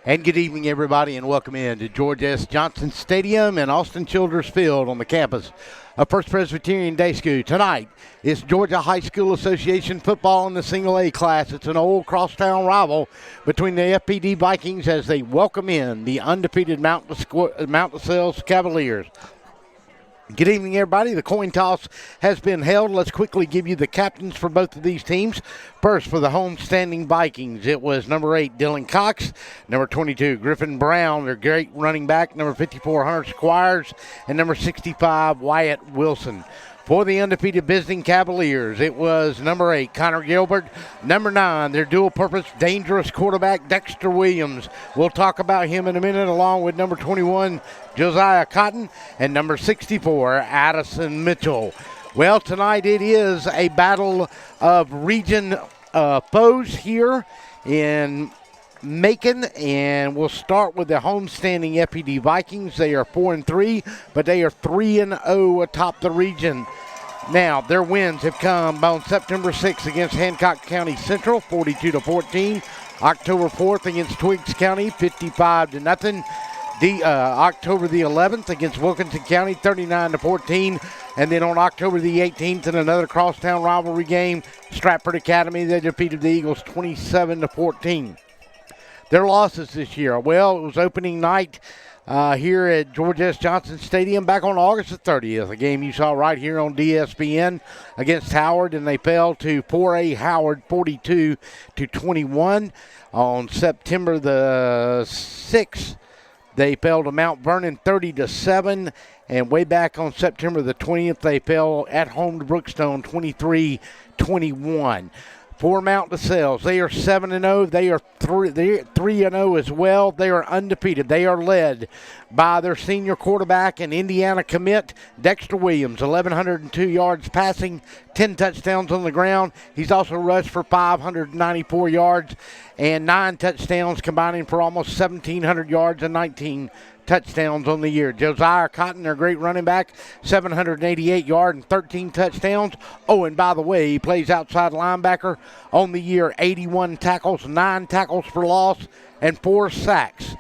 And good evening, everybody, and welcome in to George S. Johnson Stadium and Austin Childers Field on the campus of First Presbyterian Day School. Tonight, it's Georgia High School Association football in the Single A class. It's an old crosstown rival between the FPD Vikings as they welcome in the undefeated Mount DeSales Cavaliers. Good evening, everybody. The coin toss has been held. Let's quickly give you the captains for both of these teams. First, for the homestanding Vikings, it was number 8, Dylan Cox, number 22, Griffin Brown, their great running back, number 54, Hunter Squires, and number 65, Wyatt Wilson. For the undefeated visiting Cavaliers, it was number 8, Connor Gilbert, number 9, their dual-purpose dangerous quarterback, Dexter Williams. We'll talk about him in a minute, along with number 21, Josiah Cotton, and number 64, Addison Mitchell. Well, tonight it is a battle of region foes here in Macon, and we'll start with the homestanding FPD Vikings. They are 4-3, but they are 3-0 atop the region. Now, their wins have come on September 6th against Hancock County Central, 42-14. October 4th against Twiggs County, 55-0. October the 11th against Wilkinson County, 39-14. And then on October the 18th in another crosstown rivalry game, Stratford Academy, they defeated the Eagles 27-14. Their losses this year, well, it was opening night here at George S. Johnson Stadium back on August the 30th, a game you saw right here on DSPN against Howard, and they fell to 4A Howard 42-21. On September the 6th, they fell to Mount Vernon 30-7, and way back on September the 20th, they fell at home to Brookstone 23-21. For Mount DeSales, they are 7-0. They are 3-0 as well. They are undefeated. They are led by their senior quarterback and Indiana commit, Dexter Williams, 1,102 yards passing, 10 touchdowns on the ground. He's also rushed for 594 yards and 9 touchdowns, combining for almost 1,700 yards and 19 touchdowns on the year. Josiah Cotton, their great running back, 788 yards and 13 touchdowns. Oh, and by the way, he plays outside linebacker on the year, 81 tackles, 9 tackles for loss, and 4 sacks.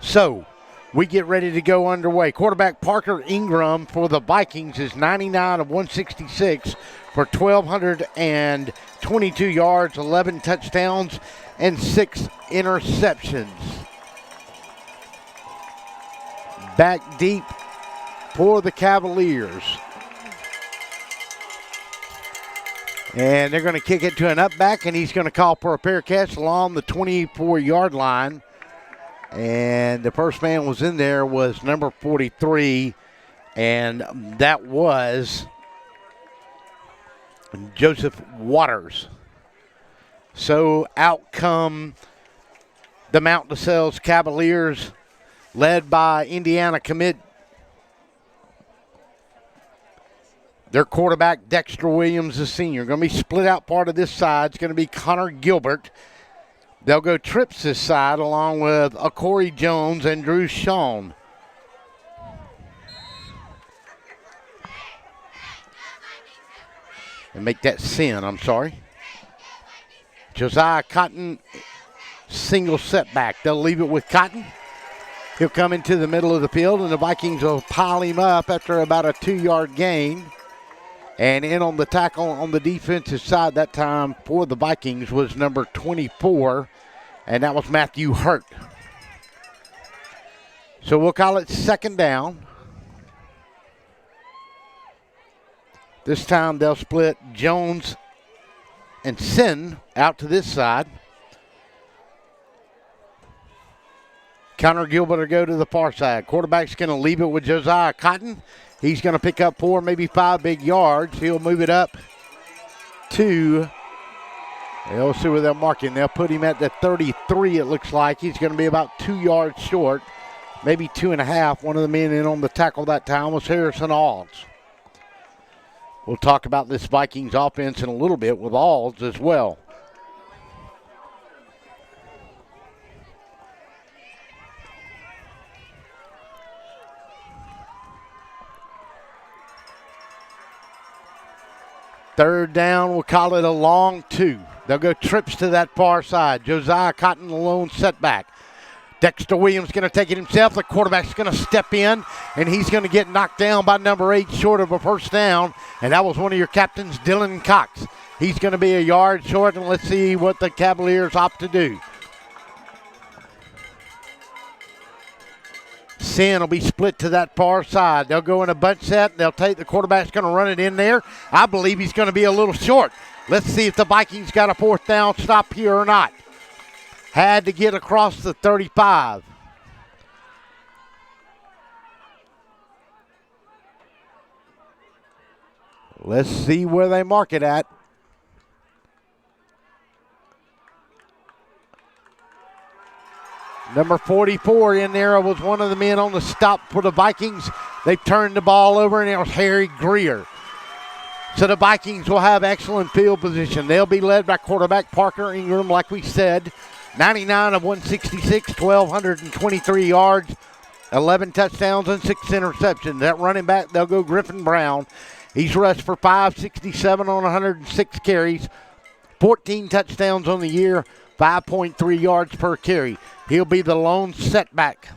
So, we get ready to go underway. Quarterback Parker Ingram for the Vikings is 99 of 166 for 1,222 yards, 11 touchdowns, and 6 interceptions. Back deep for the Cavaliers. And they're going to kick it to an up back, and he's going to call for a fair catch along the 24-yard line. And the first man was in there was number 43, and that was Joseph Waters. So out come the Mount DeSales Cavaliers, led by Indiana commit. Their quarterback, Dexter Williams, the senior. Going to be split out part of this side. It's going to be Connor Gilbert. They'll go trips this side along with Corey Jones and Drew Shawn. And make that sin, I'm sorry. Josiah Cotton, single setback. They'll leave it with Cotton. He'll come into the middle of the field, and the Vikings will pile him up after about a 2-yard gain. And in on the tackle on the defensive side that time for the Vikings was number 24, and that was Matthew Hurt. So we'll call it second down. This time they'll split Jones and Sin out to this side. Connor Gilbert will go to the far side. Quarterback's going to leave it with Josiah Cotton. He's going to pick up 4, maybe 5 big yards. He'll move it up to, they'll see where they're marking. They'll put him at the 33, it looks like. He's going to be about 2 yards short, maybe 2.5. One of the men in on the tackle that time was Harrison Alls. We'll talk about this Vikings offense in a little bit with Alls as well. Third down, we'll call it a long 2. They'll go trips to that far side. Josiah Cotton, the lone setback. Dexter Williams going to take it himself. The quarterback's going to step in, and he's going to get knocked down by number 8 short of a first down, and that was one of your captains, Dylan Cox. He's going to be a yard short, and let's see what the Cavaliers opt to do. Sin will be split to that far side. They'll go in a bunch set. They'll take the quarterback's going to run it in there. I believe he's going to be a little short. Let's see if the Vikings got a fourth down stop here or not. Had to get across the 35. Let's see where they mark it at. Number 44 in there was one of the men on the stop for the Vikings. They turned the ball over, and it was Harry Greer. So the Vikings will have excellent field position. They'll be led by quarterback Parker Ingram, like we said. 99 of 166, 1,223 yards, 11 touchdowns, and 6 interceptions. That running back, they'll go Griffin Brown. He's rushed for 567 on 106 carries, 14 touchdowns on the year, 5.3 yards per carry. He'll be the lone setback.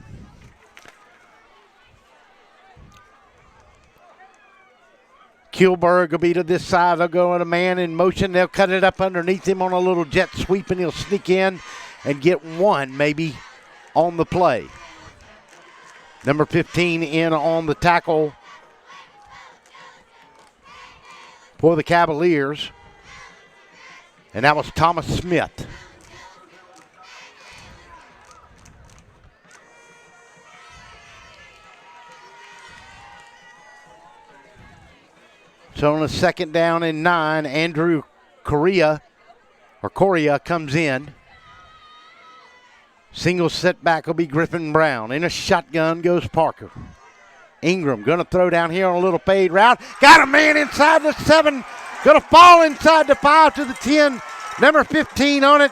Kilberg will be to this side. They'll go in a man in motion. They'll cut it up underneath him on a little jet sweep, and he'll sneak in and get one maybe on the play. Number 15 in on the tackle for the Cavaliers, and that was Thomas Smith. So on a 2nd down and 9, Andrew Correa comes in. Single setback will be Griffin Brown. In a shotgun goes Parker. Ingram going to throw down here on a little fade route. Got a man inside the 7. Going to fall inside the 5 to the 10. Number 15 on it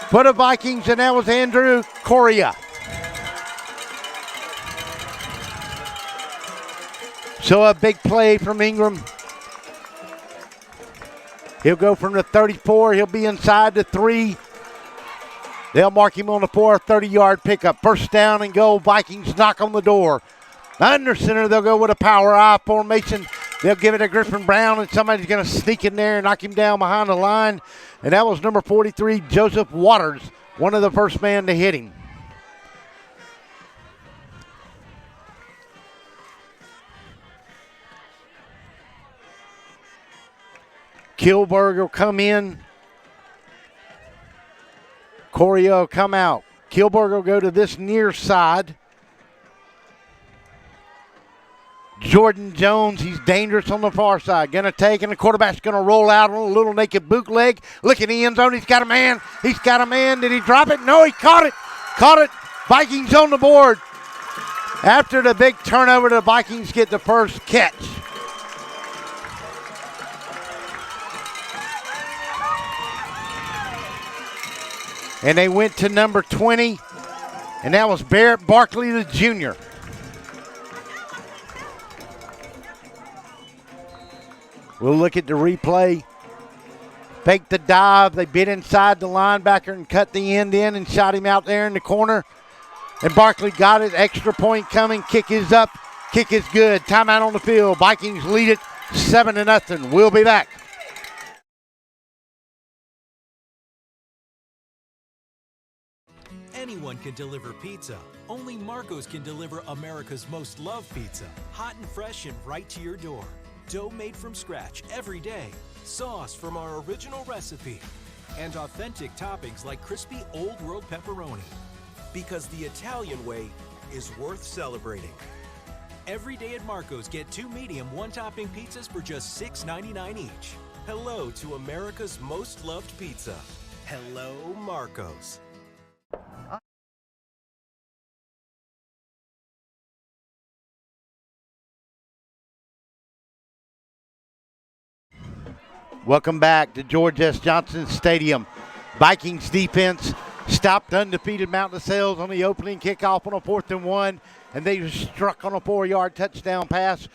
for the Vikings, and that was Andrew Correa. So a big play from Ingram. He'll go from the 34. He'll be inside the 3. They'll mark him on the 4, 30-yard pickup. First down and goal. Vikings knock on the door. Under center, they'll go with a power I formation. They'll give it to Griffin Brown, and somebody's going to sneak in there and knock him down behind the line. And that was number 43, Joseph Waters, one of the first men to hit him. Kilberg will come in. Correa will come out. Kilberg will go to this near side. Jordan Jones, he's dangerous on the far side. Going to take, and the quarterback's going to roll out on a little naked bootleg. Look at the end zone. He's got a man. He's got a man. Did he drop it? No, he caught it. Caught it. Vikings on the board. After the big turnover, the Vikings get the first catch. And they went to number 20, and that was Barrett Barkley, the junior. We'll look at the replay. Faked the dive. They bit inside the linebacker and cut the end in and shot him out there in the corner. And Barkley got it. Extra point coming. Kick is up. Kick is good. Timeout on the field. Vikings lead it 7-0. We'll be back. Anyone can deliver pizza. Only Marco's can deliver America's most loved pizza. Hot and fresh and right to your door. Dough made from scratch every day. Sauce from our original recipe. And authentic toppings like crispy Old World pepperoni. Because the Italian way is worth celebrating. Every day at Marco's, get 2 medium, 1-topping pizzas for just $6.99 each. Hello to America's most loved pizza. Hello, Marco's. Welcome back to George S. Johnson Stadium. Vikings defense stopped undefeated Mount DeSales on the opening kickoff on a 4th and 1, and they were struck on a 4-yard touchdown pass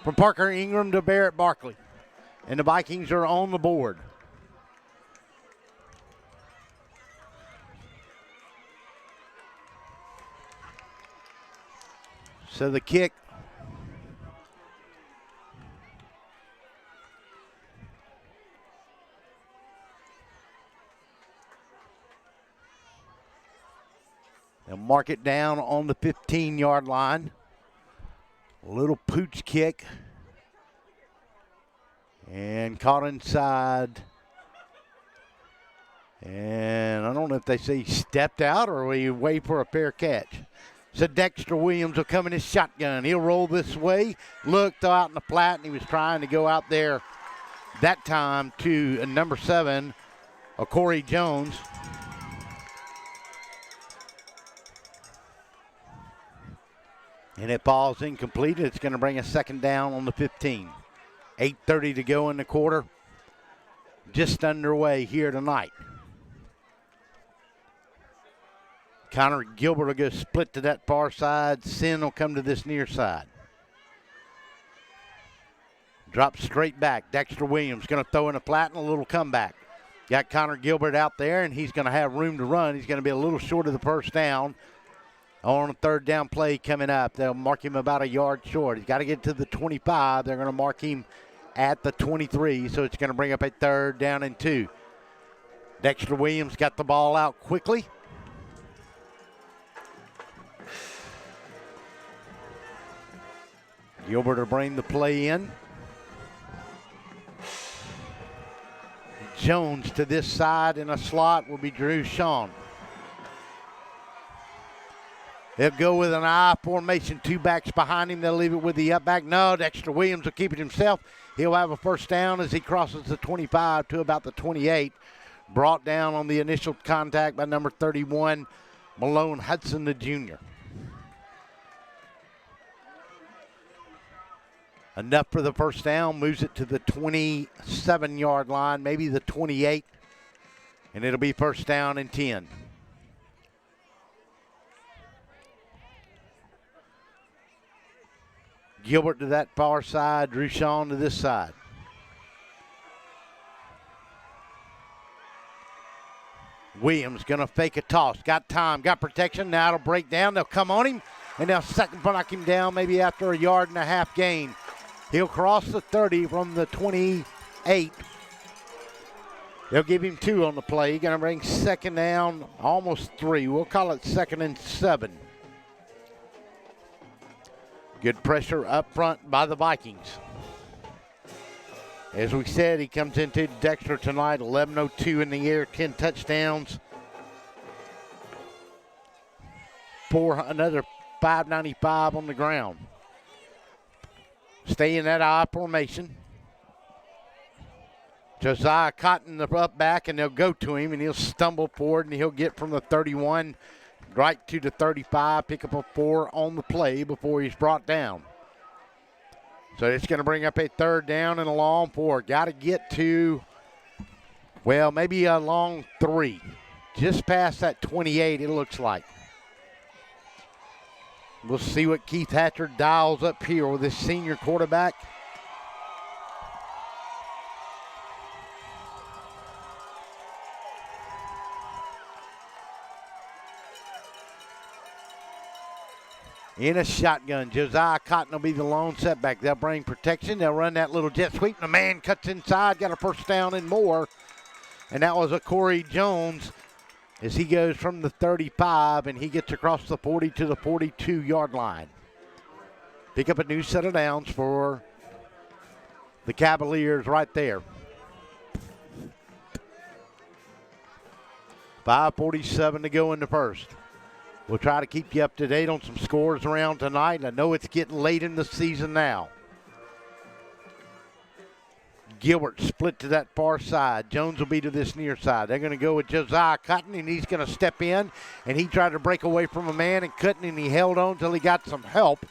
from Parker Ingram to Barrett Barkley. And the Vikings are on the board. So the kick they'll mark it down on the 15-yard line. A little pooch kick. And caught inside. And I don't know if they say he stepped out or we wait for a fair catch. So Dexter Williams will come in his shotgun. He'll roll this way. Looked out in the flat, and he was trying to go out there that time to number 7, Corey Jones. And it falls incomplete. It's going to bring a second down on the 15. 8:30 to go in the quarter. Just underway here tonight. Connor Gilbert will go split to that far side. Sin will come to this near side. Drop straight back. Dexter Williams going to throw in a flat and a little comeback. Got Connor Gilbert out there, and he's going to have room to run. He's going to be a little short of the first down. On a third down play coming up, they'll mark him about a yard short. He's got to get to the 25. They're going to mark him at the 23, so it's going to bring up a 3rd down and 2. Dexter Williams got the ball out quickly. Gilbert will bring the play in. Jones to this side in a slot will be Drew Sean. They'll go with an I formation, 2 backs behind him. They'll leave it with the up back. No, Dexter Williams will keep it himself. He'll have a first down as he crosses the 25 to about the 28. Brought down on the initial contact by number 31, Malone Hudson, the junior. Enough for the first down, moves it to the 27-yard line, maybe the 28, and it'll be first down and 10. Gilbert to that far side, Drew Sean to this side. Williams going to fake a toss. Got time, got protection. Now it'll break down. They'll come on him, and they'll second knock him down maybe after a 1.5 yard gain. He'll cross the 30 from the 28. They'll give him 2 on the play. Going to bring second down, almost 3. We'll call it 2nd and 7. Good pressure up front by the Vikings. As we said, he comes into Dexter tonight, 11:02 in the air, 10 touchdowns. Another 595 on the ground. Stay in that I formation. Josiah Cotton the up back, and they'll go to him, and he'll stumble forward, and he'll get from the 31 right to the 35, pick up a 4 on the play before he's brought down. So it's going to bring up a 3rd down and a long 4. Got to get to, well, maybe a long 3. Just past that 28, it looks like. We'll see what Keith Hatcher dials up here with his senior quarterback. In a shotgun, Josiah Cotton will be the lone setback. They'll bring protection. They'll run that little jet sweep. The man cuts inside, got a first down and more. And that was a Corey Jones as he goes from the 35 and he gets across the 40 to the 42-yard line. Pick up a new set of downs for the Cavaliers right there. 5:47 to go in the first. We'll try to keep you up to date on some scores around tonight. I know it's getting late in the season now. Gilbert split to that far side. Jones will be to this near side. They're going to go with Josiah Cotton, and he's going to step in, and he tried to break away from a man and couldn't, and he held on until he got some help.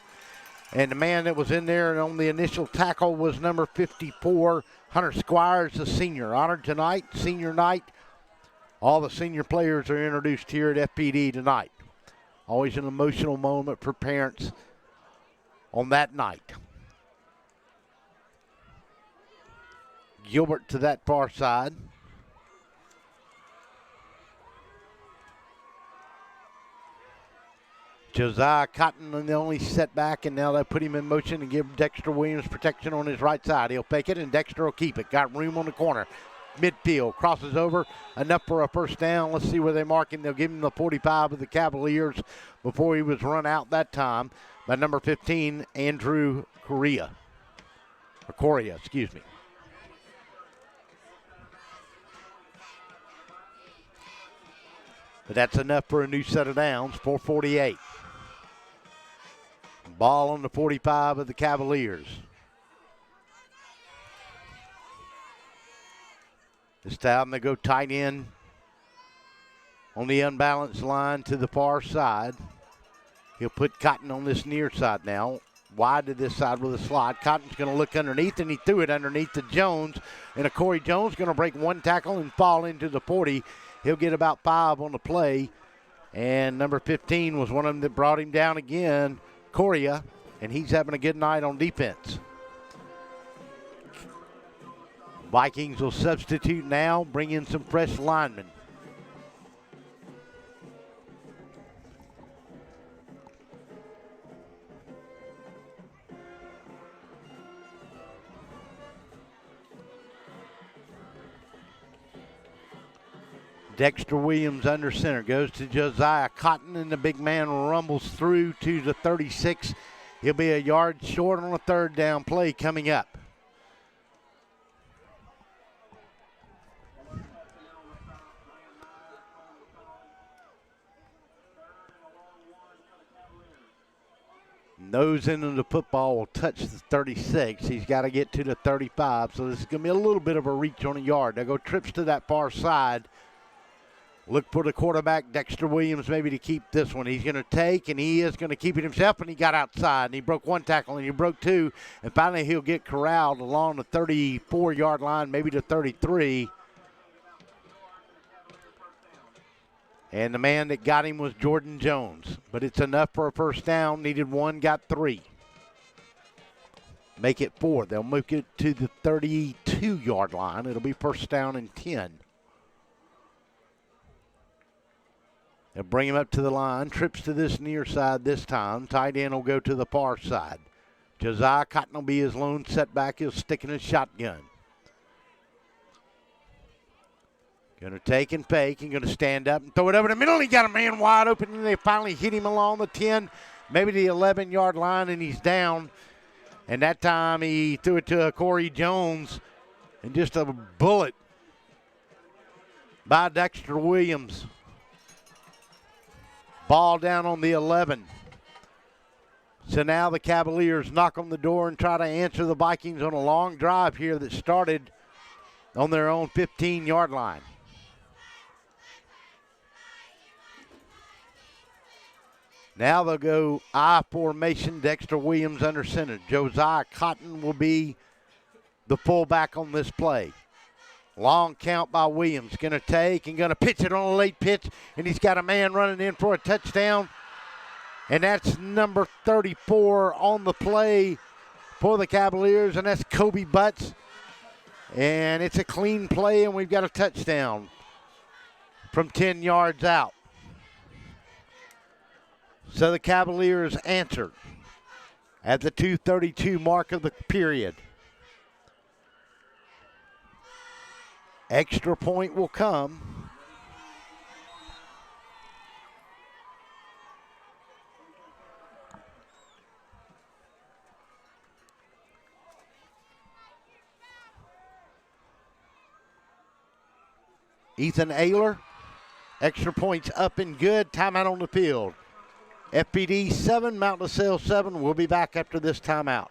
And the man that was in there on the initial tackle was number 54, Hunter Squires, the senior. Honored tonight, senior night. All the senior players are introduced here at FPD tonight. Always an emotional moment for parents on that night. Gilbert to that far side. Josiah Cotton on the only setback, and now they put him in motion and give Dexter Williams protection on his right side. He'll fake it, and Dexter will keep it. Got room on the corner. Midfield, crosses over, enough for a first down. Let's see where they mark him. They'll give him the 45 of the Cavaliers before he was run out that time by number 15, Andrew Correa. Or Correa, excuse me. But that's enough for a new set of downs, 4:48. Ball on the 45 of the Cavaliers. This time they go tight end on the unbalanced line to the far side. He'll put Cotton on this near side now. Wide to this side with a slot. Cotton's going to look underneath, and he threw it underneath to Jones. And Corey Jones going to break one tackle and fall into the 40. He'll get about 5 on the play. And number 15 was one of them that brought him down again, Correa, and he's having a good night on defense. Vikings will substitute now, bring in some fresh linemen. Dexter Williams under center, goes to Josiah Cotton, and the big man rumbles through to the 36. He'll be a yard short on a third down play coming up. Nose into the football will touch the 36. He's got to get to the 35, so this is going to be a little bit of a reach on a yard. They go trips to that far side. Look for the quarterback, Dexter Williams, maybe to keep this one. He's going to take, and he is going to keep it himself, and he got outside, and he broke one tackle, and he broke two, and finally he'll get corralled along the 34-yard line, maybe to 33. And the man that got him was Jordan Jones, but it's enough for a first down. Needed one, got 3. Make it 4. They'll move it to the 32-yard line. It'll be first down and 10. They'll bring him up to the line. Trips to this near side this time. Tight end will go to the far side. Josiah Cotton will be his lone setback. He'll stick in his shotgun. Going to take and fake and going to stand up and throw it over the middle. He got a man wide open, and they finally hit him along the 10, maybe the 11-yard line, and he's down. And that time he threw it to Corey Jones, and just a bullet by Dexter Williams. Ball down on the 11. So now the Cavaliers knock on the door and try to answer the Vikings on a long drive here that started on their own 15-yard line. Now they'll go I formation, Dexter Williams under center. Josiah Cotton will be the fullback on this play. Long count by Williams. Going to take and going to pitch it on a late pitch, and he's got a man running in for a touchdown. And that's number 34 on the play for the Cavaliers, and that's Kobe Butts. And it's a clean play, and we've got a touchdown from 10 yards out. So the Cavaliers answered at the 2:32 mark of the period. Extra point will come. Ethan Ayler, extra points up and good. Timeout on the field. FPD 7, Mount LaSalle 7. We'll be back after this timeout.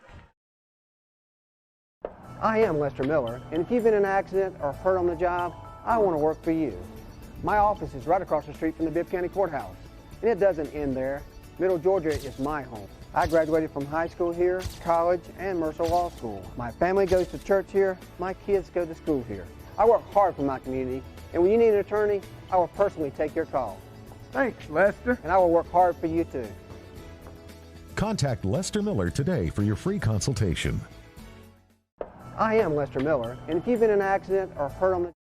I am Lester Miller, and if you've been in an accident or hurt on the job, I want to work for you. My office is right across the street from the Bibb County Courthouse, and it doesn't end there. Middle Georgia is my home. I graduated from high school here, college, and Mercer Law School. My family goes to church here. My kids go to school here. I work hard for my community, and when you need an attorney, I will personally take your call. Thanks, Lester. And I will work hard for you, too. Contact Lester Miller today for your free consultation. I am Lester Miller, and if you've been in an accident or hurt on the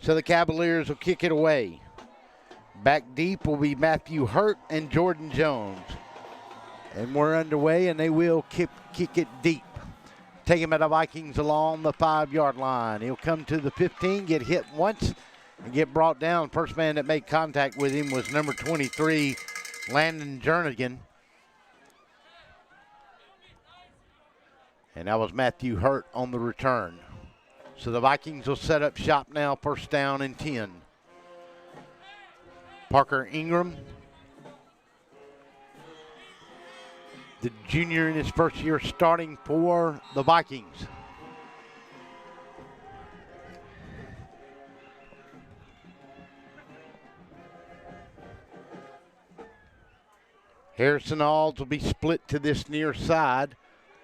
So the Cavaliers will kick it away. Back deep will be Matthew Hurt and Jordan Jones. And we're underway, and they will kick it deep. Taking by the Vikings along the 5-yard line. He'll come to the 15, get hit once, and get brought down. First man that made contact with him was number 23, Landon Jernigan. And that was Matthew Hurt on the return. So the Vikings will set up shop now, first down and 10. Parker Ingram, the junior in his first year starting for the Vikings. Harrison Alls will be split to this near side,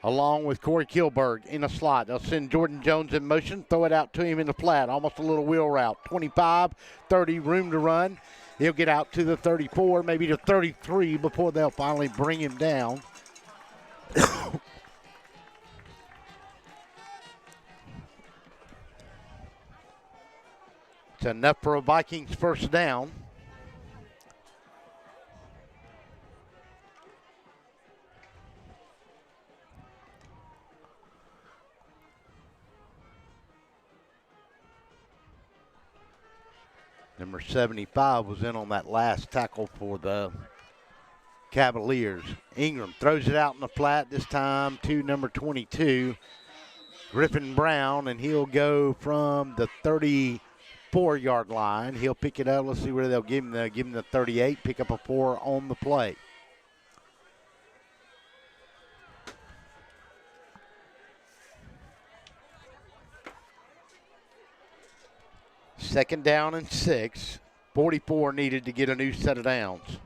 along with Corey Kilberg in a slot. They'll send Jordan Jones in motion, throw it out to him in the flat, almost a little wheel route. 25, 30, room to run. He'll get out to the 34, maybe to 33 before they'll finally bring him down. It's enough for a Vikings first down. Number 75 was in on that last tackle for the Cavaliers. Ingram throws it out in the flat, this time to number 22, Griffin Brown, and he'll go from the 34-yard line. He'll pick it up. Let's see where they'll give him. They'll give him the 38, pick up a 4 on the play. Second down and 6. 44 needed to get a new set of downs.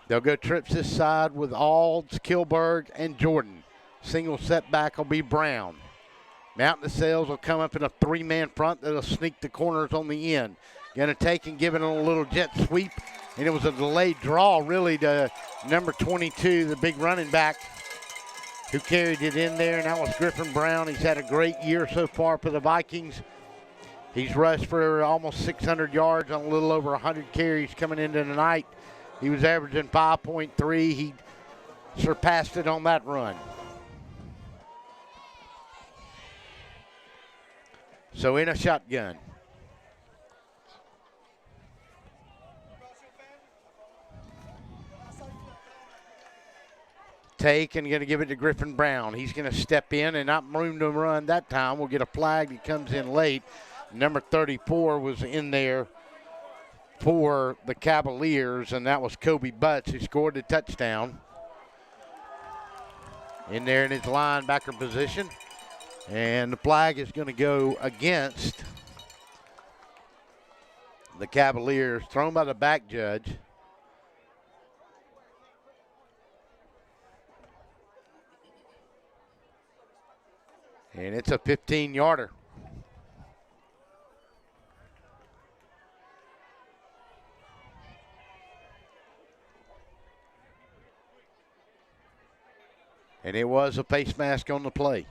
They'll go trips this side with Alds, Kilberg, and Jordan. Single setback will be Brown. Mountain Sales will come up in a 3-man front that'll sneak the corners on the end. Going to take and give it a little jet sweep, and it was a delayed draw really to number 22, the big running back, who carried it in there, and that was Griffin Brown. He's had a great year so far for the Vikings. He's rushed for almost 600 yards on a little over 100 carries coming into the night. He was averaging 5.3. He surpassed it on that run. So in a shotgun. Take and going to give it to Griffin Brown. He's going to step in and not room to run that time. We'll get a flag. He comes in late. Number 34 was in there for the Cavaliers, and that was Kobe Butts, who scored the touchdown. In there in his linebacker position. And the flag is going to go against the Cavaliers, thrown by the back judge. And it's a 15-yarder. And it was a face mask on the play.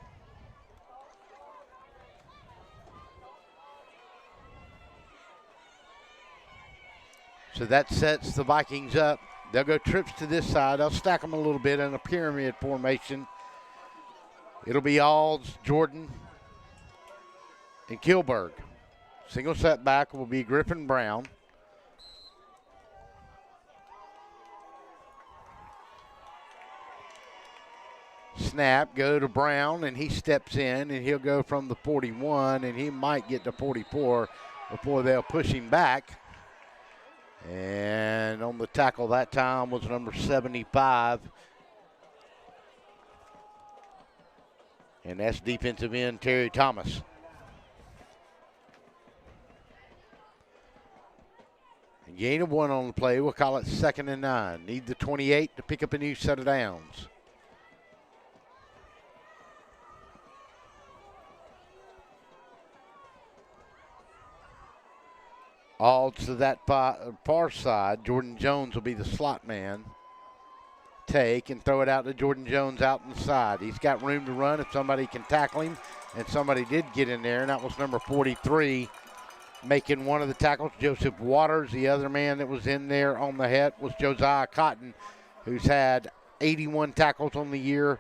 So that sets the Vikings up. They'll go trips to this side. They'll stack them a little bit in a pyramid formation. It'll be Alds, Jordan, and Kilberg. Single setback will be Griffin Brown. Snap, go to Brown, and he steps in, and he'll go from the 41, and he might get to 44 before they'll push him back. And on the tackle that time was number 75. And that's defensive end Terry Thomas. A gain of 1 on the play. We'll call it 2nd and 9. Need the 28 to pick up a new set of downs. All to that far side. Jordan Jones will be the slot man. Take and throw it out to Jordan Jones out inside. He's got room to run if somebody can tackle him, and somebody did get in there, and that was number 43 making one of the tackles, Joseph Waters. The other man that was in there on the head was Josiah Cotton, who's had 81 tackles on the year,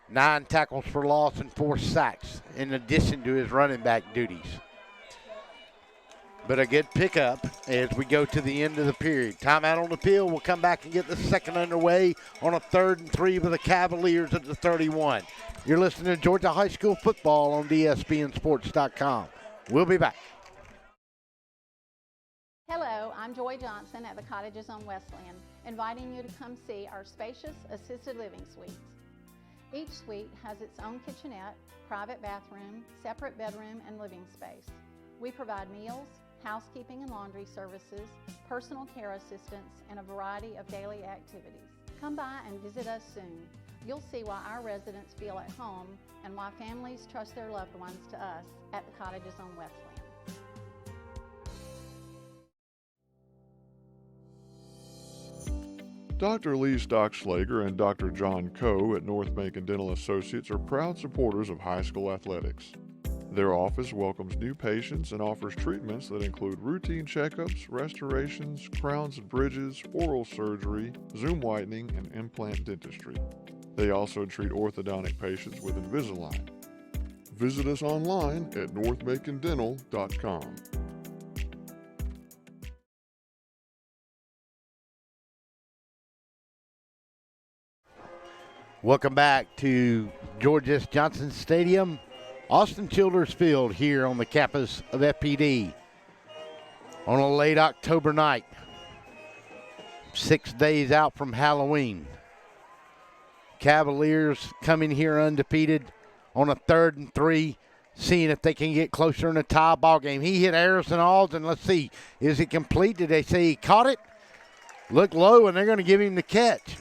9 tackles for loss, and 4 sacks in addition to his running back duties. But a good pickup as we go to the end of the period. Timeout on the field. We'll come back and get the second underway on a 3rd and 3 with the Cavaliers at the 31. You're listening to Georgia High School football on ESPNSports.com. We'll be back. Hello, I'm Joy Johnson at the Cottages on Wesleyan, inviting you to come see our spacious assisted living suites. Each suite has its own kitchenette, private bathroom, separate bedroom, and living space. We provide meals, housekeeping and laundry services, personal care assistance, and a variety of daily activities. Come by and visit us soon. You'll see why our residents feel at home and why families trust their loved ones to us at the Cottages on Wesleyan. Dr. Lee Stockslager and Dr. John Coe at North Macon Dental Associates are proud supporters of high school athletics. Their office welcomes new patients and offers treatments that include routine checkups, restorations, crowns and bridges, oral surgery, Zoom whitening, and implant dentistry. They also treat orthodontic patients with Invisalign. Visit us online at northmacondental.com. Welcome back to George S. Johnson Stadium, Austin Childers Field here on the campus of FPD on a late October night, 6 days out from Halloween. Cavaliers coming here undefeated on a 3rd and 3, seeing if they can get closer in a tie ball game. He hit Harrison Alden. Let's see, is it complete? Did they say he caught it? Look low, and they're going to give him the catch.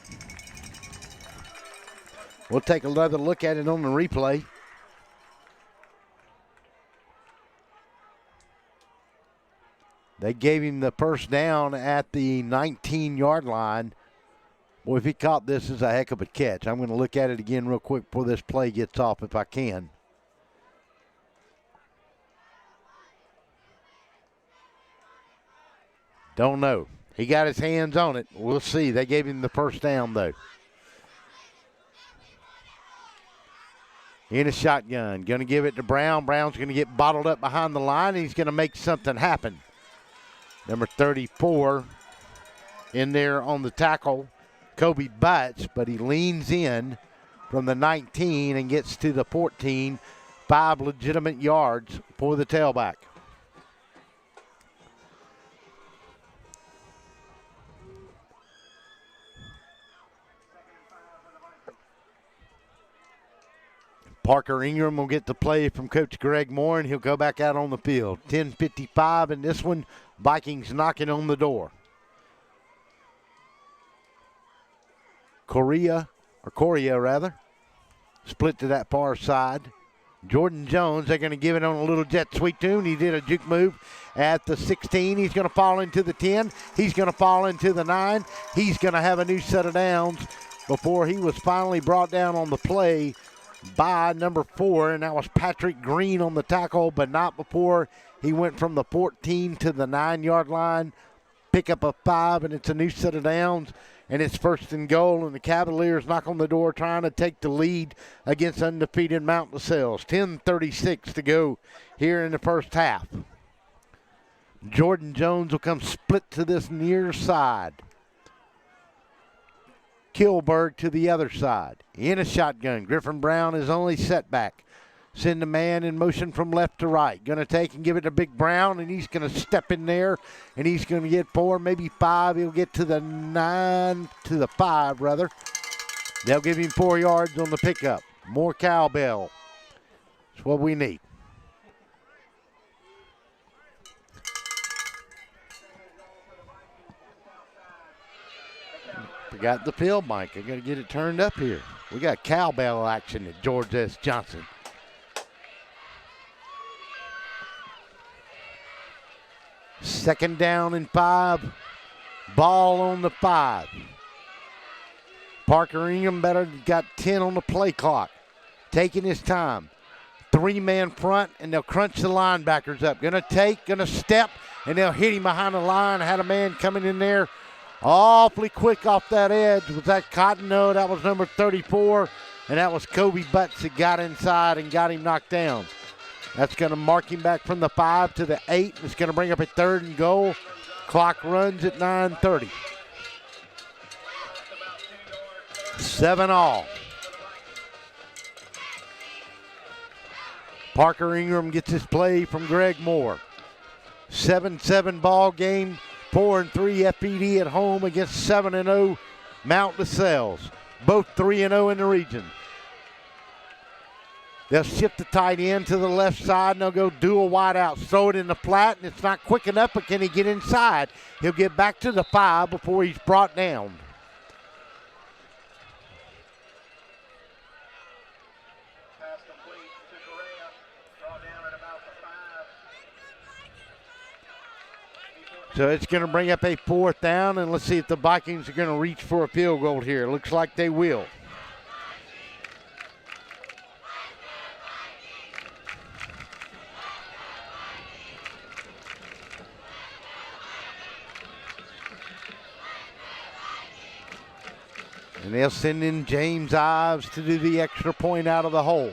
We'll take another look at it on the replay. They gave him the first down at the 19-yard line. Boy, if he caught this, is a heck of a catch. I'm going to look at it again real quick before this play gets off if I can. Don't know. He got his hands on it. We'll see. They gave him the first down, though. In a shotgun. Going to give it to Brown. Brown's going to get bottled up behind the line, and he's going to make something happen. Number 34 in there on the tackle, Kobe Butts, but he leans in from the 19 and gets to the 14. 5 legitimate yards for the tailback. Parker Ingram will get the play from Coach Greg Moore, and he'll go back out on the field. 10:55 in this one. Vikings knocking on the door. Correa, split to that far side. Jordan Jones, they're going to give it on a little jet sweep to him. He did a juke move at the 16. He's going to fall into the 10. He's going to fall into the 9. He's going to have a new set of downs before he was finally brought down on the play by number 4, and that was Patrick Green on the tackle, but not before he went from the 14 to the 9-yard line. Pick up a 5, and it's a new set of downs, and it's 1st and goal, and the Cavaliers knock on the door trying to take the lead against undefeated Mount LaSalle. 10:36 to go here in the first half. Jordan Jones will come split to this near side. Kilberg to the other side. In a shotgun. Griffin Brown is only setback. Send a man in motion from left to right. Going to take and give it to Big Brown, and he's going to step in there, and he's going to get 4, maybe 5. He'll get to the 9, to the 5, rather. They'll give him 4 yards on the pickup. More cowbell. That's what we need. Forgot the field mic. I got to get it turned up here. We got cowbell action at George S. Johnson. Second down and 5. Ball on the 5. Parker Ingram got 10 on the play clock. Taking his time. 3-man front, and they'll crunch the linebackers up. Gonna step, and they'll hit him behind the line. Had a man coming in there awfully quick off that edge. Was that Cotton? No, that was number 34, and that was Kobe Butts that got inside and got him knocked down. That's going to mark him back from the 5 to the 8. It's going to bring up a 3rd and goal. Clock runs at 9:30. 7 all. Parker Ingram gets his play from Greg Moore. 7-7 ball game. 4-3 FPD at home against 7-0 Mount LaSalle's. Both 3-0 in the region. They'll shift the tight end to the left side, and they'll go dual wideouts. Throw it in the flat, and it's not quick enough, but can he get inside? He'll get back to the 5 before he's brought down. So it's going to bring up a 4th down, and let's see if the Vikings are going to reach for a field goal here. Looks like they will. And they'll send in James Ives to do the extra point out of the hole.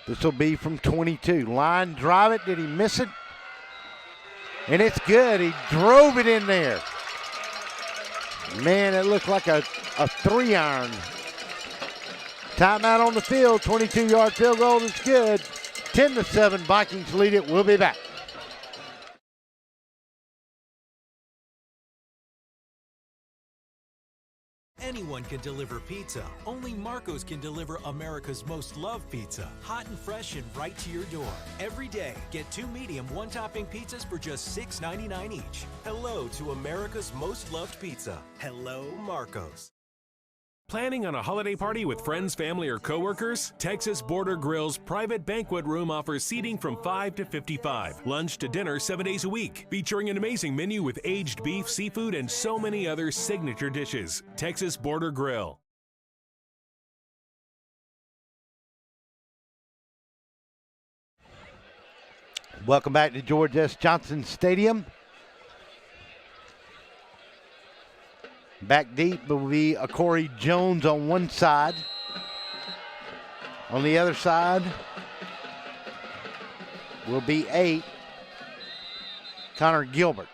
This will be from 22. Line drive it. Did he miss it? And it's good. He drove it in there. Man, it looked like a 3-iron. Timeout on the field. 22-yard field goal is good. 10-7. Vikings lead it. We'll be back. Anyone can deliver pizza. Only Marco's can deliver America's most loved pizza. Hot and fresh and right to your door. Every day, get 2 medium, 1-topping pizzas for just $6.99 each. Hello to America's most loved pizza. Hello, Marco's. Planning on a holiday party with friends, family, or coworkers? Texas Border Grill's private banquet room offers seating from 5 to 55. Lunch to dinner 7 days a week. Featuring an amazing menu with aged beef, seafood, and so many other signature dishes. Texas Border Grill. Welcome back to George S. Johnson Stadium. Back deep will be a Corey Jones on one side. On the other side will be 8, Connor Gilbert.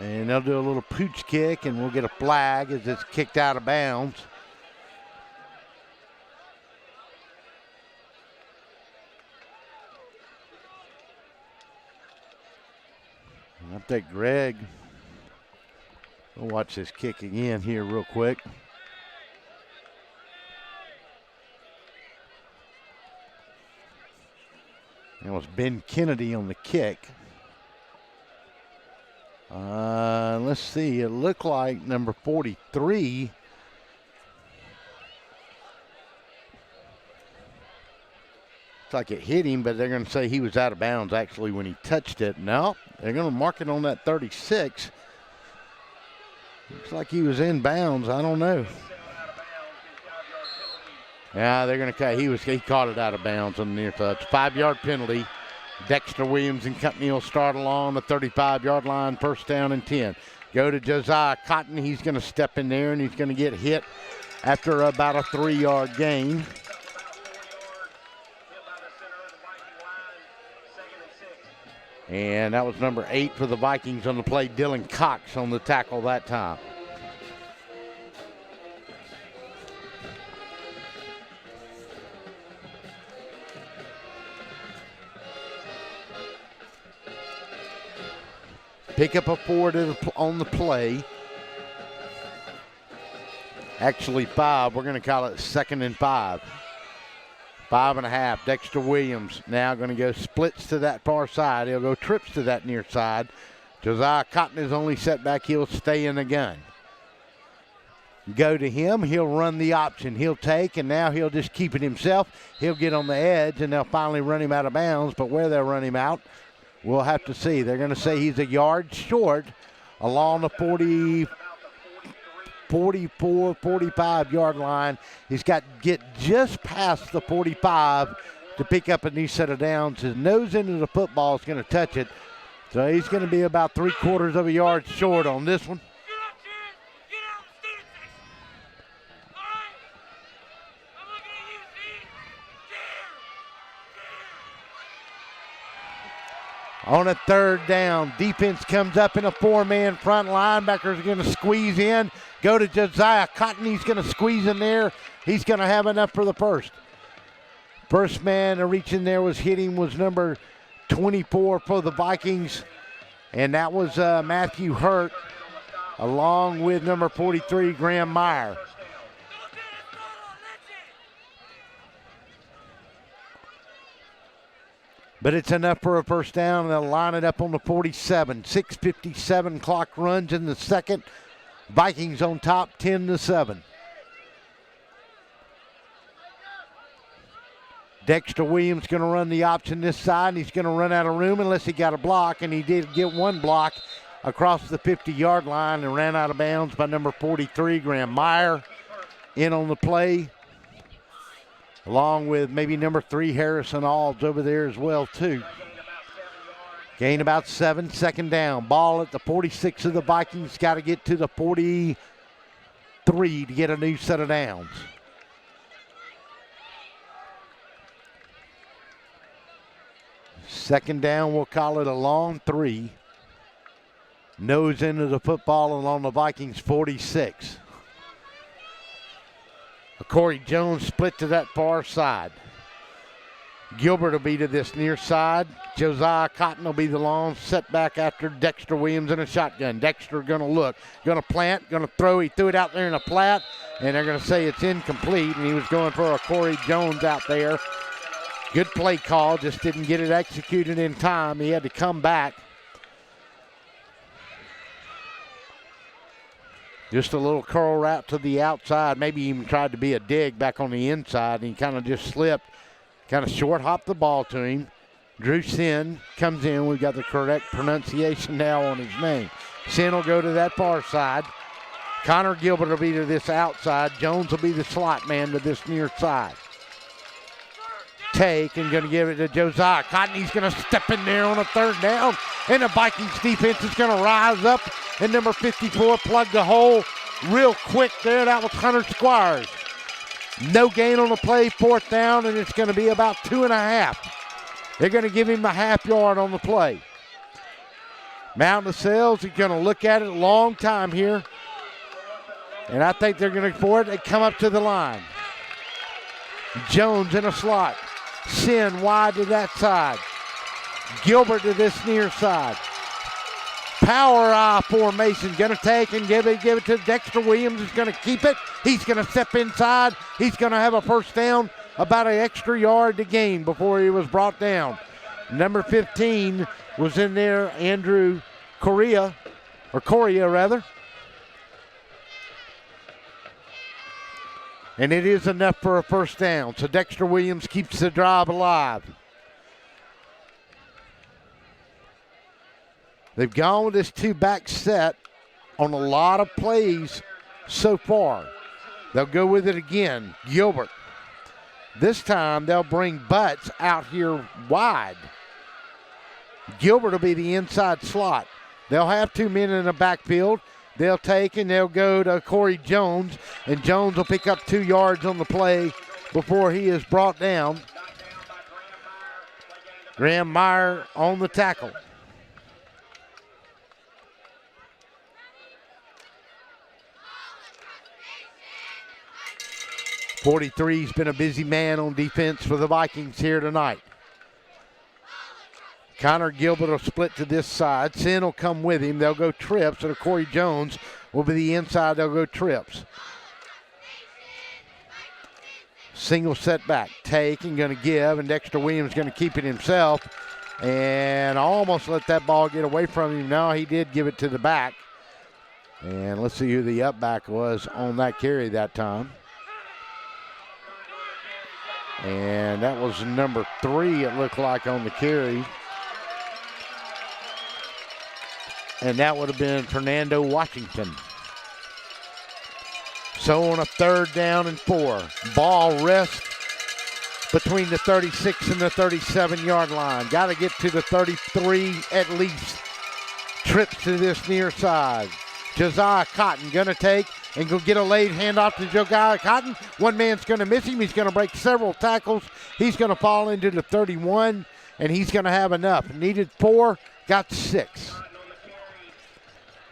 And they'll do a little pooch kick, and we'll get a flag as it's kicked out of bounds. And I think Greg... We'll watch this kick again here real quick. That was Ben Kennedy on the kick. Let's see. It looked like number 43. Looks like it hit him, but they're going to say he was out of bounds actually when he touched it. No, they're going to mark it on that 36. Looks like he was in bounds. I don't know. Yeah, they're going to he caught it out of bounds on the near side. It's a 5-yard penalty. Dexter Williams and company will start along the 35-yard line, 1st down and 10. Go to Josiah Cotton. He's going to step in there, and he's going to get hit after about a 3-yard gain. And that was number 8 for the Vikings on the play. Dylan Cox on the tackle that time. Pick up a 4 on the play. Actually 5. We're going to call it 2nd and 5. 5.5. Dexter Williams now going to go splits to that far side. He'll go trips to that near side. Josiah Cotton is only set back. He'll stay in the gun. go to him. He'll run the option. He'll take, and now he'll just keep it himself. He'll get on the edge, and they'll finally run him out of bounds. But where they'll run him out, we'll have to see. They're going to say he's a yard short along the 44, 45-yard line. He's got to get just past the 45 to pick up a new set of downs. His nose into the football is going to touch it. So he's going to be about 3/4 of a yard short on this one. On a 3rd down, defense comes up in a 4-man front. Linebackers are going to squeeze in. Go to Josiah Cotton. He's going to squeeze in there. He's going to have enough for the first. First man to reach in there was number 24 for the Vikings, and that was Matthew Hurt, along with number 43, Graham Meyer. But it's enough for a first down, and they'll line it up on the 47. 6:57 clock runs in the second. Vikings on top, 10-7. Dexter Williams going to run the option this side, and he's going to run out of room unless he got a block, and he did get one block across the 50-yard line and ran out of bounds by number 43, Graham Meyer, in on the play, along with maybe number 3, Harrison Alds over there as well, too. Gain about 7, 2nd down. Ball at the 46 of the Vikings. Got to get to the 43 to get a new set of downs. Second down, we'll call it a long 3. Nose into the football along the Vikings 46. Corey Jones split to that far side. Gilbert will be to this near side. Josiah Cotton will be the long setback after Dexter Williams in a shotgun. Dexter going to look, going to plant, going to throw. He threw it out there in a flat, and they're going to say it's incomplete, and he was going for a Corey Jones out there. Good play call, just didn't get it executed in time. He had to come back. Just a little curl route to the outside. Maybe even tried to be a dig back on the inside, and he kind of just slipped. Kind of short hopped the ball to him. Drew Sin comes in. We've got the correct pronunciation now on his name. Sin will go to that far side. Connor Gilbert will be to this outside. Jones will be the slot man to this near side. Take and going to give it to Josiah Cotton. He's going to step in there on a 3rd down. And the Vikings defense is going to rise up. And number 54 plugged the hole real quick there. That was Hunter Squires. No gain on the play, 4th down, and it's going to be about 2.5. They're going to give him a half yard on the play. Mountain of Sales is going to look at it a long time here. And I think they're going to for it. They come up to the line. Jones in a slot. Sin wide to that side. Gilbert to this near side. Power eye formation. Going to take and give it to Dexter Williams. Is going to keep it. He's going to step inside. He's going to have a first down. About an extra yard to gain before he was brought down. Number 15 was in there, Andrew Correa. And it is enough for a first down. So Dexter Williams keeps the drive alive. They've gone with this 2-back set on a lot of plays so far. They'll go with it again. Gilbert. This time they'll bring Butts out here wide. Gilbert will be the inside slot. They'll have 2 men in the backfield. They'll take and they'll go to Corey Jones, and Jones will pick up 2 yards on the play before he is brought down. Graham Meyer on the tackle. .43's been a busy man on defense for the Vikings here tonight. Connor Gilbert will split to this side. Sin will come with him. They'll go trips, and Corey Jones will be the inside. They'll go trips. Single setback. Take and going to give, and Dexter Williams going to keep it himself. And almost let that ball get away from him. No, he did give it to the back. And let's see who the up back was on that carry that time. And that was number 3, it looked like, on the carry. And that would have been Fernando Washington. So on a 3rd down and 4, ball rests between the 36 and the 37-yard line. Got to get to the 33 at least. Trips to this near side. Josiah Cotton going to take and go get a late handoff to Josiah Cotton. One man's going to miss him. He's going to break several tackles. He's going to fall into the 31, and he's going to have enough. Needed 4, got 6.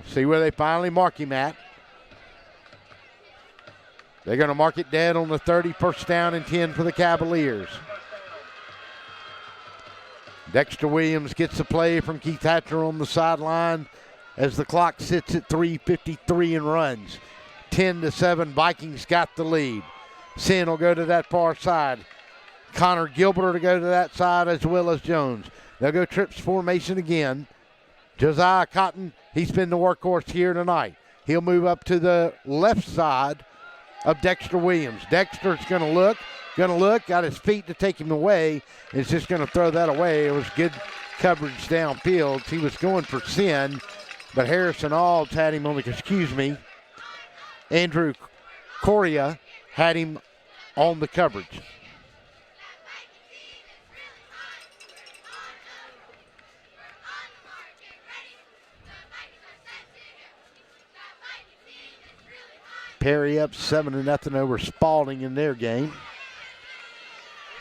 See where they finally mark him at. They're going to mark it dead on the 30, 1st down and 10 for the Cavaliers. Dexter Williams gets the play from Keith Hatcher on the sideline as the clock sits at 3:53 and runs. 10-7, Vikings got the lead. Sin will go to that far side. Connor Gilbert to go to that side as well as Jones. They'll go trips formation again. Josiah Cotton, he's been the workhorse here tonight. He'll move up to the left side of Dexter Williams. Dexter's going to look, got his feet to take him away. He's just going to throw that away. It was good coverage downfield. He was going for Sin, but Harrison Alds had him on the, Andrew Correa had him on the coverage. Perry up 7-0 over Spalding in their game.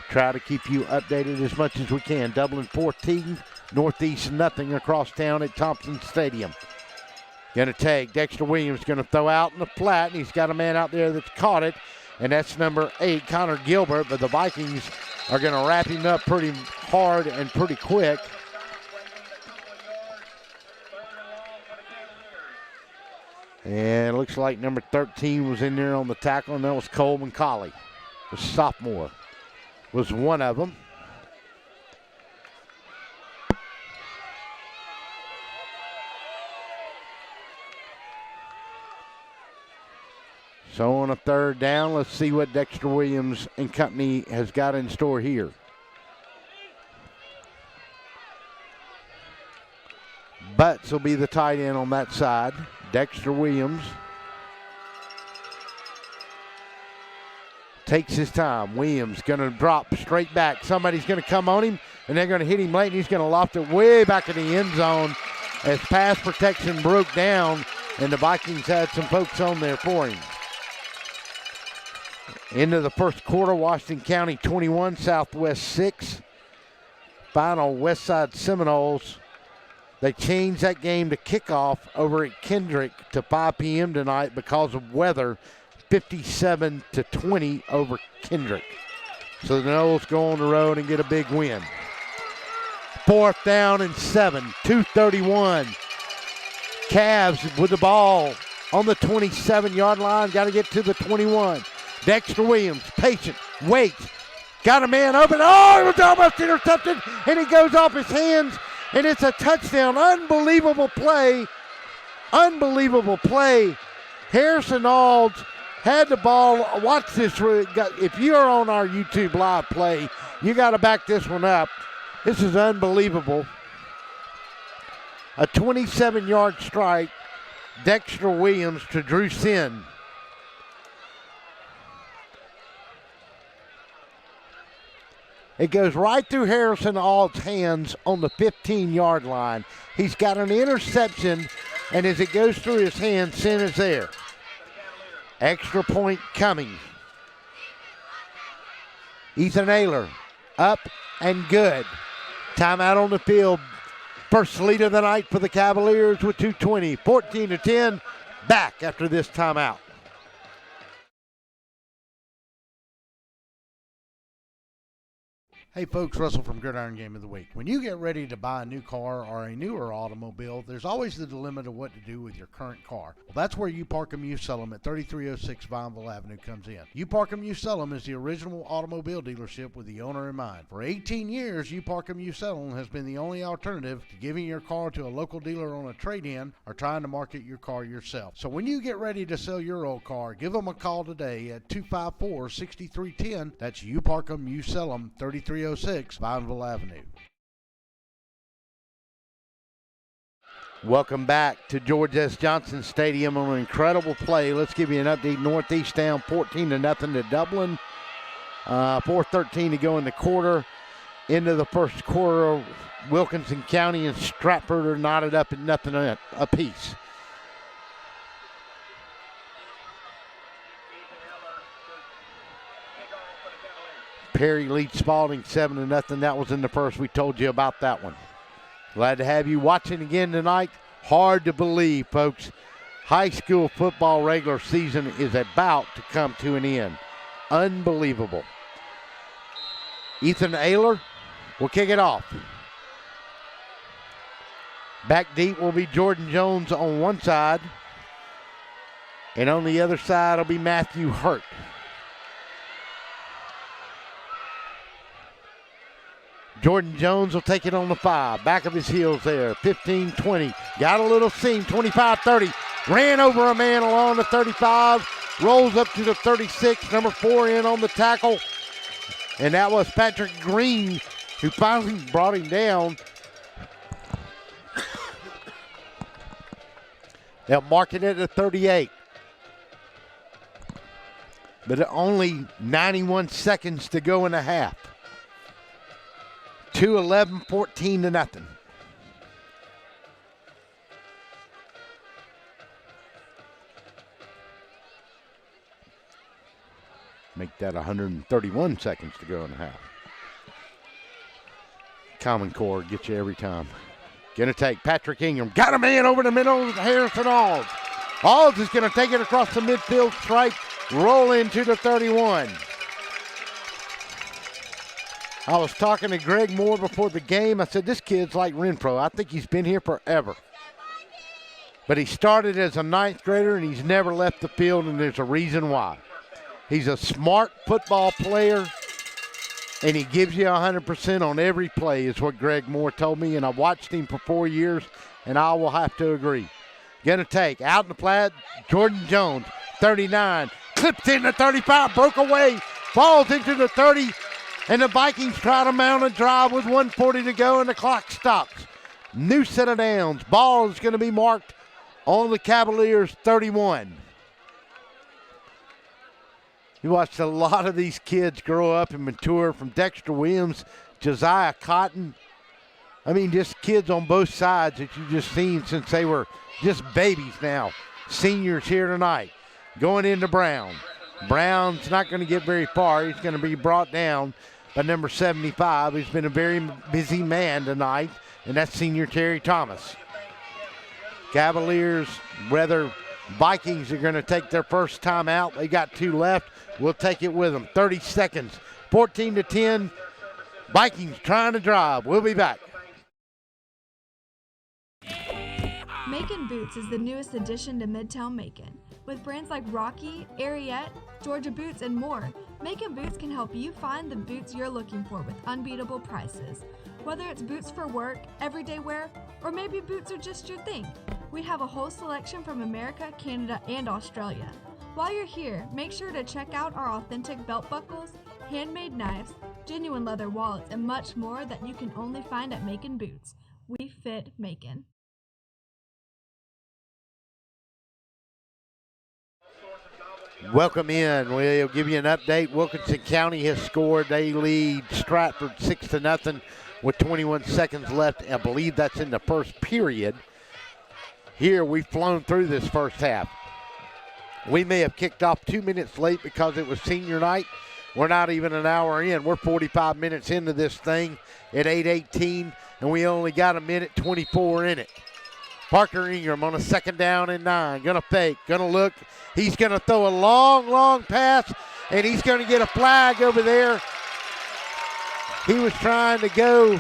Try to keep you updated as much as we can. Dublin 14, Northeast nothing across town at Thompson Stadium. Going to take. Dexter Williams going to throw out in the flat, and he's got a man out there that's caught it, and that's number 8, Connor Gilbert, but the Vikings are going to wrap him up pretty hard and pretty quick. And it looks like number 13 was in there on the tackle, and that was Coleman Colley, the sophomore, was one of them. So on a 3rd down, let's see what Dexter Williams and company has got in store here. Butts will be the tight end on that side. Dexter Williams takes his time. Williams going to drop straight back. Somebody's going to come on him, and they're going to hit him late, and he's going to loft it way back in the end zone as pass protection broke down, and the Vikings had some folks on there for him. Into the first quarter, Washington County 21, Southwest 6. Final Westside Seminoles. They changed that game to kickoff over at Kendrick to 5 p.m. tonight because of weather, 57-20 over Kendrick. So the Noles go on the road and get a big win. 4th down and 7, 2:31. Cavs with the ball on the 27-yard line, got to get to the 21. Dexter Williams, patient, waits, got a man open. Oh, it was almost intercepted, and he goes off his hands. And it's a touchdown. Unbelievable play. Unbelievable play. Harrison Alds had the ball. Watch this. If you're on our YouTube live play, you got to back this one up. This is unbelievable. A 27-yard strike. Dexter Williams to Drew Sin. It goes right through Harrison Ald's hands on the 15-yard line. He's got an interception, and as it goes through his hands, Sin is there. Extra point coming. Ethan Ayler up and good. Timeout on the field. First lead of the night for the Cavaliers with 2:20. 14-10. Back after this timeout. Hey folks, Russell from Gridiron Game of the Week. When you get ready to buy a new car or a newer automobile, there's always the dilemma of what to do with your current car. Well, that's where You Park 'Em, You Sell 'Em at 3306 Vineville Avenue comes in. You Park 'Em, You Sell 'Em is the original automobile dealership with the owner in mind. For 18 years, You Park 'Em, You Sell 'Em has been the only alternative to giving your car to a local dealer on a trade-in or trying to market your car yourself. So when you get ready to sell your old car, give them a call today at 254-6310. That's You Park 'Em, You Sell 'Em, 3306 Vineville Avenue. Welcome back to George S. Johnson Stadium on an incredible play. Let's give you an update. Northeast down 14-0 to Dublin. 4:13 to go in the quarter. Into the first quarter, Wilkinson County and Stratford are knotted up at nothing apiece. Perry leads Spalding 7-0. That was in the first. We told you about that one. Glad to have you watching again tonight. Hard to believe, folks. High school football regular season is about to come to an end. Unbelievable. Ethan Ayler will kick it off. Back deep will be Jordan Jones on one side. And on the other side will be Matthew Hurt. Jordan Jones will take it on the 5. Back of his heels there. 15-20. Got a little seam. 25-30. Ran over a man along the 35. Rolls up to the 36. Number 4 in on the tackle. And that was Patrick Green, who finally brought him down. They'll mark it at the 38. But only 91 seconds to go in the half. 2-11, 14-0. Make that 131 seconds to go in the half. Common Core gets you every time. Gonna take Patrick Ingram. Got a man over the middle of Harrison Alls. Alls is gonna take it across the midfield stripe, roll into the 31. I was talking to Greg Moore before the game. I said, this kid's like Renfro. I think he's been here forever. But he started as a 9th grader, and he's never left the field, and there's a reason why. He's a smart football player, and he gives you 100% on every play, is what Greg Moore told me, and I've watched him for 4 years, and I will have to agree. Going to take, out in the flat, Jordan Jones, 39, clipped in the 35, broke away, falls into the 30, and the Vikings try to mount a drive with 1:40 to go, and the clock stops. New set of downs. Ball is going to be marked on the Cavaliers' 31. You watched a lot of these kids grow up and mature, from Dexter Williams, Josiah Cotton. I mean, just kids on both sides that you've just seen since they were just babies now. Seniors here tonight. Going into Brown. Brown's not going to get very far. He's going to be brought down by number 75. He's been a very busy man tonight, and that's senior Terry Thomas. Cavaliers, whether Vikings are going to take their first time out. They got 2 left. We'll take it with them. 30 seconds. 14-10. Vikings trying to drive. We'll be back. Macon Boots is the newest addition to Midtown Macon. With brands like Rocky, Ariat, Georgia Boots, and more, Macon Boots can help you find the boots you're looking for with unbeatable prices. Whether it's boots for work, everyday wear, or maybe boots are just your thing, we have a whole selection from America, Canada, and Australia. While you're here, make sure to check out our authentic belt buckles, handmade knives, genuine leather wallets, and much more that you can only find at Macon Boots. We fit Macon. Welcome in. We'll give you an update. Wilkinson County has scored. They lead Stratford 6-0 with 21 seconds left. I believe that's in the first period. Here, we've flown through this first half. We may have kicked off 2 minutes late because it was senior night. We're not even an hour in. We're 45 minutes into this thing at 8:18, and we only got a minute 24 in it. Parker Ingram on a 2nd down and 9. Going to fake, going to look. He's going to throw a long, long pass, and he's going to get a flag over there. He was trying to go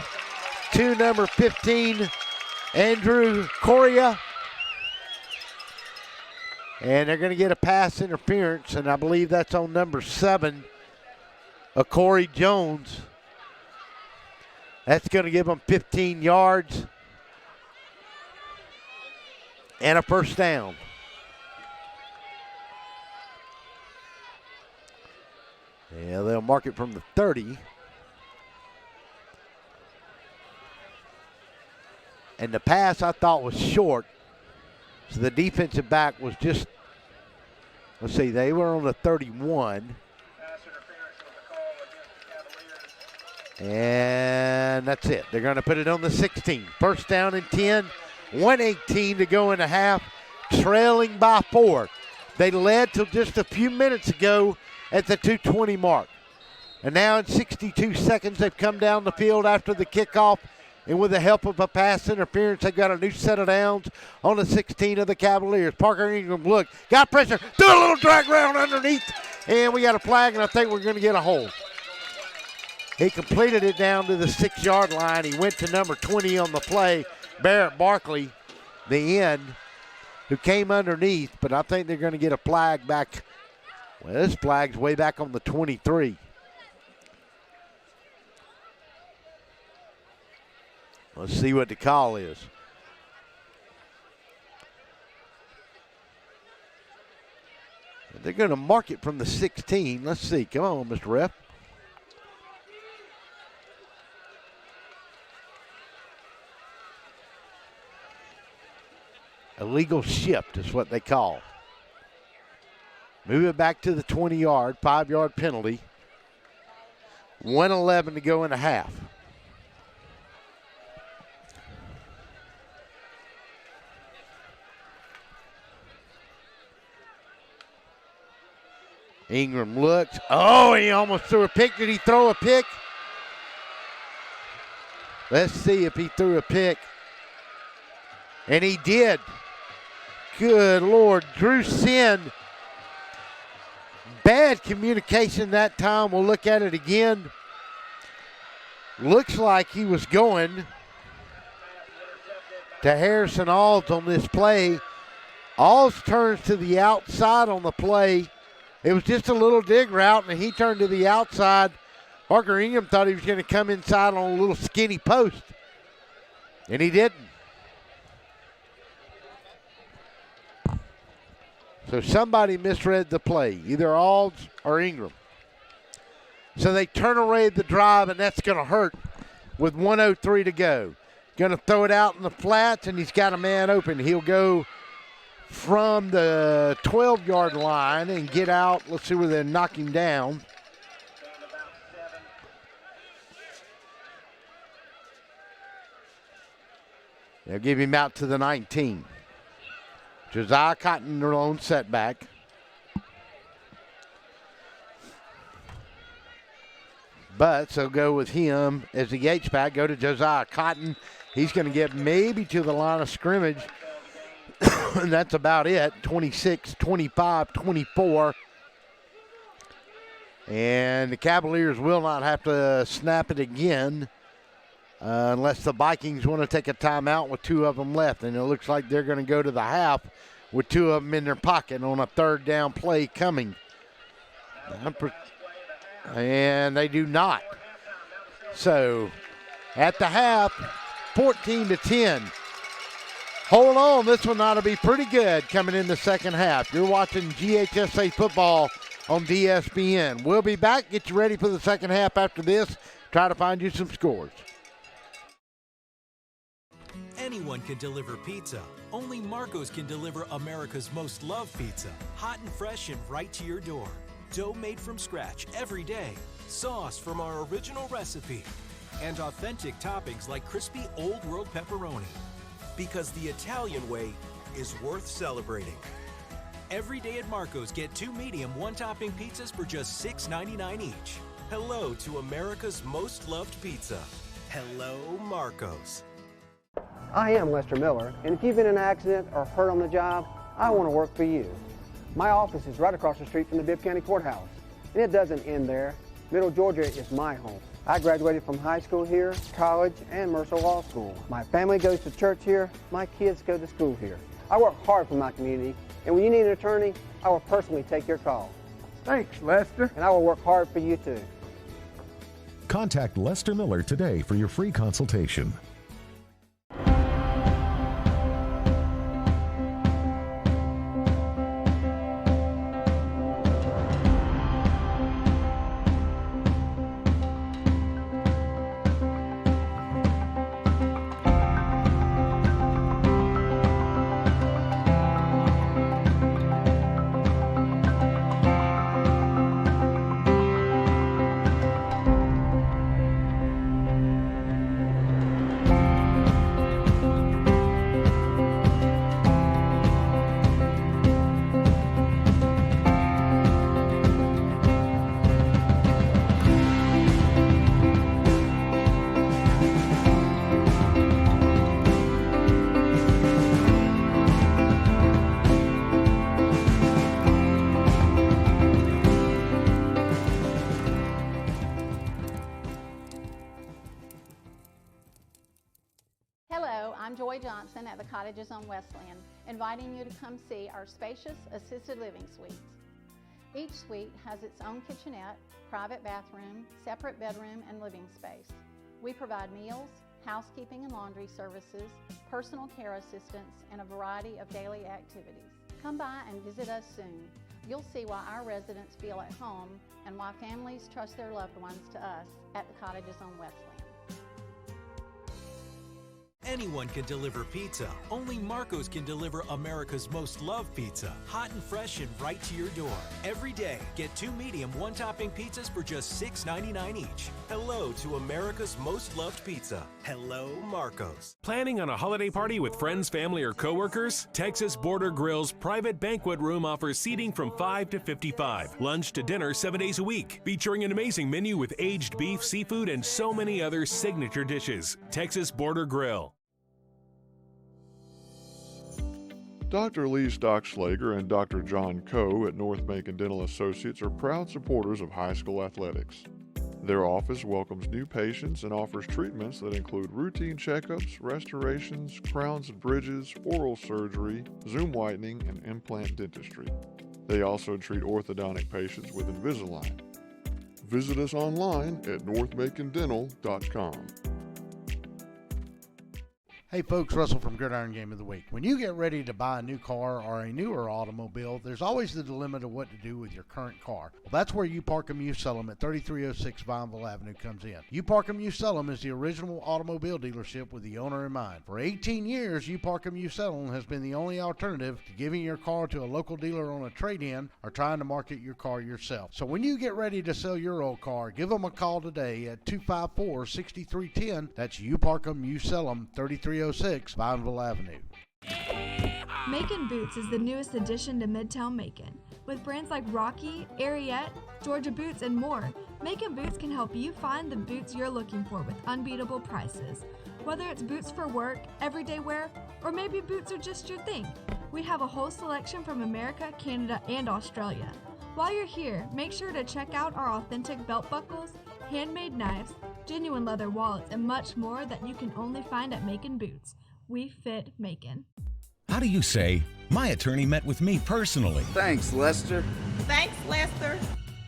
to number 15, Andrew Correa. And they're going to get a pass interference, and I believe that's on number 7, Corey Jones. That's going to give them 15 yards and a first down. Yeah, they'll mark it from the 30. And the pass I thought was short. So the defensive back was just, let's see, they were on the 31. And that's it. They're going to put it on the 16. First down and 10. 1:18 to go in the half, trailing by 4. They led till just a few minutes ago at the 2:20 mark. And now in 62 seconds, they've come down the field after the kickoff. And with the help of a pass interference, they've got a new set of downs on the 16 of the Cavaliers. Parker Ingram, look, got pressure, threw a little drag round underneath, and we got a flag, and I think we're going to get a hold. He completed it down to the 6-yard line. He went to number 20 on the play, Barrett Barkley, the end, who came underneath, but I think they're going to get a flag back. Well, this flag's way back on the 23. Let's see what the call is. They're going to mark it from the 16. Let's see. Come on, Mr. Ref. Illegal shift is what they call. Move it back to the 20-yard, 5-yard penalty. 1:11 to go in the half. Ingram looks. Oh, he almost threw a pick. Did he throw a pick? Let's see if he threw a pick. And he did. Good Lord. Drew Sin. Bad communication that time. We'll look at it again. Looks like he was going to Harrison Alls on this play. Alls turns to the outside on the play. It was just a little dig route, and he turned to the outside. Parker Ingram thought he was going to come inside on a little skinny post, and he didn't. So somebody misread the play, either Alls or Ingram. So they turn away the drive, and that's going to hurt with 1:03 to go. Going to throw it out in the flats, and he's got a man open. He'll go from the 12-yard line and get out. Let's see where they knock him down. They'll give him out to the 19. Josiah Cotton, their own setback. But so go with him as the H-back. Go to Josiah Cotton. He's going to get maybe to the line of scrimmage. And that's about it. 26, 25, 24. And the Cavaliers will not have to snap it again unless the Vikings want to take a timeout with 2 of them left. And it looks like they're going to go to the half with 2 of them in their pocket on a 3rd down play coming. And they do not. So at the half, 14-10. Hold on, this one ought to be pretty good coming in the second half. You're watching GHSA football on DSBN. We'll be back. Get you ready for the second half after this. Try to find you some scores. Anyone can deliver pizza. Only Marco's can deliver America's most loved pizza. Hot and fresh and right to your door. Dough made from scratch every day. Sauce from our original recipe. And authentic toppings like crispy Old World pepperoni. Because the Italian way is worth celebrating. Every day at Marco's, get 2 medium, 1-topping pizzas for just $6.99 each. Hello to America's most loved pizza. Hello, Marco's. I am Lester Miller, and if you've been in an accident or hurt on the job, I want to work for you. My office is right across the street from the Bibb County Courthouse, and it doesn't end there. Middle Georgia is my home. I graduated from high school here, college, and Mercer Law School. My family goes to church here. My kids go to school here. I work hard for my community, and when you need an attorney, I will personally take your call. Thanks, Lester. And I will work hard for you too. Contact Lester Miller today for your free consultation. Hello, I'm Joy Johnson at the Cottages on Westland, inviting you to come see our spacious assisted living suites. Each suite has its own kitchenette, private bathroom, separate bedroom, and living space. We provide meals, housekeeping and laundry services, personal care assistance, and a variety of daily activities. Come by and visit us soon. You'll see why our residents feel at home and why families trust their loved ones to us at the Cottages on Westland. Anyone can deliver pizza. Only Marco's can deliver America's most loved pizza. Hot and fresh and right to your door. Every day, get 2 medium one-topping pizzas for just $6.99 each. Hello to America's most loved pizza. Hello, Marco's. Planning on a holiday party with friends, family, or coworkers? Texas Border Grill's private banquet room offers seating from 5 to 55. Lunch to dinner 7 days a week. Featuring an amazing menu with aged beef, seafood, and so many other signature dishes. Texas Border Grill. Dr. Lee Stockslager and Dr. John Coe at North Macon Dental Associates are proud supporters of high school athletics. Their office welcomes new patients and offers treatments that include routine checkups, restorations, crowns and bridges, oral surgery, Zoom whitening, and implant dentistry. They also treat orthodontic patients with Invisalign. Visit us online at northmacondental.com. Hey folks, Russell from Gridiron Game of the Week. When you get ready to buy a new car or a newer automobile, there's always the dilemma of what to do with your current car. Well, that's where You Park 'Em, You Sell 'Em at 3306 Vineville Avenue comes in. You Park 'Em, You Sell 'Em is the original automobile dealership with the owner in mind. For 18 years, You Park 'Em, You Sell 'Em has been the only alternative to giving your car to a local dealer on a trade-in or trying to market your car yourself. So when you get ready to sell your old car, give them a call today at 254-6310. That's You Park 'Em, You Sell 'Em, 3306 Vineville Avenue. Macon Boots is the newest addition to Midtown Macon. With brands like Rocky, Ariat, Georgia Boots, and more, Macon Boots can help you find the boots you're looking for with unbeatable prices. Whether it's boots for work, everyday wear, or maybe boots are just your thing, we have a whole selection from America, Canada, and Australia. While you're here, make sure to check out our authentic belt buckles, handmade knives, genuine leather wallets, and much more that you can only find at Macon Boots. We fit Macon. How do you say, my attorney met with me personally? Thanks, Lester. Thanks, Lester.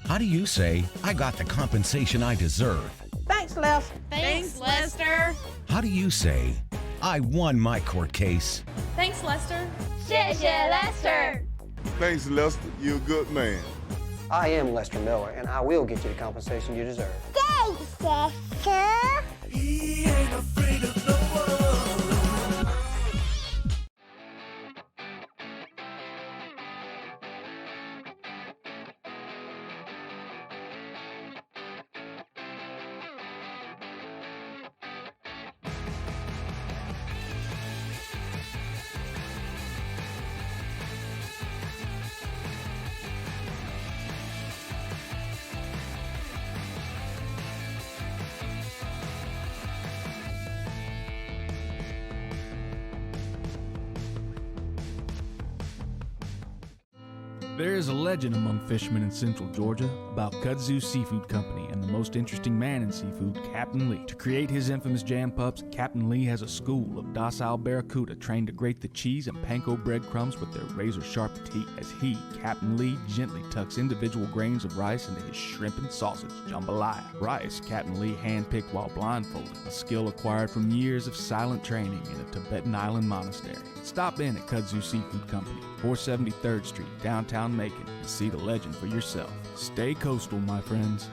How do you say, I got the compensation I deserve? Thanks, Lester. Thanks, Lester. How do you say, I won my court case? Thanks, Lester. 谢谢 Lester. Thanks, Lester. You're a good man. I am Lester Miller, and I will get you the compensation you deserve. Thanks, Lester. He ain't afraid of no one. There is a legend among fishermen in central Georgia about Kudzu Seafood Company and the most interesting man in seafood, Captain Lee. To create his infamous jam pups, Captain Lee has a school of docile barracuda trained to grate the cheese and panko breadcrumbs with their razor-sharp teeth as he, Captain Lee, gently tucks individual grains of rice into his shrimp and sausage jambalaya. Rice, Captain Lee handpicked while blindfolded, a skill acquired from years of silent training in a Tibetan island monastery. Stop in at Kudzu Seafood Company, 473rd Street, downtown Macon, and see the legend for yourself. Stay coastal, my friends.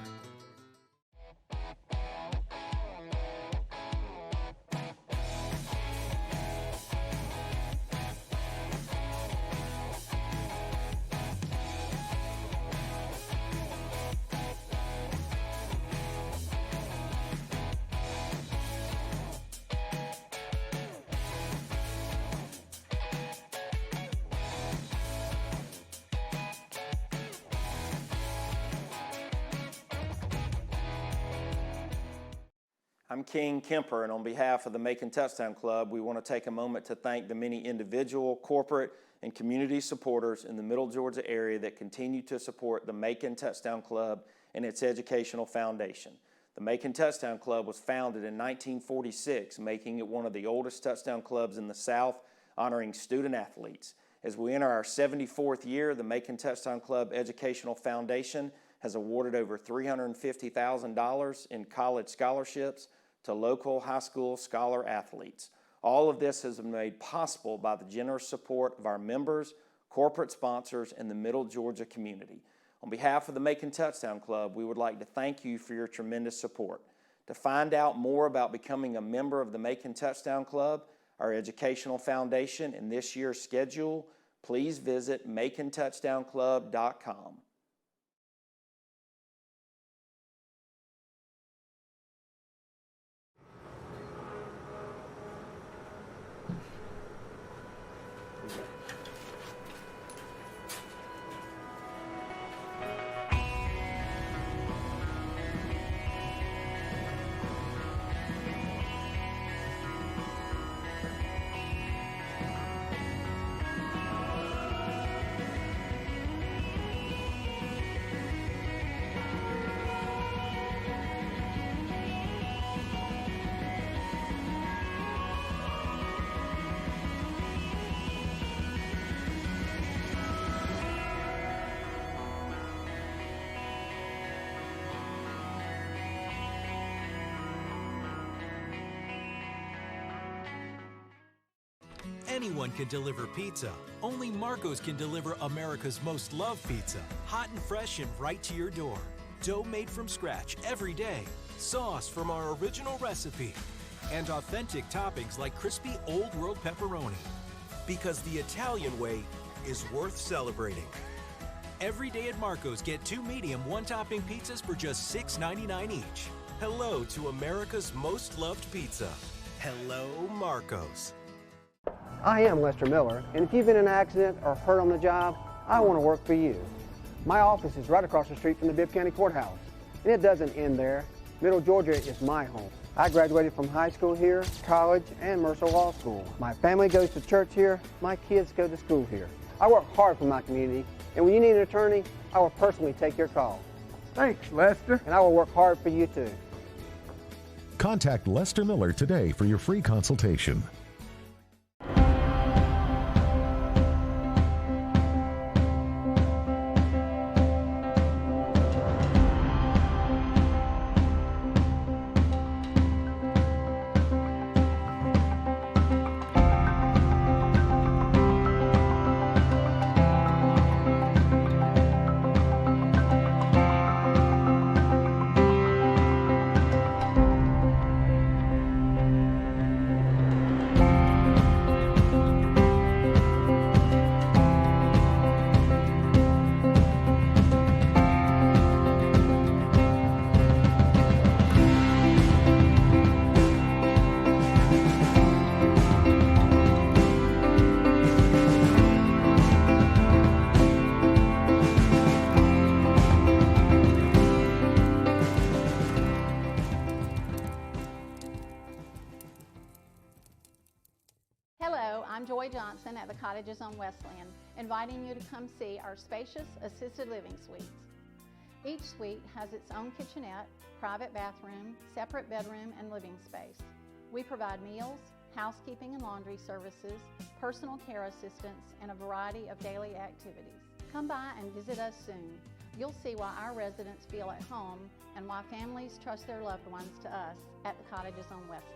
I'm King Kemper, and on behalf of the Macon Touchdown Club, we want to take a moment to thank the many individual, corporate, and community supporters in the Middle Georgia area that continue to support the Macon Touchdown Club and its educational foundation. The Macon Touchdown Club was founded in 1946, making it one of the oldest touchdown clubs in the South, honoring student athletes. As we enter our 74th year, the Macon Touchdown Club Educational Foundation has awarded over $350,000 in college scholarships to local high school scholar athletes. All of this has been made possible by the generous support of our members, corporate sponsors, and the Middle Georgia community. On behalf of the Macon Touchdown Club, we would like to thank you for your tremendous support. To find out more about becoming a member of the Macon Touchdown Club, our educational foundation, and this year's schedule, please visit MaconTouchdownClub.com. Anyone can deliver pizza. Only Marco's can deliver America's most loved pizza. Hot and fresh and right to your door. Dough made from scratch every day. Sauce from our original recipe. And authentic toppings like crispy Old World pepperoni. Because the Italian way is worth celebrating. Every day at Marco's, get 2 medium, 1-topping pizzas for just $6.99 each. Hello to America's most loved pizza. Hello, Marco's. I am Lester Miller, and if you've been in an accident or hurt on the job, I want to work for you. My office is right across the street from the Bibb County Courthouse, and it doesn't end there. Middle Georgia is my home. I graduated from high school here, college, and Mercer Law School. My family goes to church here. My kids go to school here. I work hard for my community, and when you need an attorney, I will personally take your call. Thanks, Lester. And I will work hard for you too. Contact Lester Miller today for your free consultation. Joy Johnson at the Cottages on Westland, inviting you to come see our spacious assisted living suites. Each suite has its own kitchenette, private bathroom, separate bedroom, and living space. We provide meals, housekeeping and laundry services, personal care assistance, and a variety of daily activities. Come by and visit us soon. You'll see why our residents feel at home and why families trust their loved ones to us at the Cottages on Westland.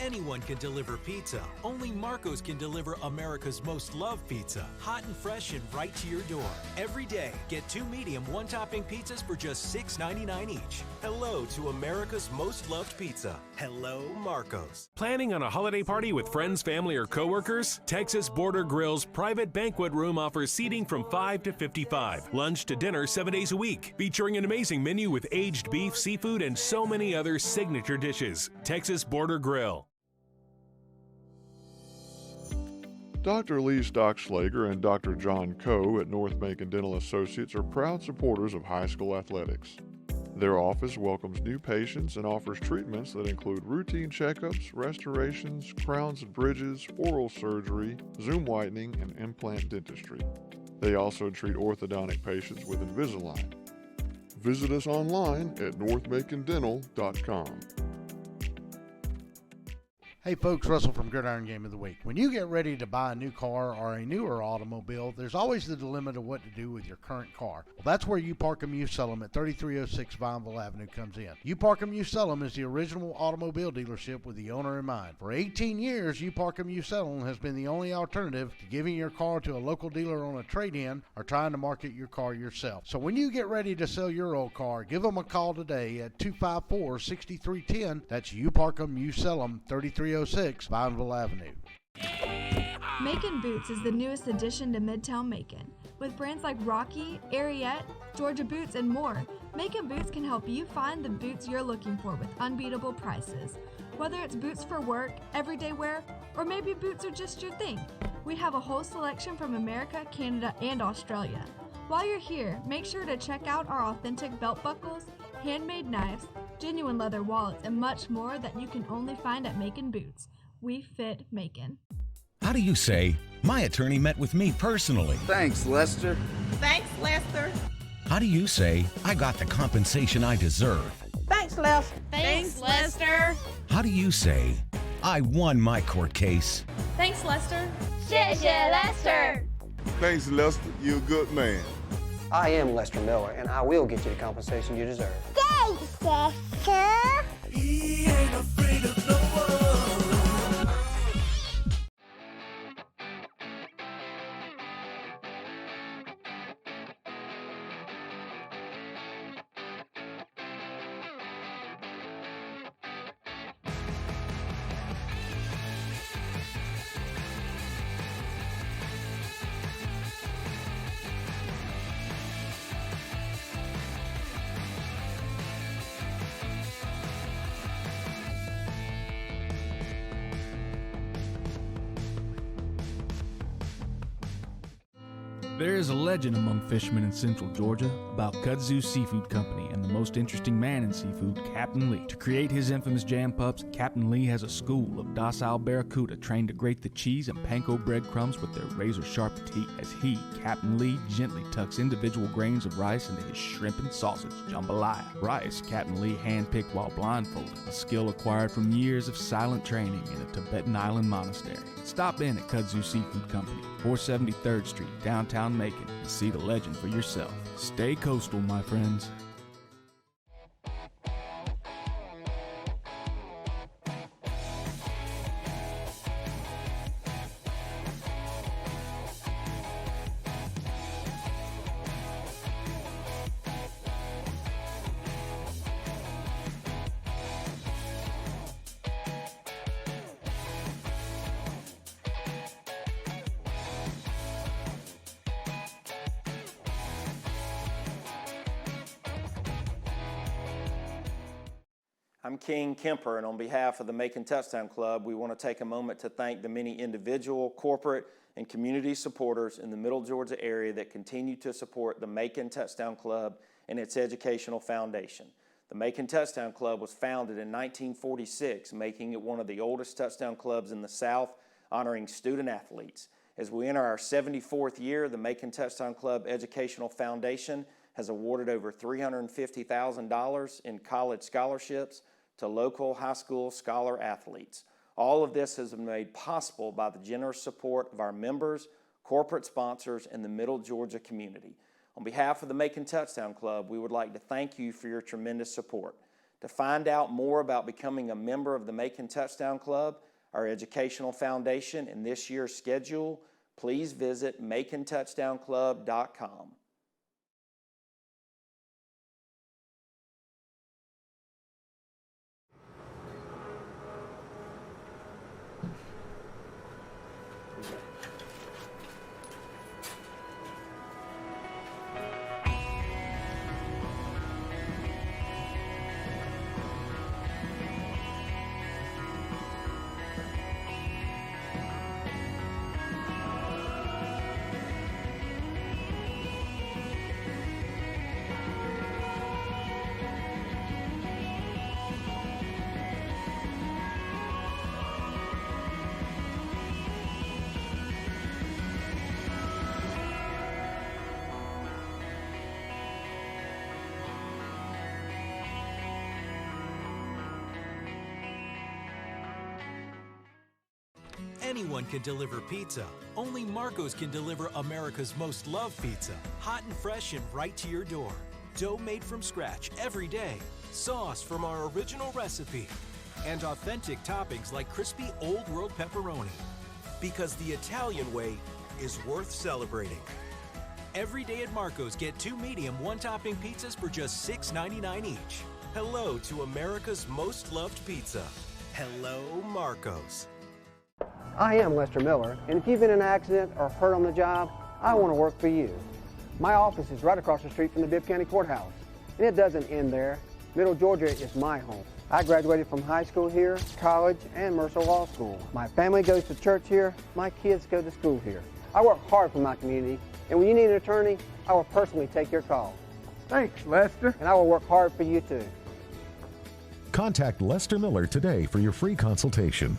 Anyone can deliver pizza. Only Marco's can deliver America's most loved pizza. Hot and fresh and right to your door. Every day, get 2 medium, 1-topping pizzas for just $6.99 each. Hello to America's most loved pizza. Hello, Marco's. Planning on a holiday party with friends, family, or coworkers? Texas Border Grill's private banquet room offers seating from 5 to 55. Lunch to dinner 7 days a week. Featuring an amazing menu with aged beef, seafood, and so many other signature dishes. Texas Border Grill. Dr. Lee Stockslager and Dr. John Coe at North Macon Dental Associates are proud supporters of high school athletics. Their office welcomes new patients and offers treatments that include routine checkups, restorations, crowns and bridges, oral surgery, zoom whitening, and implant dentistry. They also treat orthodontic patients with Invisalign. Visit us online at northmacondental.com. Hey folks, Russell from Gridiron Game of the Week. When you get ready to buy a new car or a newer automobile, there's always the dilemma of what to do with your current car. Well, that's where You Park 'em, You Sell 'em at 3306 Vineville Avenue comes in. You Park 'em, You Sell 'em is the original automobile dealership with the owner in mind. For 18 years, You Park 'em, You Sell 'em has been the only alternative to giving your car to a local dealer on a trade-in or trying to market your car yourself. So when you get ready to sell your old car, give them a call today at 254-6310. That's You Park 'em, You Sell 'em, 3306 Vineville Avenue. Macon Boots is the newest addition to Midtown Macon. With brands like Rocky, Ariat, Georgia Boots, and more, Macon Boots can help you find the boots you're looking for with unbeatable prices. Whether it's boots for work, everyday wear, or maybe boots are just your thing, we have a whole selection from America, Canada, and Australia. While you're here, make sure to check out our authentic belt buckles, handmade knives, genuine leather wallets, and much more that you can only find at Macon Boots. We fit Macon. How do you say, my attorney met with me personally? Thanks, Lester. Thanks, Lester. How do you say, I got the compensation I deserve? Thanks, Lester. Thanks, Lester. How do you say, I won my court case? Thanks, Lester. 谢谢 Lester. Thanks, Lester. You're a good man. I am Lester Miller, and I will get you the compensation you deserve. Thanks, Lester. He ain't afraid of no one. There is a legend among fishermen in central Georgia about Kudzu Seafood Company and the most interesting man in seafood, Captain Lee. To create his infamous jam pups, Captain Lee has a school of docile barracuda trained to grate the cheese and panko breadcrumbs with their razor-sharp teeth as he, Captain Lee, gently tucks individual grains of rice into his shrimp and sausage jambalaya. Rice, Captain Lee handpicked while blindfolded, a skill acquired from years of silent training in a Tibetan island monastery. Stop in at Kudzu Seafood Company, 473rd Street, downtown Macon, and see the legend for yourself. Stay coastal, my friends. I'm King Kemper, and on behalf of the Macon Touchdown Club, we want to take a moment to thank the many individual, corporate, and community supporters in the Middle Georgia area that continue to support the Macon Touchdown Club and its educational foundation. The Macon Touchdown Club was founded in 1946, making it one of the oldest touchdown clubs in the South, honoring student athletes. As we enter our 74th year, the Macon Touchdown Club Educational Foundation has awarded over $350,000 in college scholarships to local high school scholar athletes. All of this has been made possible by the generous support of our members, corporate sponsors, and the Middle Georgia community. On behalf of the Macon Touchdown Club, we would like to thank you for your tremendous support. To find out more about becoming a member of the Macon Touchdown Club, our educational foundation, and this year's schedule, please visit MaconTouchdownClub.com. Anyone can deliver pizza. Only Marco's can deliver America's most loved pizza. Hot and fresh and right to your door. Dough made from scratch every day. Sauce from our original recipe. And authentic toppings like crispy Old World pepperoni. Because the Italian way is worth celebrating. Every day at Marco's, get 2 medium, 1-topping pizzas for just $6.99 each. Hello to America's most loved pizza. Hello, Marco's. I am Lester Miller, and if you've been in an accident or hurt on the job, I want to work for you. My office is right across the street from the Bibb County Courthouse, and it doesn't end there. Middle Georgia is my home. I graduated from high school here, college, and Mercer Law School. My family goes to church here. My kids go to school here. I work hard for my community, and when you need an attorney, I will personally take your call. Thanks, Lester. And I will work hard for you, too. Contact Lester Miller today for your free consultation.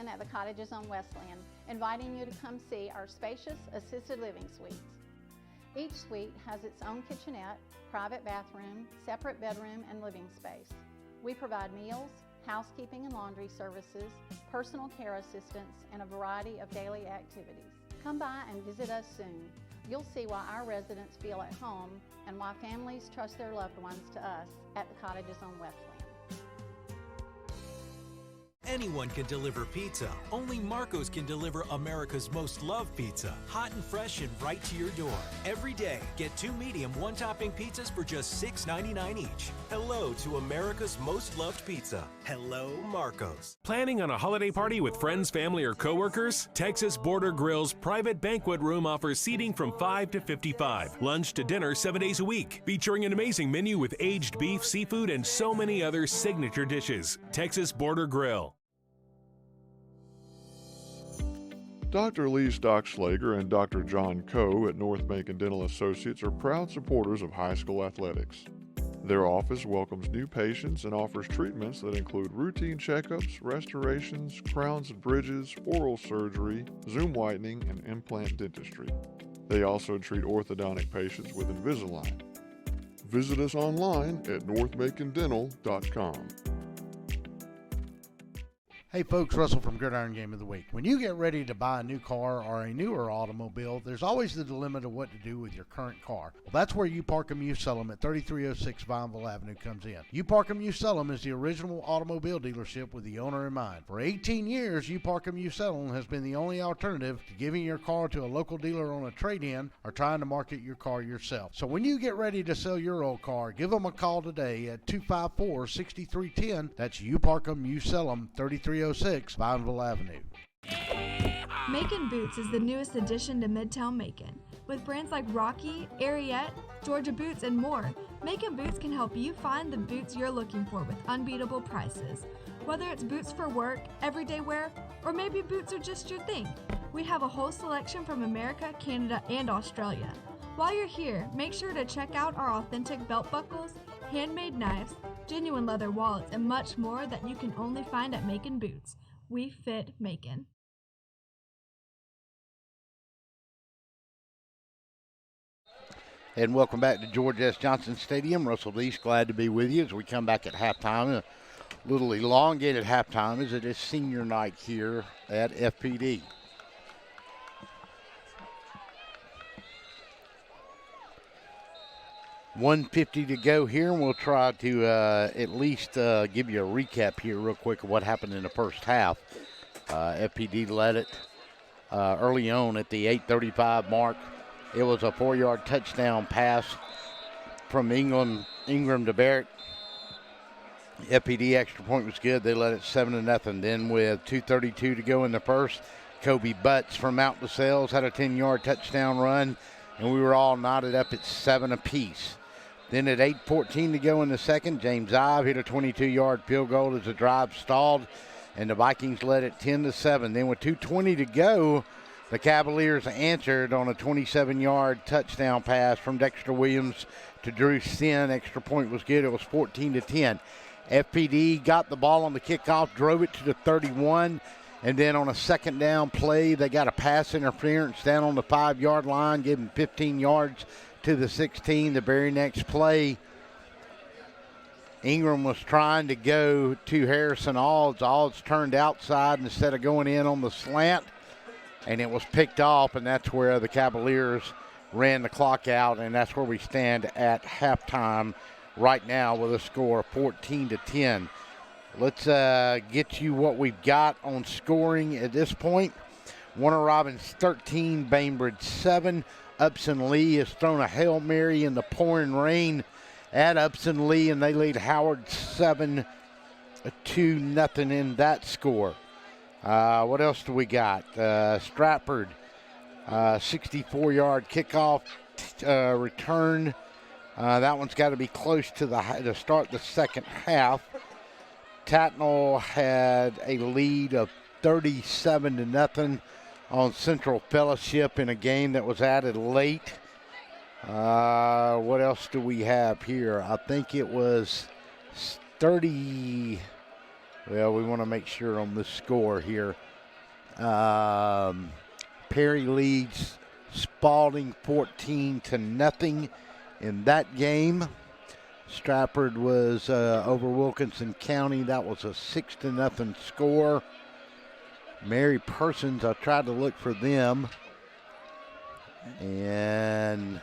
At the cottages on Westland, inviting you to come see our spacious assisted living suites. Each suite has its own kitchenette, private bathroom, separate bedroom, and living space. We provide meals, housekeeping and laundry services, personal care assistance, and a variety of daily activities. Come by and visit us soon. You'll see why our residents feel at home and why families trust their loved ones to us at the cottages on Westland. Anyone can deliver pizza. Only Marco's can deliver America's most loved pizza. Hot and fresh and right to your door. Every day, get 2 medium, 1-topping pizzas for just $6.99 each. Hello to America's most loved pizza. Hello, Marco's. Planning on a holiday party with friends, family, or coworkers? Texas Border Grill's private banquet room offers seating from 5 to 55. Lunch to dinner 7 days a week. Featuring an amazing menu with aged beef, seafood, and so many other signature dishes. Texas Border Grill. Dr. Lee Stockslager and Dr. John Coe at North Macon Dental Associates are proud supporters of high school athletics. Their office welcomes new patients and offers treatments that include routine checkups, restorations, crowns and bridges, oral surgery, Zoom whitening, and implant dentistry. They also treat orthodontic patients with Invisalign. Visit us online at northmacondental.com. Hey folks, Russell from Gridiron Game of the Week. When you get ready to buy a new car or a newer automobile, there's always the dilemma of what to do with your current car. Well, that's where You Park 'Em, You Sell 'Em at 3306 Vineville Avenue comes in. You Park 'Em, You Sell 'Em is the original automobile dealership with the owner in mind. For 18 years, You Park 'Em, You Sell 'Em has been the only alternative to giving your car to a local dealer on a trade-in or trying to market your car yourself. So when you get ready to sell your old car, give them a call today at 254-6310. That's You Park 'Em, You Sell 'Em, 3306 Vineville Avenue. Macon Boots is the newest addition to Midtown Macon. With brands like Rocky, Ariat, Georgia Boots, and more, Macon Boots can help you find the boots you're looking for with unbeatable prices. Whether it's boots for work, everyday wear, or maybe boots are just your thing, we have a whole selection from America, Canada, and Australia. While you're here, make sure to check out our authentic belt buckles, handmade knives, genuine leather wallets, and much more that you can only find at Macon Boots. We fit Macon. And welcome back to George S. Johnson Stadium. Russell Deese, glad to be with you as we come back at halftime. A little elongated halftime as it is senior night here at FPD. $1:50 to go here, and we'll try to at least give you a recap here real quick of what happened in the first half. FPD led it early on at the 8:35 mark. It was a 4-yard touchdown pass from Ingram to Barrett. FPD extra point was good. They led it 7-0. Then with 2:32 to go in the first, Kobe Butts from Mount DeSales had a 10-yard touchdown run, and we were all knotted up at 7 apiece. Then at 8:14 to go in the second, James Ive hit a 22-yard field goal as the drive stalled, and the Vikings led it 10-7. Then with 2:20 to go, the Cavaliers answered on a 27-yard touchdown pass from Dexter Williams to Drew Sin. Extra point was good. It was 14-10. FPD got the ball on the kickoff, drove it to the 31, and then on a second down play, they got a pass interference down on the 5-yard line, gave them 15 yards to the 16. The very next play, Ingram was trying to go to Harrison Alds. Alds turned outside instead of going in on the slant, and it was picked off, and that's where the Cavaliers ran the clock out, and that's where we stand at halftime right now with a score of 14-10. Let's get you what we've got on scoring at this point. Warner Robins 13, Bainbridge 7. Upson Lee has thrown a Hail Mary in the pouring rain at Upson Lee, and they lead Howard 7-0 in that score. What else do we got? Stratford, 64-yard kickoff return. That one's got to be close to start the second half. Tatnall had a lead of 37-0 on Central Fellowship in a game that was added late. What else do we have here? I think it was 30. Well, we want to make sure on this score here. Perry leads Spalding 14-0 in that game. Stratford was over Wilkinson County. That was a 6-0 score. Mary Persons, I tried to look for them. And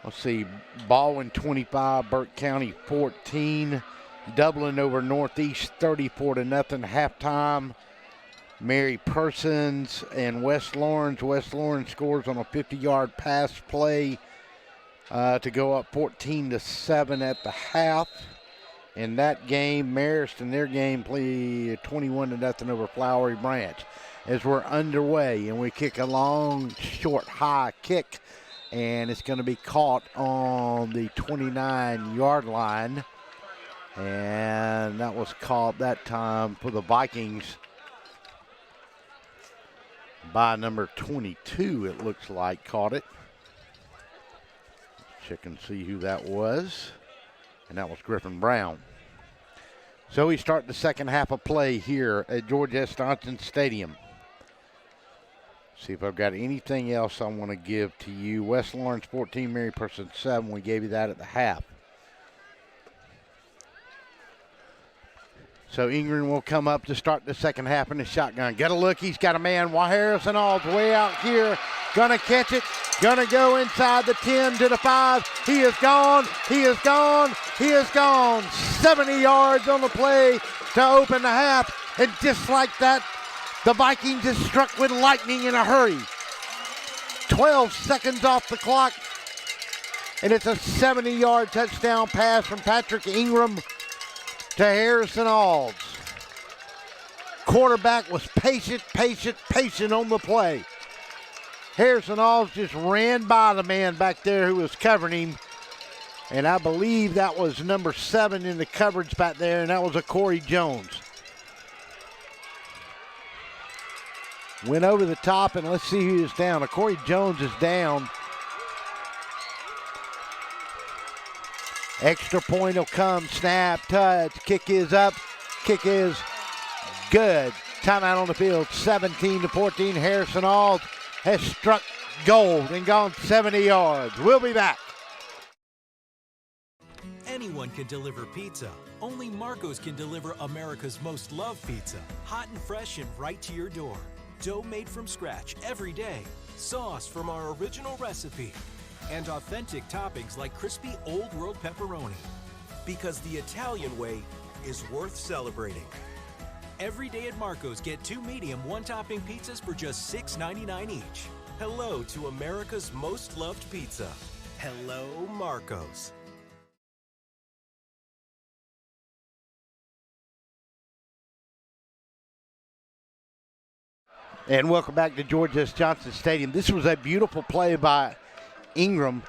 let's see, Baldwin 25, Burke County 14. Dublin over Northeast 34-0 halftime. Mary Persons and West Lawrence. West Lawrence scores on a 50-yard pass play to go up 14-7 at the half. In that game, Marist in their game played 21-0 over Flowery Branch. As we're underway, and we kick a long, short, high kick, and it's going to be caught on the 29-yard line. And that was caught that time for the Vikings by number 22, it looks like, caught it. Check and see who that was. And that was Griffin Brown. So we start the second half of play here at George S. Johnson Stadium. See if I've got anything else I want to give to you. West Lawrence 14, Mary Person 7. We gave you that at the half. So Ingram will come up to start the second half in the shotgun. Get a look. He's got a man. Harrison All's way out here. Gonna catch it. Gonna go inside the 10 to the 5. He is gone. He is gone. He is gone. 70 yards on the play to open the half. And just like that, the Vikings is struck with lightning in a hurry. 12 seconds off the clock. And it's a 70-yard touchdown pass from Patrick Ingram to Harrison Alls. Quarterback was patient on the play. Harrison Alls just ran by the man back there who was covering him. And I believe that was number 7 in the coverage back there, and that was a Corey Jones. Went over the top, and let's see who is down. Corey Jones is down. Extra point will come. Snap, touch, kick is up. Kick is good. Timeout on the field. 17-14. Harrison Alls has struck gold and gone 70 yards. We'll be back. Anyone can deliver pizza. Only Marco's can deliver America's most loved pizza. Hot and fresh and right to your door. Dough made from scratch every day. Sauce from our original recipe. And authentic toppings like crispy Old World pepperoni. Because the Italian way is worth celebrating. Every day at Marco's, get 2 medium, 1-topping pizzas for just $6.99 each. Hello to America's most loved pizza. Hello, Marco's. And welcome back to George S. Johnson Stadium. This was a beautiful play by Ingram.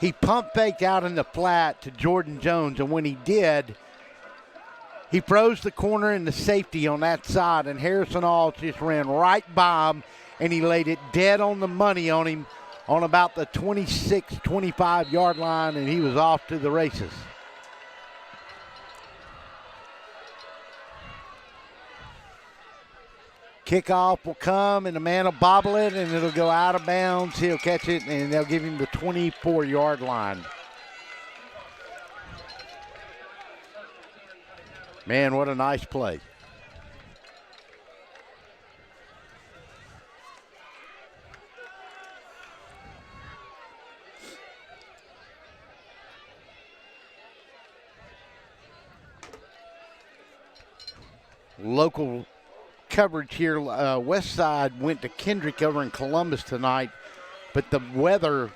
He pump faked out in the flat to Jordan Jones, and when he did, he froze the corner and the safety on that side, and Harrison Alls just ran right by him, and he laid it dead on the money on him on about the 26, 25-yard line, and he was off to the races. Kickoff will come, and the man will bobble it, and it'll go out of bounds. He'll catch it, and they'll give him the 24-yard line. Man, what a nice play. Local coverage here. West Side went to Kendrick over in Columbus tonight, but the weather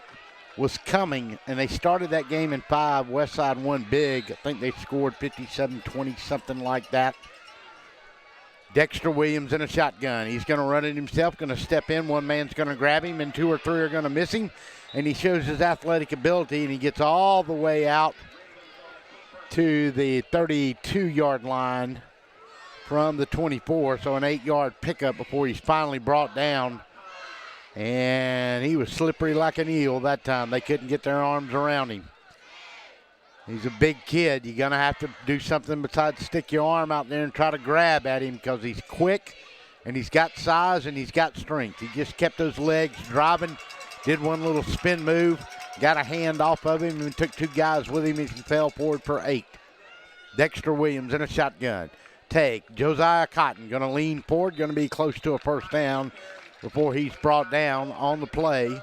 was coming, and they started that game in 5. West Side won big. I think they scored 57-20, something like that. Dexter Williams in a shotgun. He's going to run it himself, going to step in. One man's going to grab him, and 2 or 3 are going to miss him, and he shows his athletic ability, and he gets all the way out to the 32-yard line from the 24, so an 8-yard pickup before he's finally brought down. And he was slippery like an eel that time. They couldn't get their arms around him. He's a big kid. You're going to have to do something besides stick your arm out there and try to grab at him because he's quick and he's got size and he's got strength. He just kept those legs driving, did one little spin move, got a hand off of him and took 2 guys with him as he fell forward for 8. Dexter Williams in a shotgun. Take Josiah Cotton, going to lean forward, going to be close to a first down before he's brought down on the play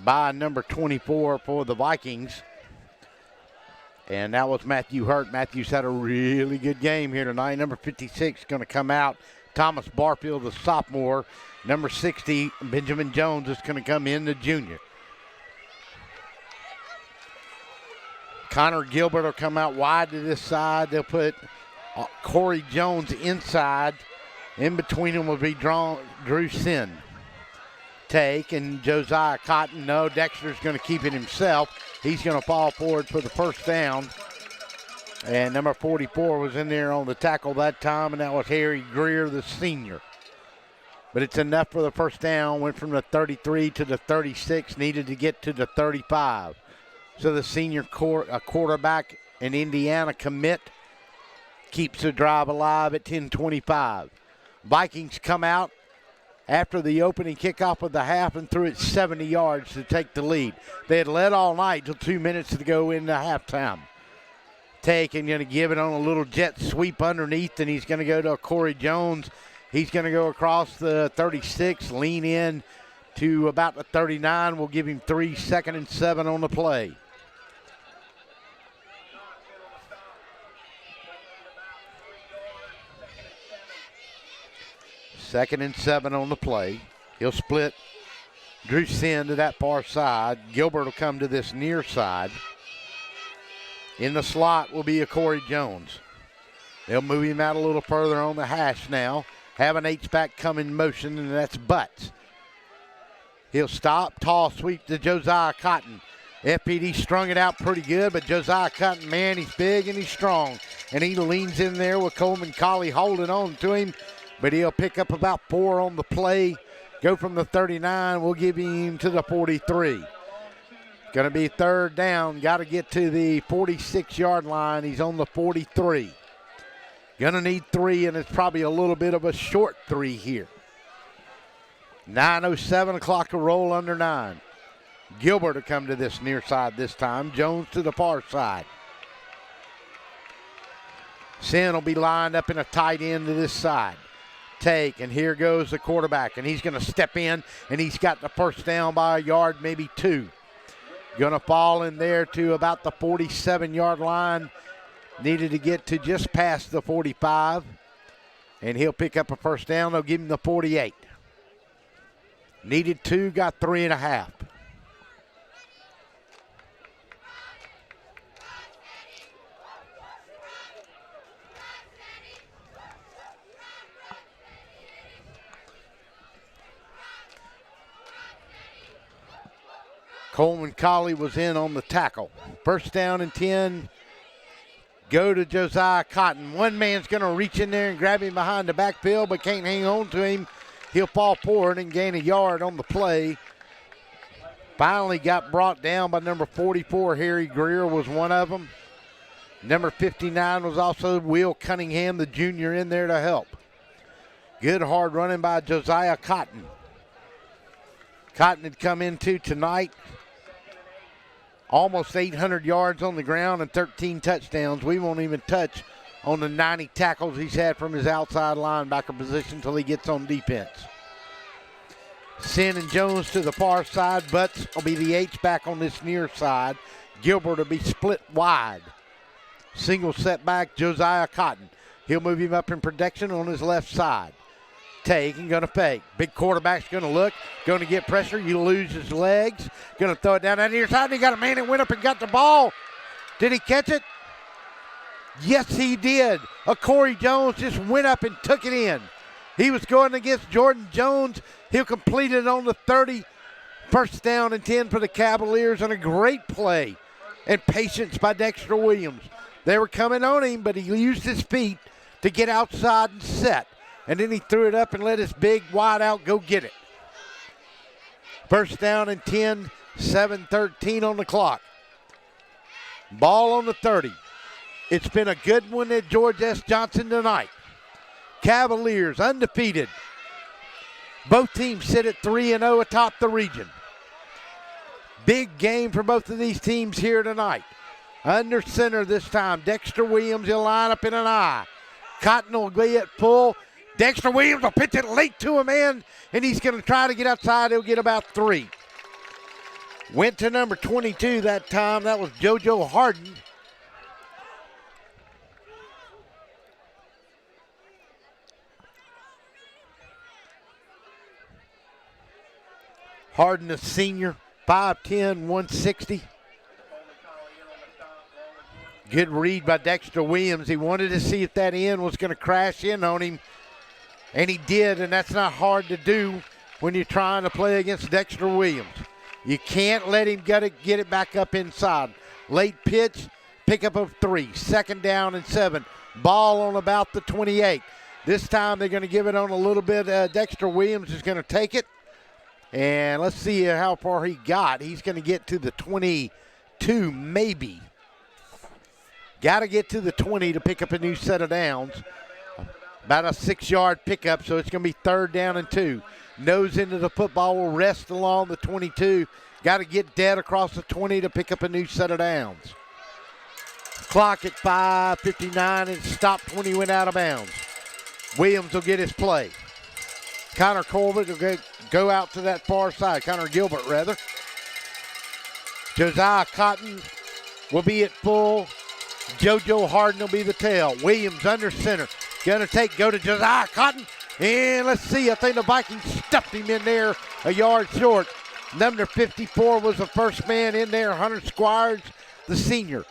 by number 24 for the Vikings. And that was Matthew Hurt. Matthew's had a really good game here tonight. Number 56 going to come out. Thomas Barfield, the sophomore. Number 60, Benjamin Jones, is going to come in, the junior. Connor Gilbert will come out wide to this side. They'll put Corey Jones inside. In between them will be Drew Sin. Take, and Josiah Cotton. No, Dexter's going to keep it himself. He's going to fall forward for the first down. And number 44 was in there on the tackle that time, and that was Harry Greer, the senior. But it's enough for the first down. Went from the 33 to the 36, needed to get to the 35. So the senior quarterback, an Indiana commit, keeps the drive alive at 10:25. Vikings come out after the opening kickoff of the half and threw it 70 yards to take the lead. They had led all night till 2 minutes to go into halftime. Take and going to give it on a little jet sweep underneath, and he's going to go to Corey Jones. He's going to go across the 36, lean in to about the 39. We'll give him 3, 2nd and 7 on the play. Second and 7 on the play. He'll split Drew Sin to that far side. Gilbert will come to this near side. In the slot will be a Corey Jones. They'll move him out a little further on the hash now. Have an H-back come in motion, and that's Butts. He'll stop. Tall sweep to Josiah Cotton. FPD strung it out pretty good, but Josiah Cotton, man, he's big and he's strong. And he leans in there with Coleman Colley holding on to him, but he'll pick up about 4 on the play. Go from the 39. We'll give him to the 43. Going to be 3rd down. Got to get to the 46-yard line. He's on the 43. Going to need 3, and it's probably a little bit of a short 3 here. 9:07 o'clock to roll under 9. Gilbert to come to this near side this time. Jones to the far side. Sin will be lined up in a tight end to this side. Take, and here goes the quarterback, and he's going to step in, and he's got the first down by a yard, maybe 2. Going to fall in there to about the 47-yard line. Needed to get to just past the 45, and he'll pick up a first down. They'll give him the 48. Needed 2, got 3.5. Coleman Colley was in on the tackle. First down and 10. Go to Josiah Cotton. One man's going to reach in there and grab him behind the backfield, but can't hang on to him. He'll fall forward and gain a yard on the play. Finally got brought down by number 44. Harry Greer was one of them. Number 59 was also Will Cunningham, the junior, in there to help. Good hard running by Josiah Cotton. Cotton had come into tonight almost 800 yards on the ground and 13 touchdowns. We won't even touch on the 90 tackles he's had from his outside linebacker position until he gets on defense. Sin and Jones to the far side. Butts will be the H-back on this near side. Gilbert will be split wide. Single setback, Josiah Cotton. He'll move him up in protection on his left side. Take and going to fake. Big quarterback's going to look, going to get pressure. You lose his legs. Going to throw it down that near side. He got a man that went up and got the ball. Did he catch it? Yes, he did. Corey Jones just went up and took it in. He was going against Jordan Jones. He'll complete it on the 30. First down and 10 for the Cavaliers, and a great play and patience by Dexter Williams. They were coming on him, but he used his feet to get outside and set. And then he threw it up and let his big wide out go get it. First down and 10, 7:13 on the clock. Ball on the 30. It's been a good one at George S. Johnson tonight. Cavaliers undefeated. Both teams sit at 3-0 atop the region. Big game for both of these teams here tonight. Under center this time, Dexter Williams, he'll line up in an I. Cotton will be at full. Dexter Williams will pitch it late to a man, and he's going to try to get outside. He'll get about 3. Went to number 22 that time. That was JoJo Harden. Harden, a senior, 5'10", 160. Good read by Dexter Williams. He wanted to see if that end was going to crash in on him, and he did, and that's not hard to do when you're trying to play against Dexter Williams. You can't let him get it back up inside. Late pitch, pickup of 3. Second down and 7. Ball on about the 28. This time they're going to give it on a little bit. Dexter Williams is going to take it. And let's see how far he got. He's going to get to the 22, maybe. Got to get to the 20 to pick up a new set of downs. About a 6-yard pickup, so it's going to be 3rd down and 2. nose into the football, will rest along the 22. Got to get dead across the 20 to pick up a new set of downs. Clock at 5:59 and stopped when he went out of bounds. Williams will get his play. Connor Corbett will go out to that far side. Connor Gilbert, rather. Josiah Cotton will be at full. JoJo Harden will be the tail. Williams under center. Go to Josiah Cotton. And let's see, I think the Vikings stuffed him in there a yard short. Number 54 was the first man in there, Hunter Squires, the senior.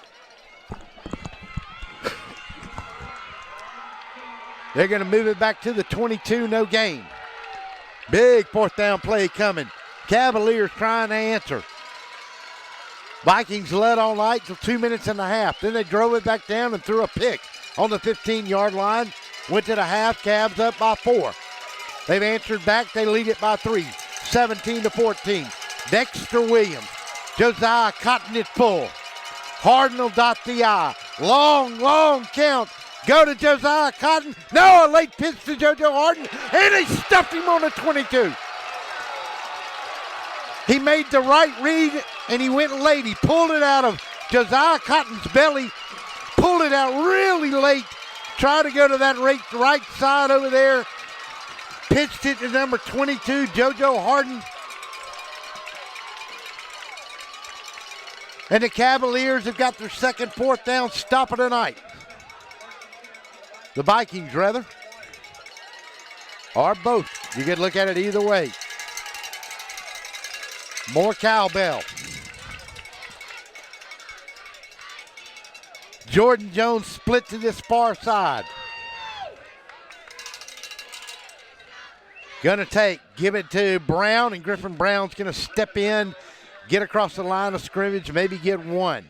They're going to move it back to the 22, no gain. Big fourth down play coming. Cavaliers trying to answer. Vikings led all night till 2 minutes and a half. Then they drove it back down and threw a pick on the 15-yard line. Went to the half, Cavs up by 4. They've answered back, they lead it by 3, 17-14. Dexter Williams, Josiah Cotton at full. Harden will dot the I. Long count. Go to Josiah Cotton. No, a late pitch to JoJo Harden, and he stuffed him on the 22. He made the right read, and he went late. He pulled it out of Josiah Cotton's belly, pulled it out really late, tried to go to that right side over there, pitched it to number 22, JoJo Harden. And the Cavaliers have got their second fourth down stop of the night. The Vikings, rather, or both. You can look at it either way. More cowbell. Jordan Jones split to this far side. Give it to Brown, and Griffin Brown's going to step in, get across the line of scrimmage, maybe get one.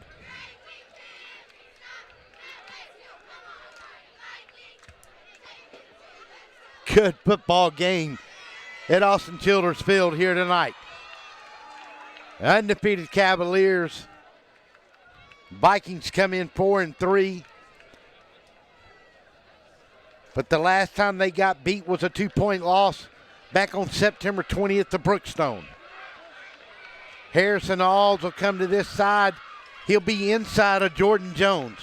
Good football game at Austin Childers Field here tonight. Undefeated Cavaliers. Vikings come in 4-3. But the last time they got beat was a 2-point loss back on September 20th to Brookstone. Harrison Alls will come to this side. He'll be inside of Jordan Jones.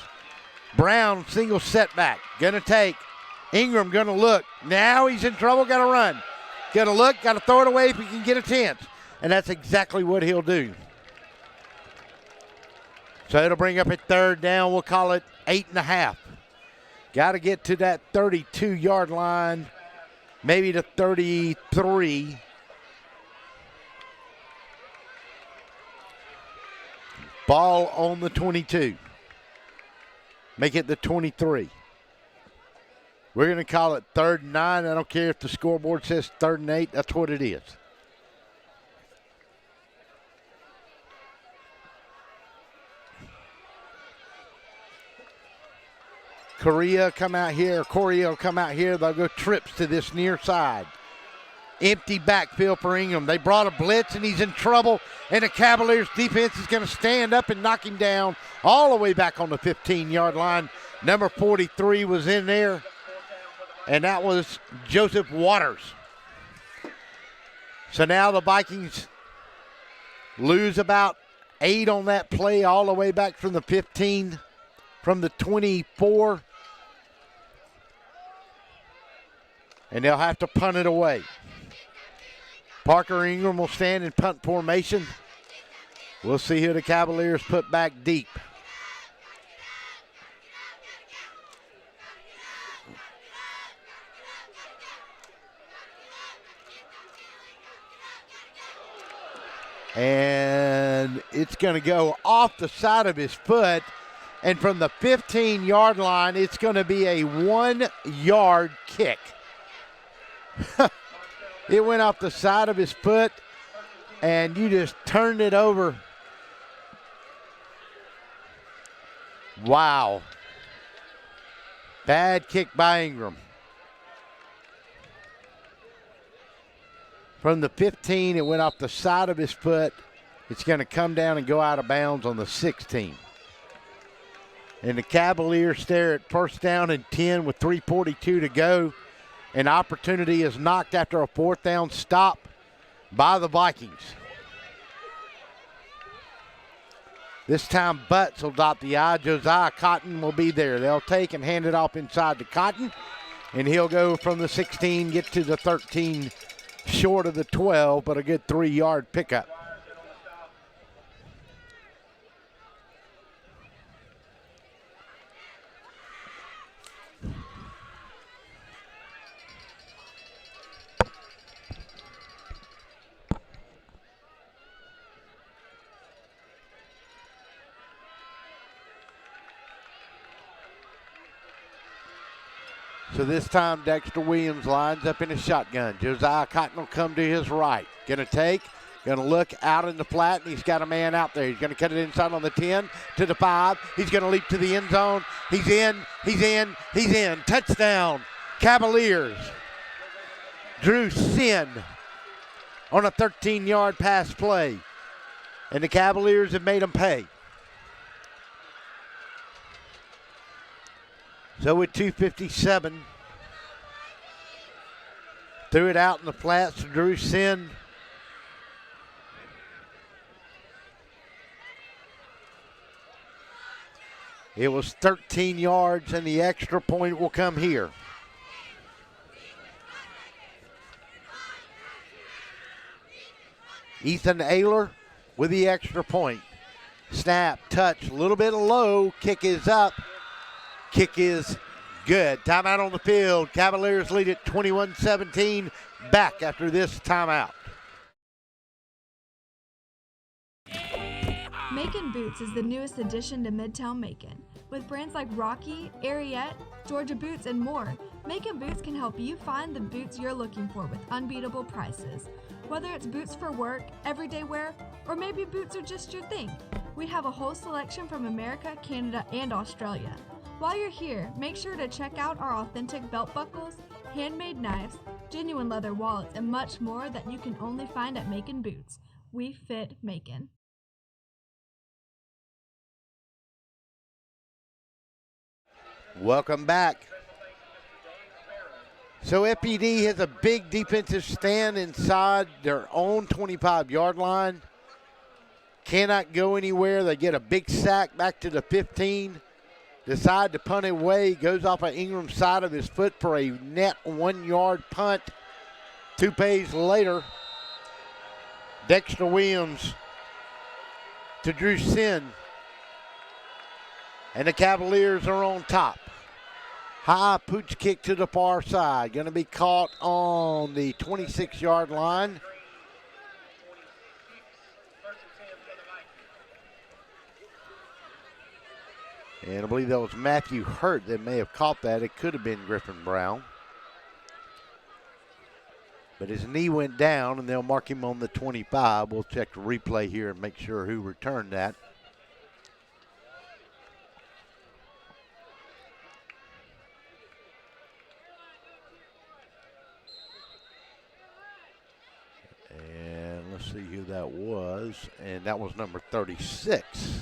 Brown, single setback. Gonna take. Ingram gonna look. Now he's in trouble, gotta run. Gotta look, gotta throw it away if he can get a chance. And that's exactly what he'll do. So it'll bring up a third down. We'll call it 8.5. Got to get to that 32-yard line, maybe to 33. Ball on the 22. Make it the 23. We're going to call it 3rd and 9. I don't care if the scoreboard says 3rd and 8. That's what it is. Correa will come out here. They'll go trips to this near side. Empty backfield for Ingram. They brought a blitz, and he's in trouble. And the Cavaliers defense is going to stand up and knock him down all the way back on the 15-yard line. Number 43 was in there, and that was Joseph Waters. So now the Vikings lose about 8 on that play all the way back from the 15, from the 24. And they'll have to punt it away. Parker Ingram will stand in punt formation. We'll see who the Cavaliers put back deep. And it's going to go off the side of his foot. And from the 15-yard line, it's going to be a 1-yard kick. It went off the side of his foot, and you just turned it over. Wow. Bad kick by Ingram. From the 15, it went off the side of his foot. It's going to come down and go out of bounds on the 16. And the Cavaliers stare at 1st down and 10 with 3:42 to go. An opportunity is knocked after a 4th down stop by the Vikings. This time Butts will dot the I. Josiah Cotton will be there. They'll take and hand it off inside to Cotton, and he'll go from the 16, get to the 13, short of the 12, but a good 3-yard pickup. So this time Dexter Williams lines up in a shotgun. Josiah Cotton will come to his right. Gonna look out in the flat, and he's got a man out there. He's gonna cut it inside on the 10 to the 5. He's gonna leap to the end zone. He's in. Touchdown, Cavaliers. Drew Sin on a 13-yard pass play. And the Cavaliers have made them pay. So with 2:57, threw it out in the flats to Drew Sin. It was 13 yards, and the extra point will come here. Ethan Ayler with the extra point. Snap, touch, a little bit low, kick is up. Kick is good. Timeout on the field. Cavaliers lead at 21-17. Back after this timeout. Macon Boots is the newest addition to Midtown Macon. With brands like Rocky, Ariat, Georgia Boots, and more, Macon Boots can help you find the boots you're looking for with unbeatable prices. Whether it's boots for work, everyday wear, or maybe boots are just your thing, we have a whole selection from America, Canada, and Australia. While you're here, make sure to check out our authentic belt buckles, handmade knives, genuine leather wallets, and much more that you can only find at Macon Boots. We fit Macon. Welcome back. So FPD has a big defensive stand inside their own 25-yard line. Cannot go anywhere. They get a big sack back to the 15. Decide to punt it away. Goes off of Ingram's side of his foot for a net 1-yard punt. 2 plays later, Dexter Williams to Drew Sin. And the Cavaliers are on top. High pooch kick to the far side. Going to be caught on the 26-yard line. And I believe that was Matthew Hurt that may have caught that. It could have been Griffin Brown. But his knee went down, and they'll mark him on the 25. We'll check the replay here and make sure who returned that. And let's see who that was. And that was number 36.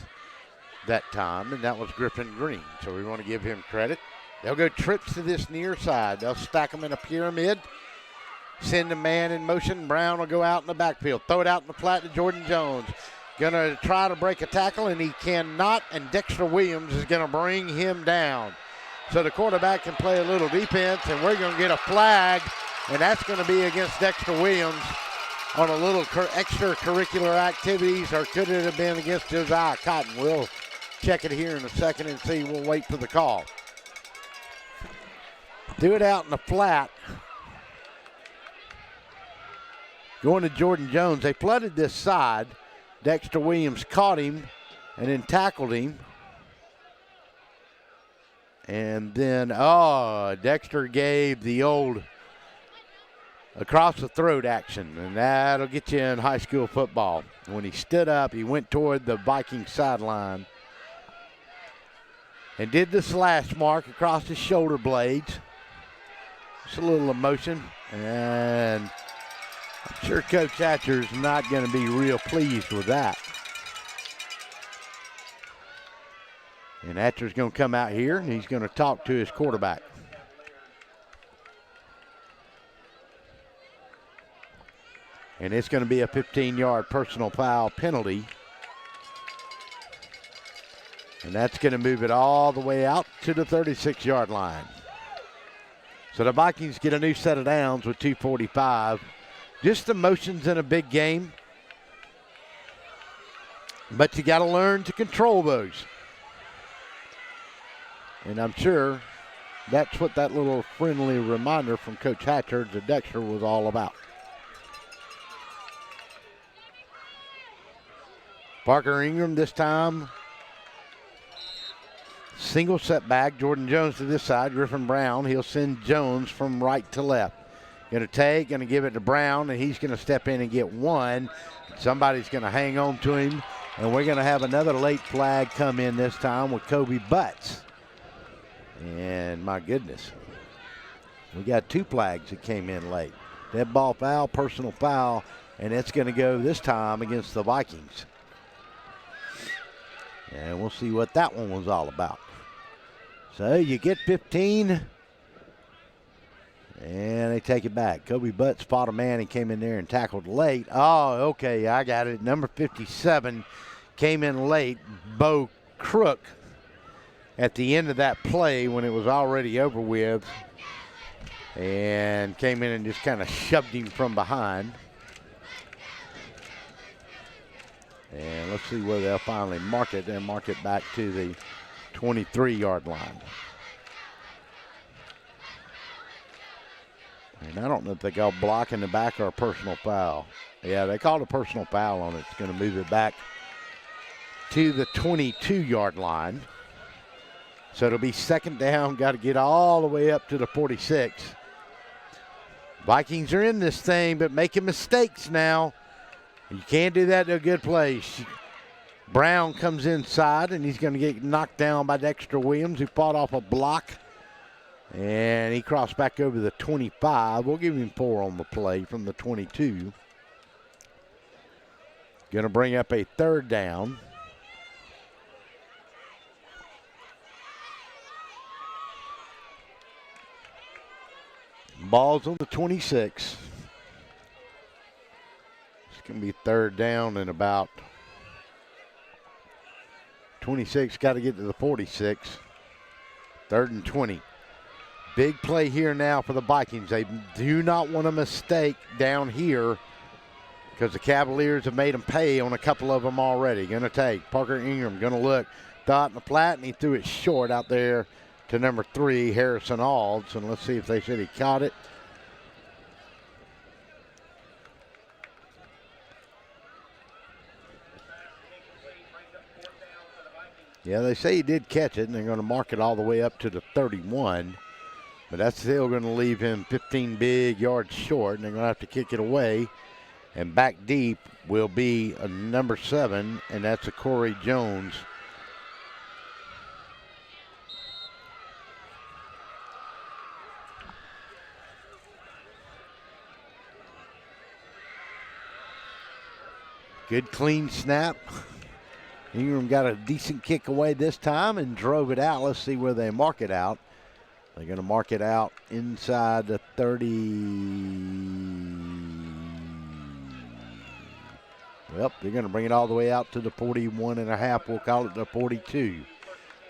That time, and that was Griffin Green. So we want to give him credit. They'll go trips to this near side. They'll stack them in a pyramid, send a man in motion. Brown will go out in the backfield, throw it out in the flat to Jordan Jones. Gonna try to break a tackle, and he cannot, and Dexter Williams is gonna bring him down. So the quarterback can play a little defense, and we're gonna get a flag, and that's gonna be against Dexter Williams on a little extracurricular activities, or could it have been against Josiah Cotton? We'll check it here in a second and see. We'll wait for the call. Do it out in the flat. Going to Jordan Jones. They flooded this side. Dexter Williams caught him and then tackled him. And then, Dexter gave the old across the throat action, and that'll get you in high school football. When he stood up, he went toward the Vikings sideline and did the slash mark across his shoulder blades. Just a little emotion, and I'm sure Coach Hatcher's not going to be real pleased with that. And Hatcher's going to come out here, and he's going to talk to his quarterback. And it's going to be a 15-yard personal foul penalty. And that's going to move it all the way out to the 36-yard line. So the Vikings get a new set of downs with 2:45. Just emotions in a big game. But you got to learn to control those. And I'm sure that's what that little friendly reminder from Coach Hatcher to Dexter was all about. Parker Ingram this time. Single setback. Jordan Jones to this side. Griffin Brown. He'll send Jones from right to left. Going to give it to Brown, and he's going to step in and get one. Somebody's going to hang on to him, and we're going to have another late flag come in this time with Kobe Butts. And my goodness, we got 2 flags that came in late. Dead ball foul, personal foul, and it's going to go this time against the Vikings. And we'll see what that one was all about. So you get 15, and they take it back. Kobe Butts fought a man and came in there and tackled late. Oh, okay, I got it. Number 57 came in late. Bo Crook at the end of that play when it was already over with, and came in and just kind of shoved him from behind. And let's see where they'll finally mark it and mark it back to the 23-yard line. And I don't know if they call block in the back or a personal foul. Yeah, they called a personal foul on it. It's going to move it back to the 22-yard line. So it'll be second down. Got to get all the way up to the 46. Vikings are in this thing, but making mistakes now. You can't do that to a good place. Brown comes inside, and he's going to get knocked down by Dexter Williams, who fought off a block. And he crossed back over the 25. We'll give him 4 on the play from the 22. Going to bring up a third down. Ball's on the 26. It's going to be third down and about 26. Got to get to the 46. 3rd and 20. Big play here now for the Vikings. They do not want a mistake down here because the Cavaliers have made them pay on a couple of them already. Going to take Parker Ingram, going to look, thought in the flat, and he threw it short out there to number 3, Harrison Alds. And let's see if they said he caught it. Yeah, they say he did catch it, and they're going to mark it all the way up to the 31. But that's still going to leave him 15 big yards short, and they're going to have to kick it away. And back deep will be a number 7, and that's a Corey Jones. Good clean snap. Ingram got a decent kick away this time and drove it out. Let's see where they mark it out. They're going to mark it out inside the 30. Well, they're going to bring it all the way out to the 41.5. We'll call it the 42.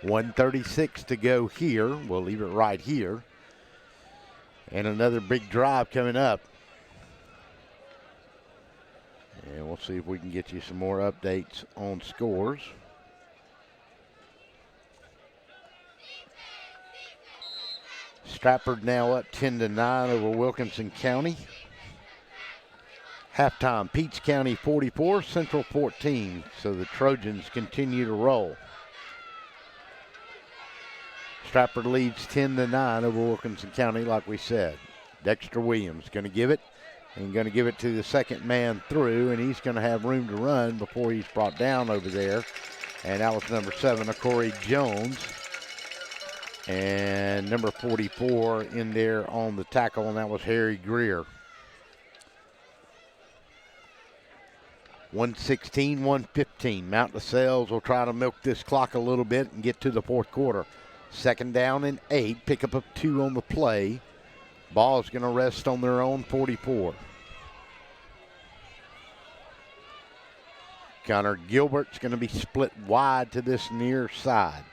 1:36 to go here. We'll leave it right here. And another big drive coming up. And we'll see if we can get you some more updates on scores. Stratford now up 10-9 over Wilkinson County. Halftime, Peach County 44, Central 14. So the Trojans continue to roll. Stratford leads 10-9 over Wilkinson County, like we said. Dexter Williams going to give it. And going to give it to the second man through, and he's going to have room to run before he's brought down over there. And that was number 7, Corey Jones. And number 44 in there on the tackle, and that was Harry Greer. 1:16, 1:15. Mount LaSalle's will try to milk this clock a little bit and get to the 4th quarter. 2nd down and 8, pickup of 2 on the play. Ball is going to rest on their own 44. Connor Gilbert's going to be split wide to this near side.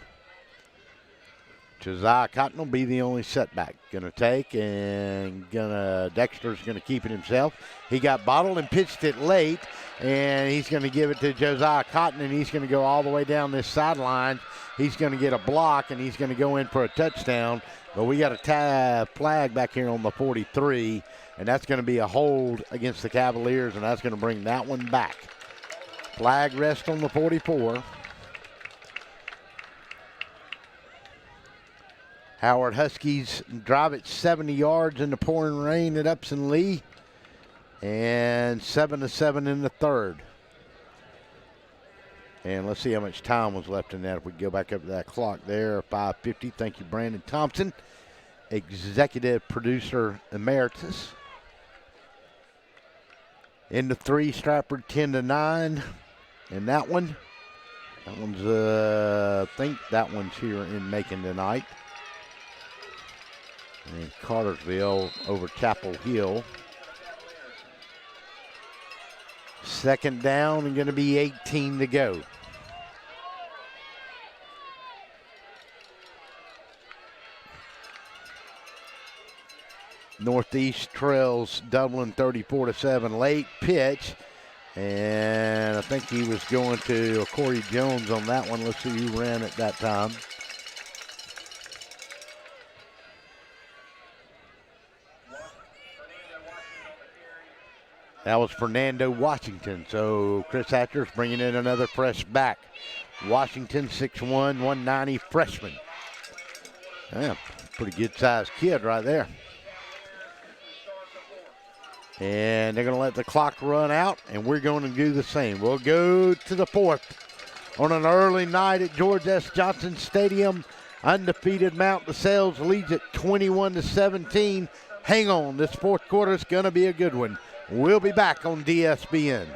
Josiah Cotton will be the only setback. Going to take, and Dexter's going to keep it himself. He got bottled and pitched it late, and he's going to give it to Josiah Cotton, and he's going to go all the way down this sideline. He's going to get a block, and he's going to go in for a touchdown. But we got a flag back here on the 43, and that's going to be a hold against the Cavaliers, and that's going to bring that one back. Flag rest on the 44. Howard Huskies drive it 70 yards in the pouring rain at Upson Lee. And 7-7 in the third. And let's see how much time was left in that. If we go back up to that clock there, 5:50. Thank you, Brandon Thompson, executive producer emeritus. In the three, Stratford 10-9. And that one's, I think that one's here in Macon tonight. And Cartersville over Chapel Hill. Second down and going to be 18 to go. Northeast trails Dublin 34-7. Late pitch. And I think he was going to Corey Jones on that one. Let's see who ran at that time. That was Fernando Washington. So Chris Hatcher's bringing in another fresh back. Washington, 6'1", 190 freshman. Yeah, pretty good-sized kid right there. And they're going to let the clock run out, and we're going to do the same. We'll go to the fourth on an early night at George S. Johnson Stadium. Undefeated Mount DeSales leads at 21-17. Hang on, this fourth quarter is going to be a good one. We'll be back on DSBN.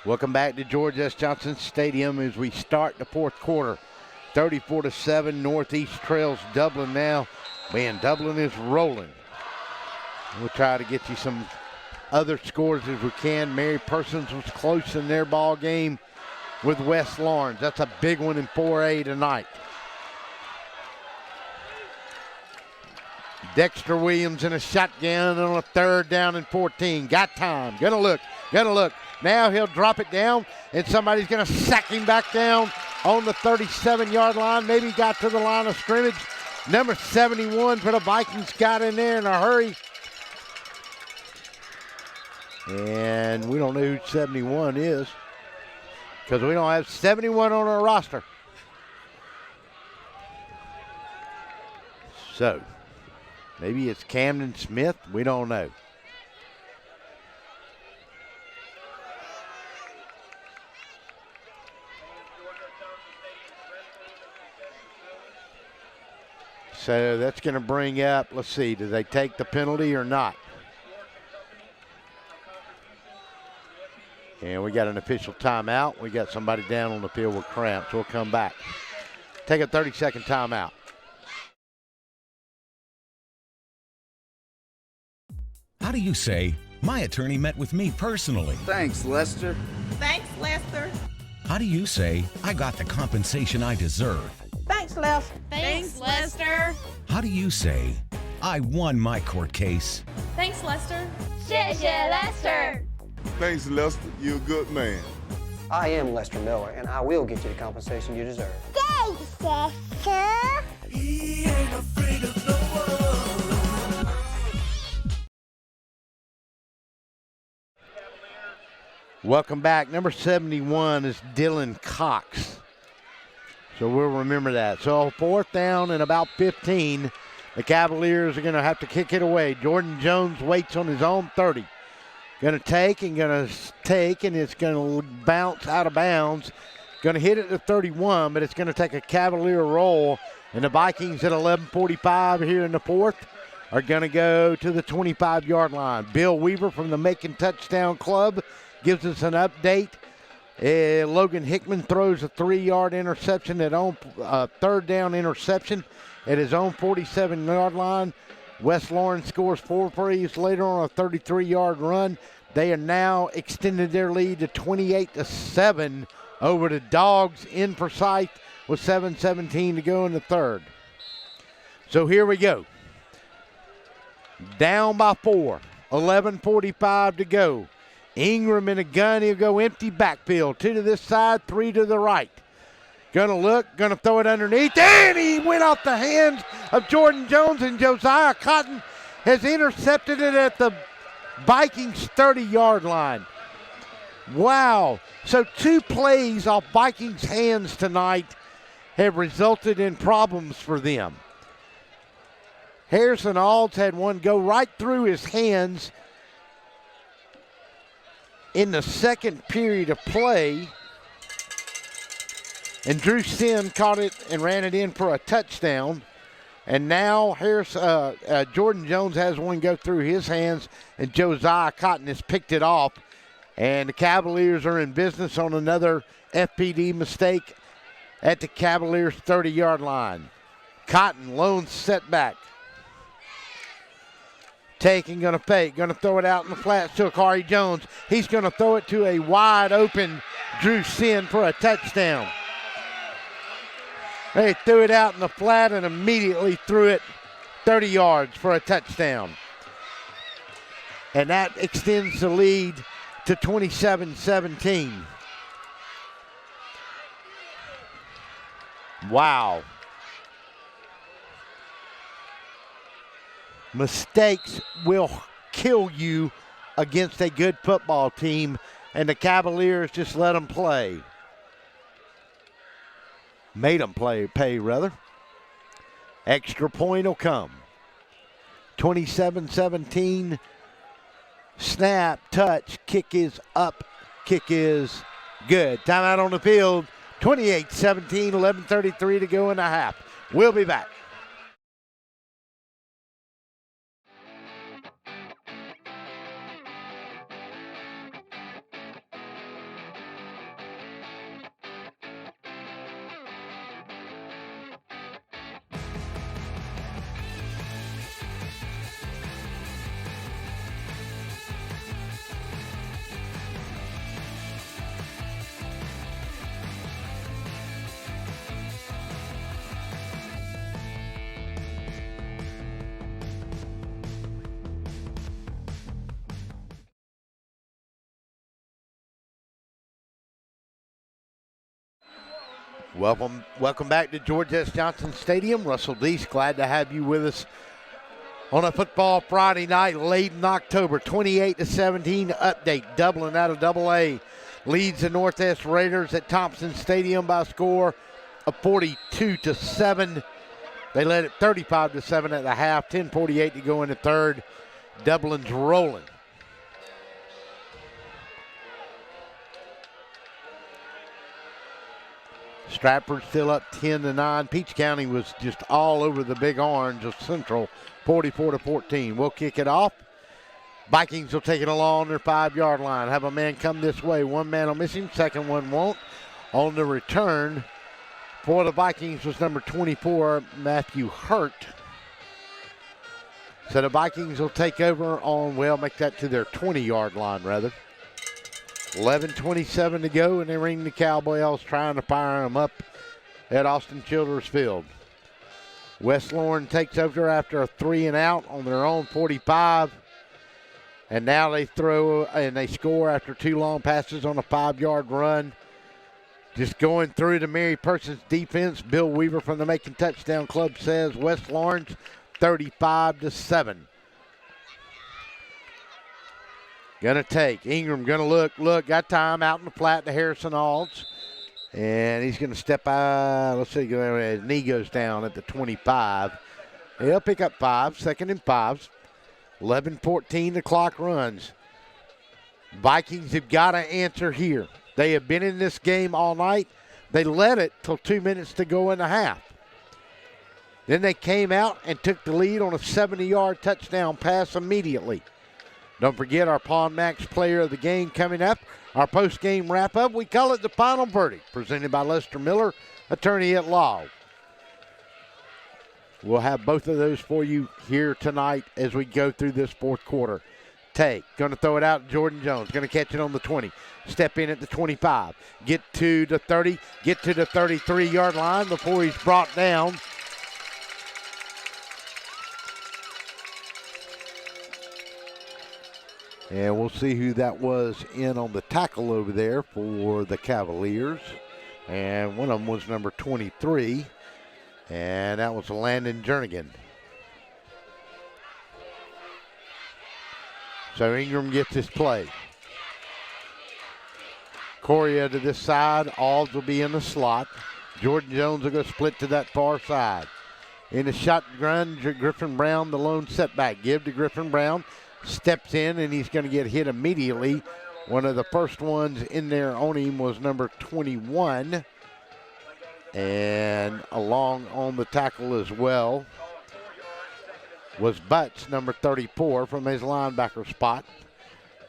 Welcome back to George S. Johnson Stadium as we start the fourth quarter. 34-7, Northeast trails Dublin now. Man, Dublin is rolling. We'll try to get you some other scores as we can. Mary Persons was close in their ball game with West Lawrence. That's a big one in 4A tonight. Dexter Williams in a shotgun on a third down and 14. Got time. Gonna look. Now he'll drop it down, and somebody's going to sack him back down on the 37-yard line. Maybe got to the line of scrimmage. Number 71 for the Vikings got in there in a hurry. And we don't know who 71 is because we don't have 71 on our roster. So maybe it's Camden Smith. We don't know. So that's going to bring up, let's see, do they take the penalty or not? And we got an official timeout. We got somebody down on the field with cramps. We'll come back. Take a 30-second timeout. How do you say, my attorney met with me personally? Thanks, Lester. Thanks, Lester. How do you say, I got the compensation I deserve? Thanks, Lester. Thanks, Lester. How do you say, I won my court case. Thanks, Lester. 谢谢 Lester. Thanks, Lester. You're a good man. I am Lester Miller, and I will get you the compensation you deserve. Thanks, Lester. He ain't afraid of no one. Welcome back. Number 71 is Dylan Cox. So we'll remember that. So 4th down and about 15. The Cavaliers are going to have to kick it away. Jordan Jones waits on his own 30. Going to take, and it's going to bounce out of bounds. Going to hit it to 31, but it's going to take a Cavalier roll. And the Vikings at 11:45 here in the 4th are going to go to the 25-yard line. Bill Weaver from the Macon Touchdown Club gives us an update. Logan Hickman throws a 3-yard interception at on 3rd down interception at his own 47-yard line. West Lawrence scores 4 plays later on a 33-yard run. They are now extended their lead to 28-7 over the Dogs in Forsyth with 7:17 to go in the 3rd. So here we go. Down by 4, 11:45 to go. Ingram in a gun, he'll go empty backfield. 2 to this side, 3 to the right. Gonna look, gonna throw it underneath, and he went off the hands of Jordan Jones, and Josiah Cotton has intercepted it at the Vikings 30-yard line. Wow. So 2 plays off Vikings' hands tonight have resulted in problems for them. Harrison Alds had one go right through his hands in the 2nd period of play. And Drew Sin caught it and ran it in for a touchdown. And now Jordan Jones has one go through his hands, and Josiah Cotton has picked it off. And the Cavaliers are in business on another FPD mistake at the Cavaliers' 30-yard line. Cotton, lone setback. Taking, going to fake, going to throw it out in the flats to Akari Jones. He's going to throw it to a wide open Drew Sin for a touchdown. They threw it out in the flat and immediately threw it 30 yards for a touchdown. And that extends the lead to 27-17. Wow. Mistakes will kill you against a good football team, and the Cavaliers just let them play. Made them pay rather. Extra point will come. 27-17. Snap, touch, kick is up, kick is good. Timeout on the field. 28-17, 11:33 to go in the half. We'll be back. Welcome back to George S. Johnson Stadium. Russell Deese, glad to have you with us on a football Friday night late in October. 28-17 update. Dublin out of AA leads the Northwest Raiders at Thompson Stadium by a score of 42-7. They led it 35-7 at the half. 10:48 to go in the 3rd. Dublin's rolling. Stratford still up 10-9. Peach County was just all over the Big Orange of Central, 44-14. We'll kick it off. Vikings will take it along their 5-yard line. Have a man come this way. One man will miss him. Second one won't. On the return for the Vikings was number 24, Matthew Hurt. So the Vikings will take over on, make that to their 20-yard line, rather. 11:27 to go, and they ring the cowbells trying to fire them up at Austin Childress Field. West Lauren takes over after a 3 and out on their own 45. And now they throw and they score after 2 long passes on a 5-yard run. Just going through the Mary Persons defense. Bill Weaver from the Macon Touchdown Club says West Lawrence 35-7. Gonna take. Ingram gonna look, got time out in the flat to Harrison Alds. And he's gonna step out. Let's see, his knee goes down at the 25. He'll pick up 5, 2nd and 5. 11-14, the clock runs. Vikings have got to answer here. They have been in this game all night. They led it till 2 minutes to go in the half. Then they came out and took the lead on a 70-yard touchdown pass immediately. Don't forget our Pond Max player of the game coming up. Our post-game wrap-up, we call it the final verdict, presented by Lester Miller, attorney at law. We'll have both of those for you here tonight as we go through this fourth quarter. Take, going to throw it out. Jordan Jones going to catch it on the 20. Step in at the 25. Get to the 30. Get to the 33-yard line before he's brought down. And we'll see who that was in on the tackle over there for the Cavaliers. And one of them was number 23. And that was Landon Jernigan. So Ingram gets his play. Correa to this side. Alds will be in the slot. Jordan Jones will go split to that far side. In the shotgun, Griffin Brown, the lone setback. Give to Griffin Brown. Steps in, and he's going to get hit immediately. One of the first ones in there on him was number 21. And along on the tackle as well was Butts, number 34, from his linebacker spot.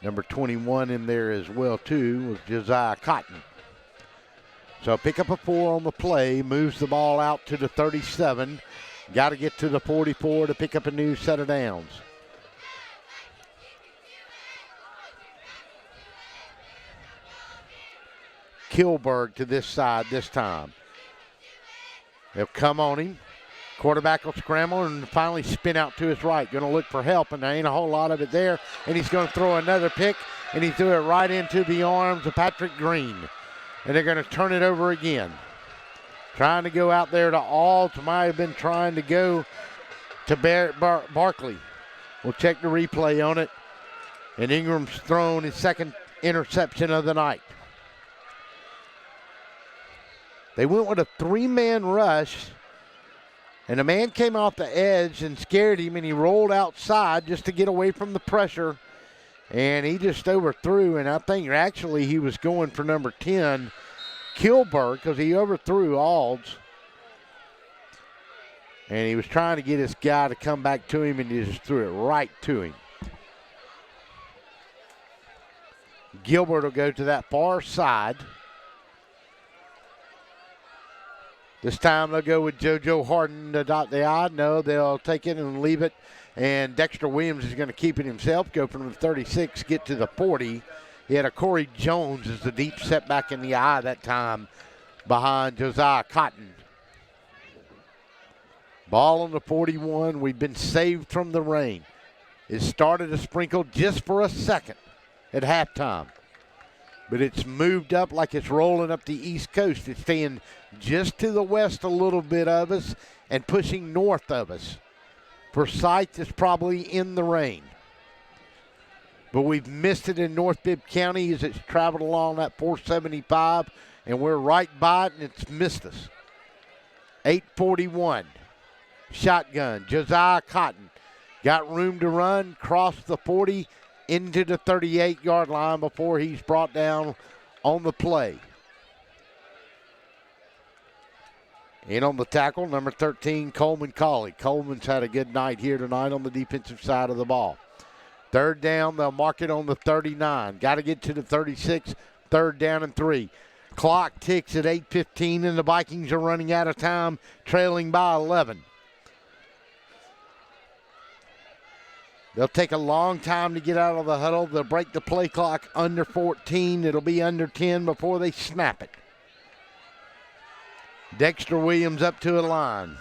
Number 21 in there as well, too, was Josiah Cotton. So pick up a 4 on the play, moves the ball out to the 37. Got to get to the 44 to pick up a new set of downs. Kilberg to this side this time. They'll come on him. Quarterback will scramble and finally spin out to his right. Going to look for help, and there ain't a whole lot of it there. And he's going to throw another pick, and he threw it right into the arms of Patrick Green. And they're going to turn it over again. Trying to go out there to Alds. Might have been trying to go to Barkley. We'll check the replay on it. And Ingram's thrown his second interception of the night. They went with a 3-man rush, and a man came off the edge and scared him, and he rolled outside just to get away from the pressure, and he just overthrew, and I think actually he was going for number 10, Kilberg, because he overthrew Alds, and he was trying to get this guy to come back to him, and he just threw it right to him. Gilbert will go to that far side. This time they'll go with JoJo Harden to dot the I. No, they'll take it and leave it. And Dexter Williams is going to keep it himself, go from the 36, get to the 40. He had a Corey Jones as the deep setback in the eye that time behind Josiah Cotton. Ball on the 41. We've been saved from the rain. It started to sprinkle just for a second at halftime. But it's moved up like it's rolling up the East Coast. It's staying just to the west a little bit of us and pushing north of us. Forsyth is probably in the rain. But we've missed it in North Bibb County as it's traveled along that 475, and we're right by it, and it's missed us. 8:41. Shotgun. Josiah Cotton got room to run, crossed the 40, into the 38-yard line before he's brought down on the play. In on the tackle, number 13, Coleman Colley. Coleman's had a good night here tonight on the defensive side of the ball. Third down, they'll mark it on the 39. Got to get to the 36, third down and 3. Clock ticks at 8:15, and the Vikings are running out of time, trailing by 11. They'll take a long time to get out of the huddle. They'll break the play clock under 14. It'll be under 10 before they snap it. Dexter Williams up to a line.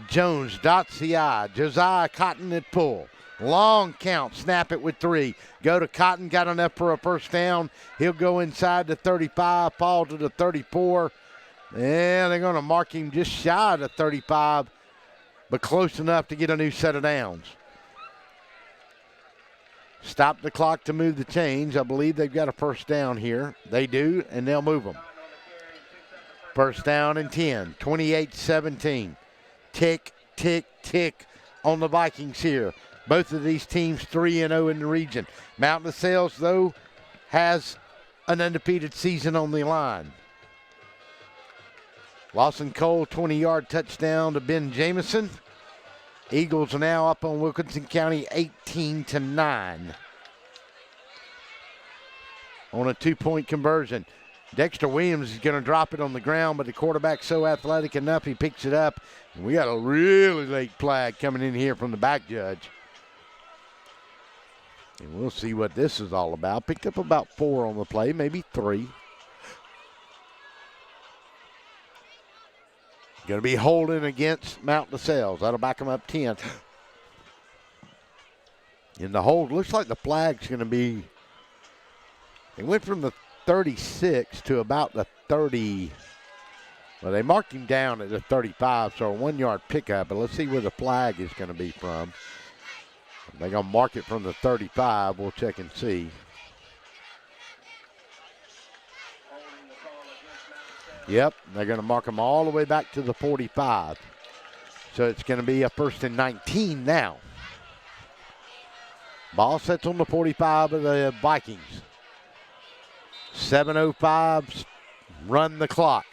Jones dots the I. Josiah Cotton at pull. Long count, snap it with 3. Go to Cotton, got enough for a first down. He'll go inside the 35, fall to the 34. And they're going to mark him just shy of the 35, but close enough to get a new set of downs. Stop the clock to move the chains. I believe they've got a first down here. They do, and they'll move them. First down and 10, 28-17. Tick, tick, tick on the Vikings here. Both of these teams 3-0 in the region. Mountain of Sales, though, has an undefeated season on the line. Lawson Cole, 20-yard touchdown to Ben Jamison. Eagles are now up on Wilkinson County 18-9. On a 2-point conversion. Dexter Williams is going to drop it on the ground, but the quarterback's so athletic enough, he picks it up. And we got a really late flag coming in here from the back judge. And we'll see what this is all about. Picked up about 4 on the play, maybe 3. Going to be holding against Mount LaSalle. That'll back them up 10. And the hold looks like the flag's going to be, they went from the 36 to about the 30. Well, they marked him down at the 35, so a 1-yard pickup. But let's see where the flag is going to be from. They're going to mark it from the 35. We'll check and see. Yep, they're going to mark them all the way back to the 45. So it's going to be a 1st and 19 now. Ball sets on the 45 of the Vikings. 7:05, run the clock.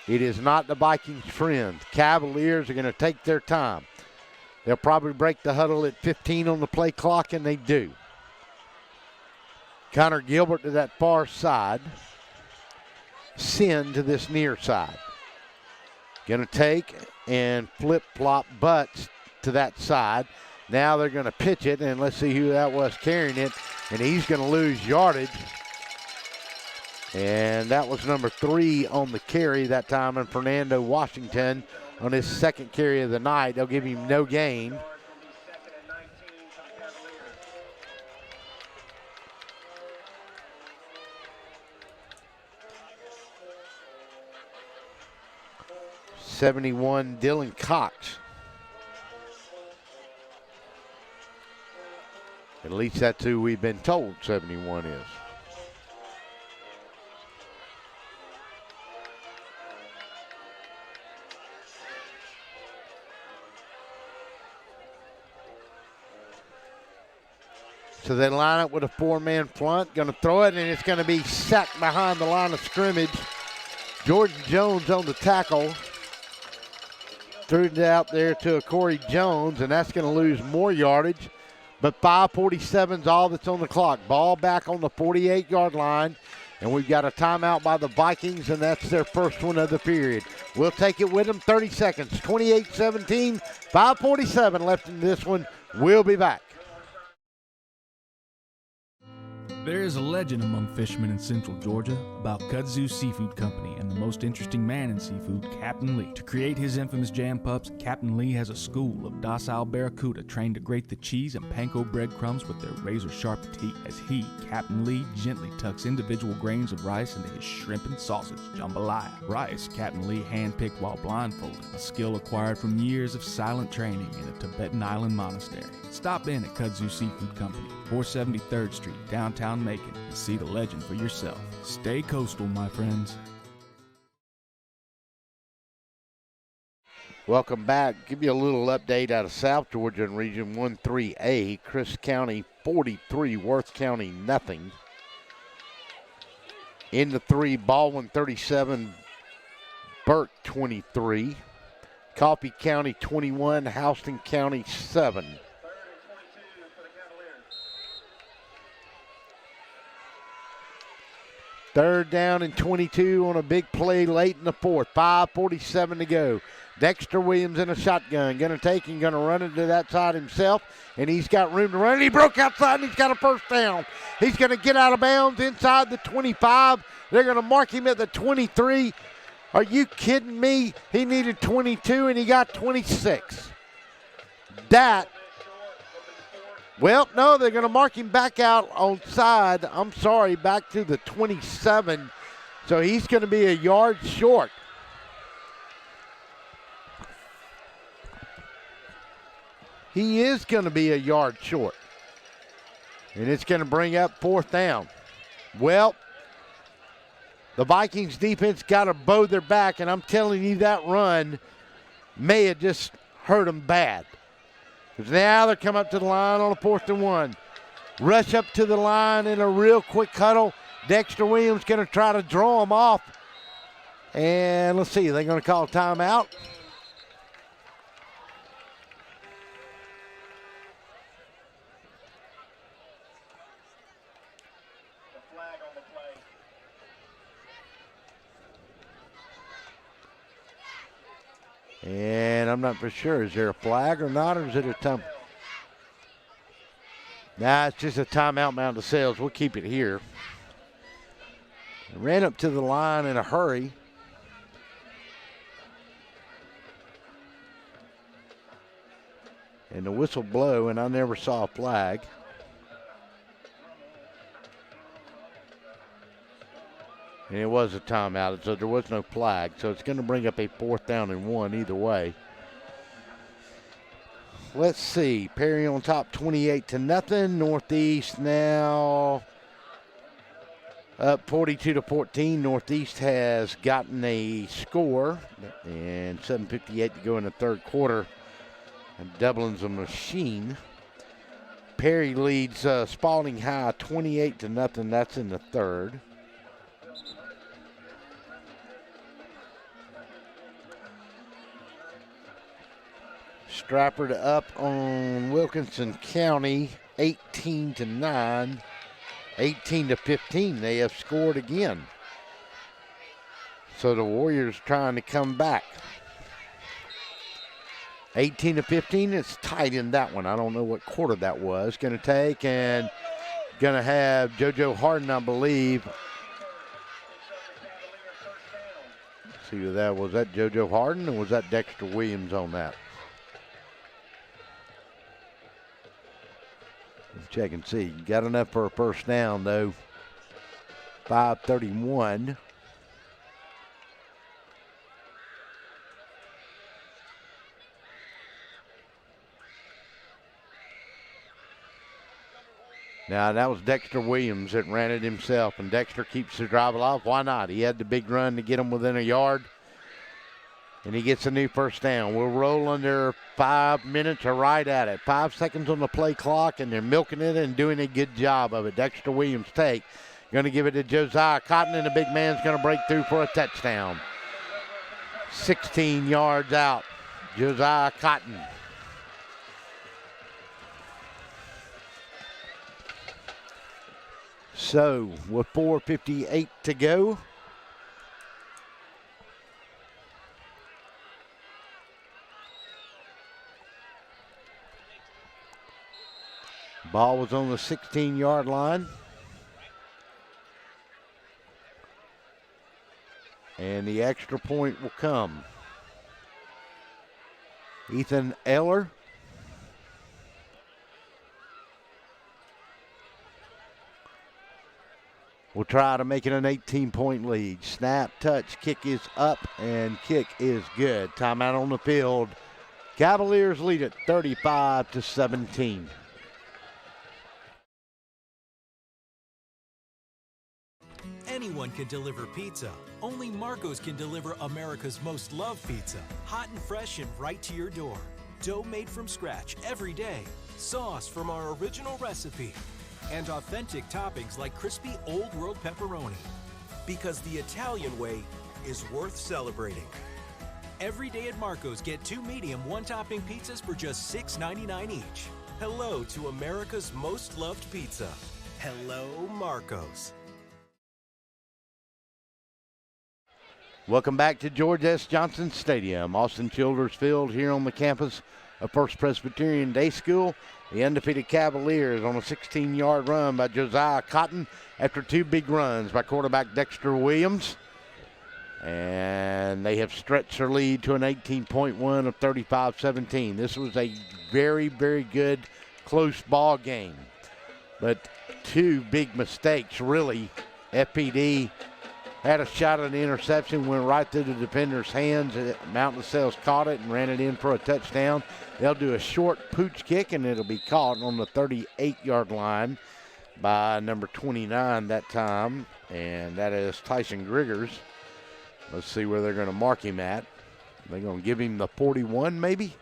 It is not the Vikings' friend. Cavaliers are going to take their time. They'll probably break the huddle at 15 on the play clock, and they do. Connor Gilbert to that far side. Sin to this near side. Going to take and flip-flop butts to that side. Now they're going to pitch it, and let's see who that was carrying it. And he's going to lose yardage. And that was number 3 on the carry that time, and Fernando Washington on his 2nd carry of the night. They'll give him no gain. '71 Dylan Cox. At least that's who we've been told 71 is. So they line up with a 4-man front, going to throw it, and it's going to be sacked behind the line of scrimmage. Jordan Jones on the tackle. Threw it out there to a Corey Jones, and that's going to lose more yardage. But 5:47 is all that's on the clock. Ball back on the 48-yard line, and we've got a timeout by the Vikings, and that's their first one of the period. We'll take it with them, 30 seconds, 28-17, 5:47 left in this one. We'll be back. There is a legend among fishermen in Central Georgia about Kudzu Seafood Company and the most interesting man in seafood, Captain Lee. To create his infamous jam pups, Captain Lee has a school of docile barracuda trained to grate the cheese and panko breadcrumbs with their razor-sharp teeth as he, Captain Lee, gently tucks individual grains of rice into his shrimp and sausage jambalaya. Rice, Captain Lee handpicked while blindfolded, a skill acquired from years of silent training in a Tibetan island monastery. Stop in at Kudzu Seafood Company, 473rd Street, downtown Macon, and see the legend for yourself. Stay coastal, my friends. Welcome back. Give you a little update out of South Georgia in Region 1-3A. Chris County 43, Worth County nothing. In the 3, Baldwin 37, Burke 23. Coffee County 21, Houston County 7. Third down and 22 on a big play late in the 4th. 5:47 to go. Dexter Williams in a shotgun. Going to take and going to run into that side himself. And he's got room to run. He broke outside and he's got a first down. He's going to get out of bounds inside the 25. They're going to mark him at the 23. Are you kidding me? He needed 22 and he got 26. Well, no, they're going to mark him back out on side. I'm sorry, back to the 27. So he's going to be a yard short. He is going to be a yard short. And it's going to bring up 4th down. Well, the Vikings defense got to bow their back, and I'm telling you that run may have just hurt them bad. Because now they're coming up to the line on a 4th and 1. Rush up to the line in a real quick huddle. Dexter Williams going to try to draw them off. And let's see, they're going to call a timeout. And I'm not for sure. Is there a flag or not, or is it a time? Nah, it's just a timeout, Mount DeSales. We'll keep it here. Ran up to the line in a hurry. And the whistle blew, and I never saw a flag. And it was a timeout, so there was no flag. So it's going to bring up a 4th down and 1 either way. Let's see. Perry on top 28-0. Northeast now up 42-14. Northeast has gotten a score. And 7:58 to go in the 3rd quarter. And Dublin's a machine. Perry leads Spalding High 28-0. That's in the 3rd. Stratford up on Wilkinson County 18-9. 18-15. They have scored again. So the Warriors trying to come back. 18-15. It's tight in that one. I don't know what quarter that was. Going to take and going to have JoJo Harden, I believe. Let's see who that was. That JoJo Harden, or was that Dexter Williams on that? Check and see. Got enough for a 1st down, though. 5:31. Now, that was Dexter Williams that ran it himself, and Dexter keeps the drive alive. Why not? He had the big run to get him within a yard, and he gets a new 1st down. We'll roll under 5 minutes or right at it. 5 seconds on the play clock, and they're milking it and doing a good job of it. Dexter Williams take. Going to give it to Josiah Cotton, and the big man's going to break through for a touchdown. 16 yards out. Josiah Cotton. So, with 4:58 to go, ball was on the 16-yard line. And the extra point will come. Ethan Eller. Will try to make it an 18-point lead. Snap, touch, kick is up, and kick is good. Timeout on the field. Cavaliers lead it 35-17. Anyone can deliver pizza. Only Marco's can deliver America's most loved pizza. Hot and fresh and right to your door. Dough made from scratch every day. Sauce from our original recipe. And authentic toppings like crispy Old World pepperoni. Because the Italian way is worth celebrating. Every day at Marco's, get 2 medium, 1-topping pizzas for just $6.99 each. Hello to America's most loved pizza. Hello, Marco's. Welcome back to George S. Johnson Stadium, Austin Childers Field, here on the campus of First Presbyterian Day School. The undefeated Cavaliers on a 16-yard run by Josiah Cotton after 2 big runs by quarterback Dexter Williams. And they have stretched their lead to an 18-point of 35-17. This was a very, very good close ball game. But two big mistakes, really. FPD had a shot at an interception, went right through the defender's hands. Mountain Sales caught it and ran it in for a touchdown. They'll do a short pooch kick, and it'll be caught on the 38-yard line by number 29 that time, and that is Tyson Griggers. Let's see where they're going to mark him at. They're going to give him the 41 maybe?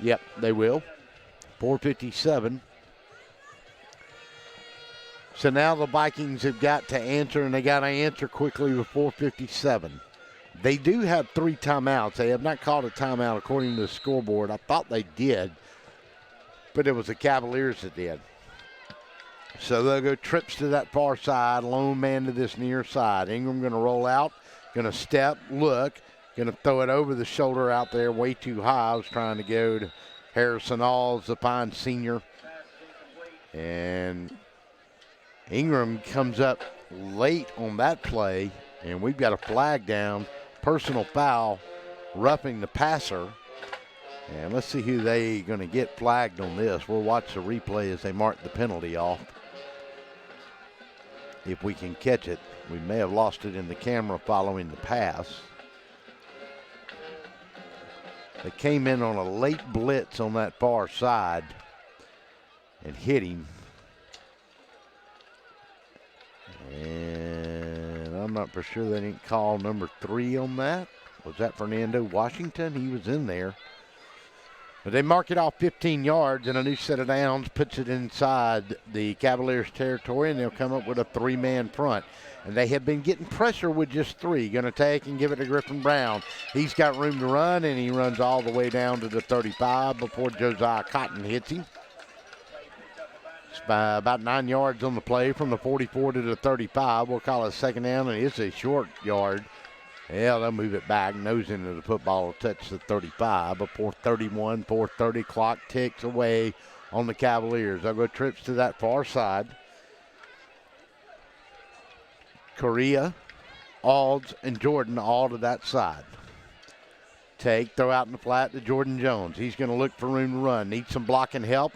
Yep, they will. 4:57. So now the Vikings have got to answer, and they got to answer quickly with 4:57. They do have 3 timeouts. They have not called a timeout according to the scoreboard. I thought they did, but it was the Cavaliers that did. So they'll go trips to that far side, lone man to this near side. Ingram going to roll out, going to step, look, going to throw it over the shoulder out there way too high. I was trying to go to Harrison Alls, the fine senior. And Ingram comes up late on that play, and we've got a flag down, personal foul, roughing the passer. And let's see who they going to get flagged on this. We'll watch the replay as they mark the penalty off. If we can catch it. We may have lost it in the camera following the pass. They came in on a late blitz on that far side and hit him. And I'm not for sure they didn't call number 3 on that. Was that Fernando Washington? He was in there. But they mark it off 15 yards, and a new set of downs puts it inside the Cavaliers territory, and they'll come up with a 3-man front. And they have been getting pressure with just 3. Going to take and give it to Griffin Brown. He's got room to run, and he runs all the way down to the 35 before Josiah Cotton hits him. It's by about 9 yards on the play from the 44 to the 35. We'll call it second down, and it's a short yard. Yeah, they'll move it back. Nose into the football will touch the 35. But 4:31, 4:30 clock ticks away on the Cavaliers. They'll go trips to that far side. Correa, Alds, and Jordan all to that side. Take, throw out in the flat to Jordan Jones. He's going to look for room to run. Needs some blocking help.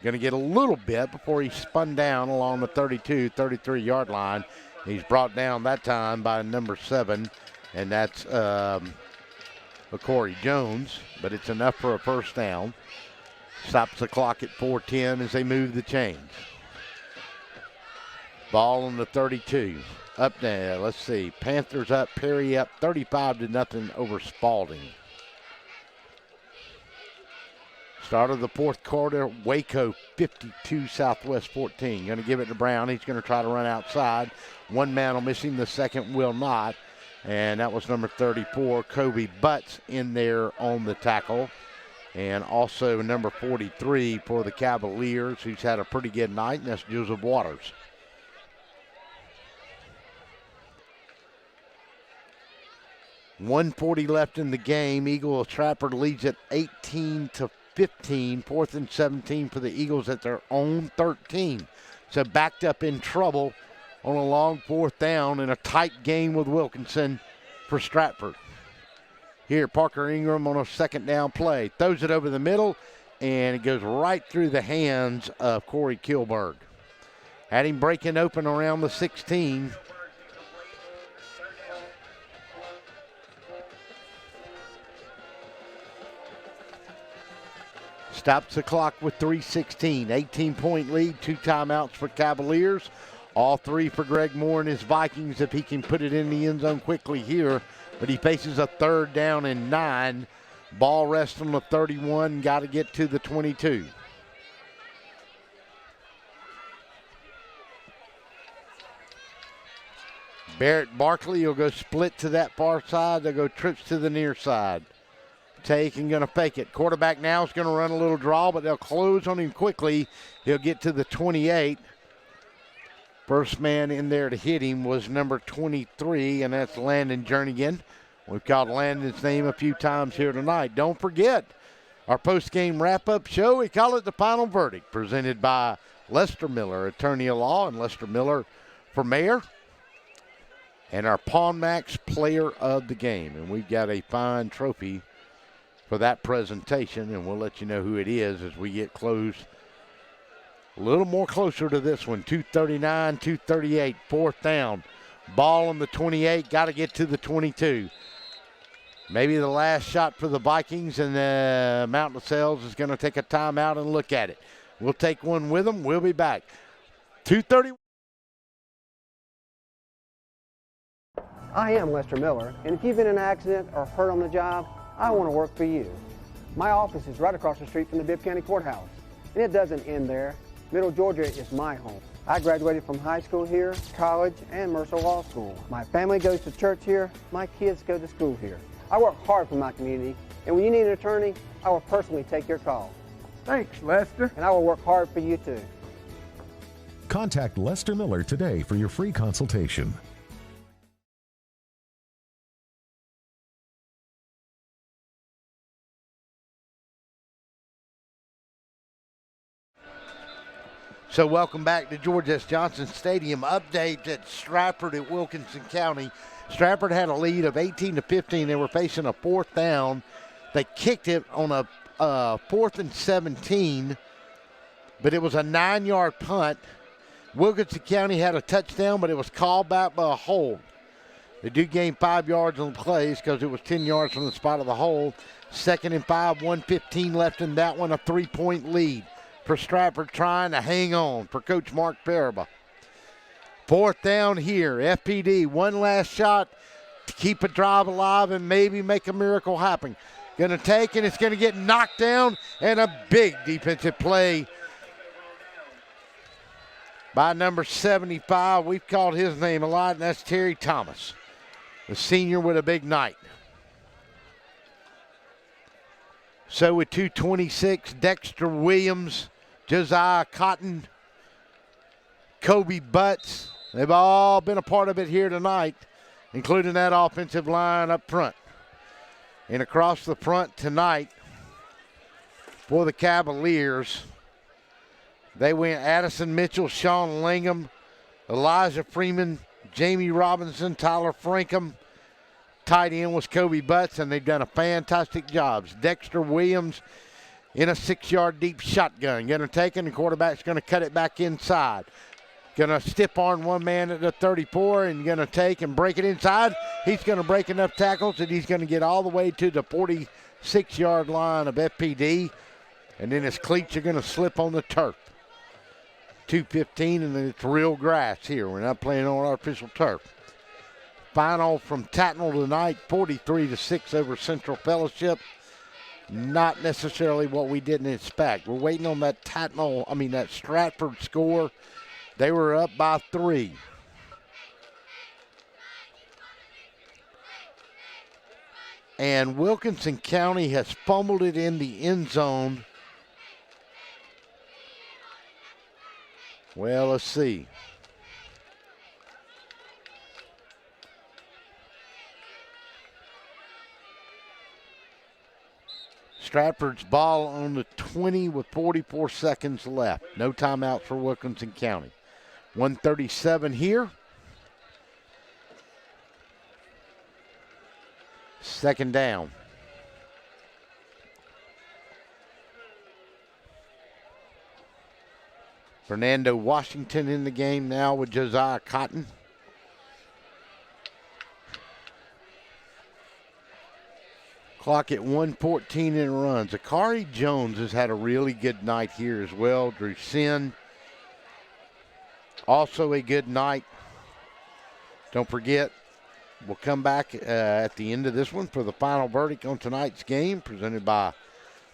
Going to get a little bit before he's spun down along the 32, 33-yard line. He's brought down that time by number 7. And that's Corey Jones, but it's enough for a first down. Stops the clock at 4:10 as they move the chains. Ball on the 32. Up there, let's see. Panthers up, Perry up, 35-0 over Spalding. Start of the fourth quarter, Waco 52, Southwest 14. Going to give it to Brown. He's going to try to run outside. One man will miss him, the second will not. And that was number 34, Kobe Butts, in there on the tackle. And also number 43 for the Cavaliers, who's had a pretty good night, and that's Joseph Waters. .140 left in the game. Eagle Trafford leads at 18-15. 4th and 17 for the Eagles at their own 13. So backed up in trouble on a long 4th down in a tight game with Wilkinson for Stratford. Here, Parker Ingram on a second down play. Throws it over the middle, and it goes right through the hands of Corey Kilberg. Had him breaking open around the 16. Stops the clock with 3:16. 18-point lead, 2 timeouts for Cavaliers. All 3 for Greg Moore and his Vikings if he can put it in the end zone quickly here. But he faces a 3rd down and 9. Ball rests on the 31. Got to get to the 22. Barrett Barkley will go split to that far side. They'll go trips to the near side. Take and going to fake it. Quarterback now is going to run a little draw, but they'll close on him quickly. He'll get to the 28. First man in there to hit him was number 23, and that's Landon Jernigan. We've called Landon's name a few times here tonight. Don't forget our post-game wrap-up show. We call it The Final Verdict, presented by Lester Miller, attorney at law, and Lester Miller for mayor and our Pawn Max player of the game. And we've got a fine trophy for that presentation, and we'll let you know who it is as we get close. A little more closer to this one. 2:39, 2:38, fourth down. Ball on the 28, got to get to the 22. Maybe the last shot for the Vikings, and Mountain Sales is going to take a timeout and look at it. We'll take one with them. We'll be back. 2:30. I am Lester Miller, and if you've been in an accident or hurt on the job, I want to work for you. My office is right across the street from the Bibb County Courthouse, and it doesn't end there. Middle Georgia is my home. I graduated from high school here, college, and Mercer Law School. My family goes to church here. My kids go to school here. I work hard for my community, and when you need an attorney, I will personally take your call. Thanks, Lester. And I will work hard for you, too. Contact Lester Miller today for your free consultation. So welcome back to George S. Johnson Stadium. Update at Stratford at Wilkinson County. Stratford had a lead of 18-15. They were facing a fourth down. They kicked it on a 4th and 17, but it was a 9-yard punt. Wilkinson County had a touchdown, but it was called back by a hold. They do gain 5 yards on the plays because it was 10 yards from the spot of the hold. 2nd and 5, 1:15 left in that one, a 3-point lead for Stratford, trying to hang on for Coach Mark Faraba. Fourth down here, FPD, one last shot to keep a drive alive and maybe make a miracle happen. Going to take, and it's going to get knocked down, and a big defensive play by number 75. We've called his name a lot, and that's Terry Thomas, the senior with a big night. So with 2:26, Dexter Williams, Josiah Cotton, Kobe Butts, they've all been a part of it here tonight, including that offensive line up front. And across the front tonight for the Cavaliers, they went Addison Mitchell, Sean Lingham, Elijah Freeman, Jamie Robinson, Tyler Frankham. Tight end was Kobe Butts, and they've done a fantastic job. Dexter Williams in a 6-yard deep shotgun. Going to take it, and the quarterback's going to cut it back inside. Going to stiff arm one man at the 34 and going to take and break it inside. He's going to break enough tackles that he's going to get all the way to the 46-yard line of FPD, and then his cleats are going to slip on the turf. 2:15, and then it's real grass here. We're not playing on artificial turf. Final from Tattnall tonight, 43-6 over Central Fellowship. Not necessarily what we didn't expect. We're waiting on that that Stratford score. They were up by 3. And Wilkinson County has fumbled it in the end zone. Well, let's see. Stratford's ball on the 20 with 44 seconds left. No timeout for Wilkinson County. 1:37 here. Second down. Fernando Washington in the game now with Josiah Cotton. Clock at 1:14 and runs. Akari Jones has had a really good night here as well. Drew Sin, also a good night. Don't forget, we'll come back at the end of this one for the final verdict on tonight's game, presented by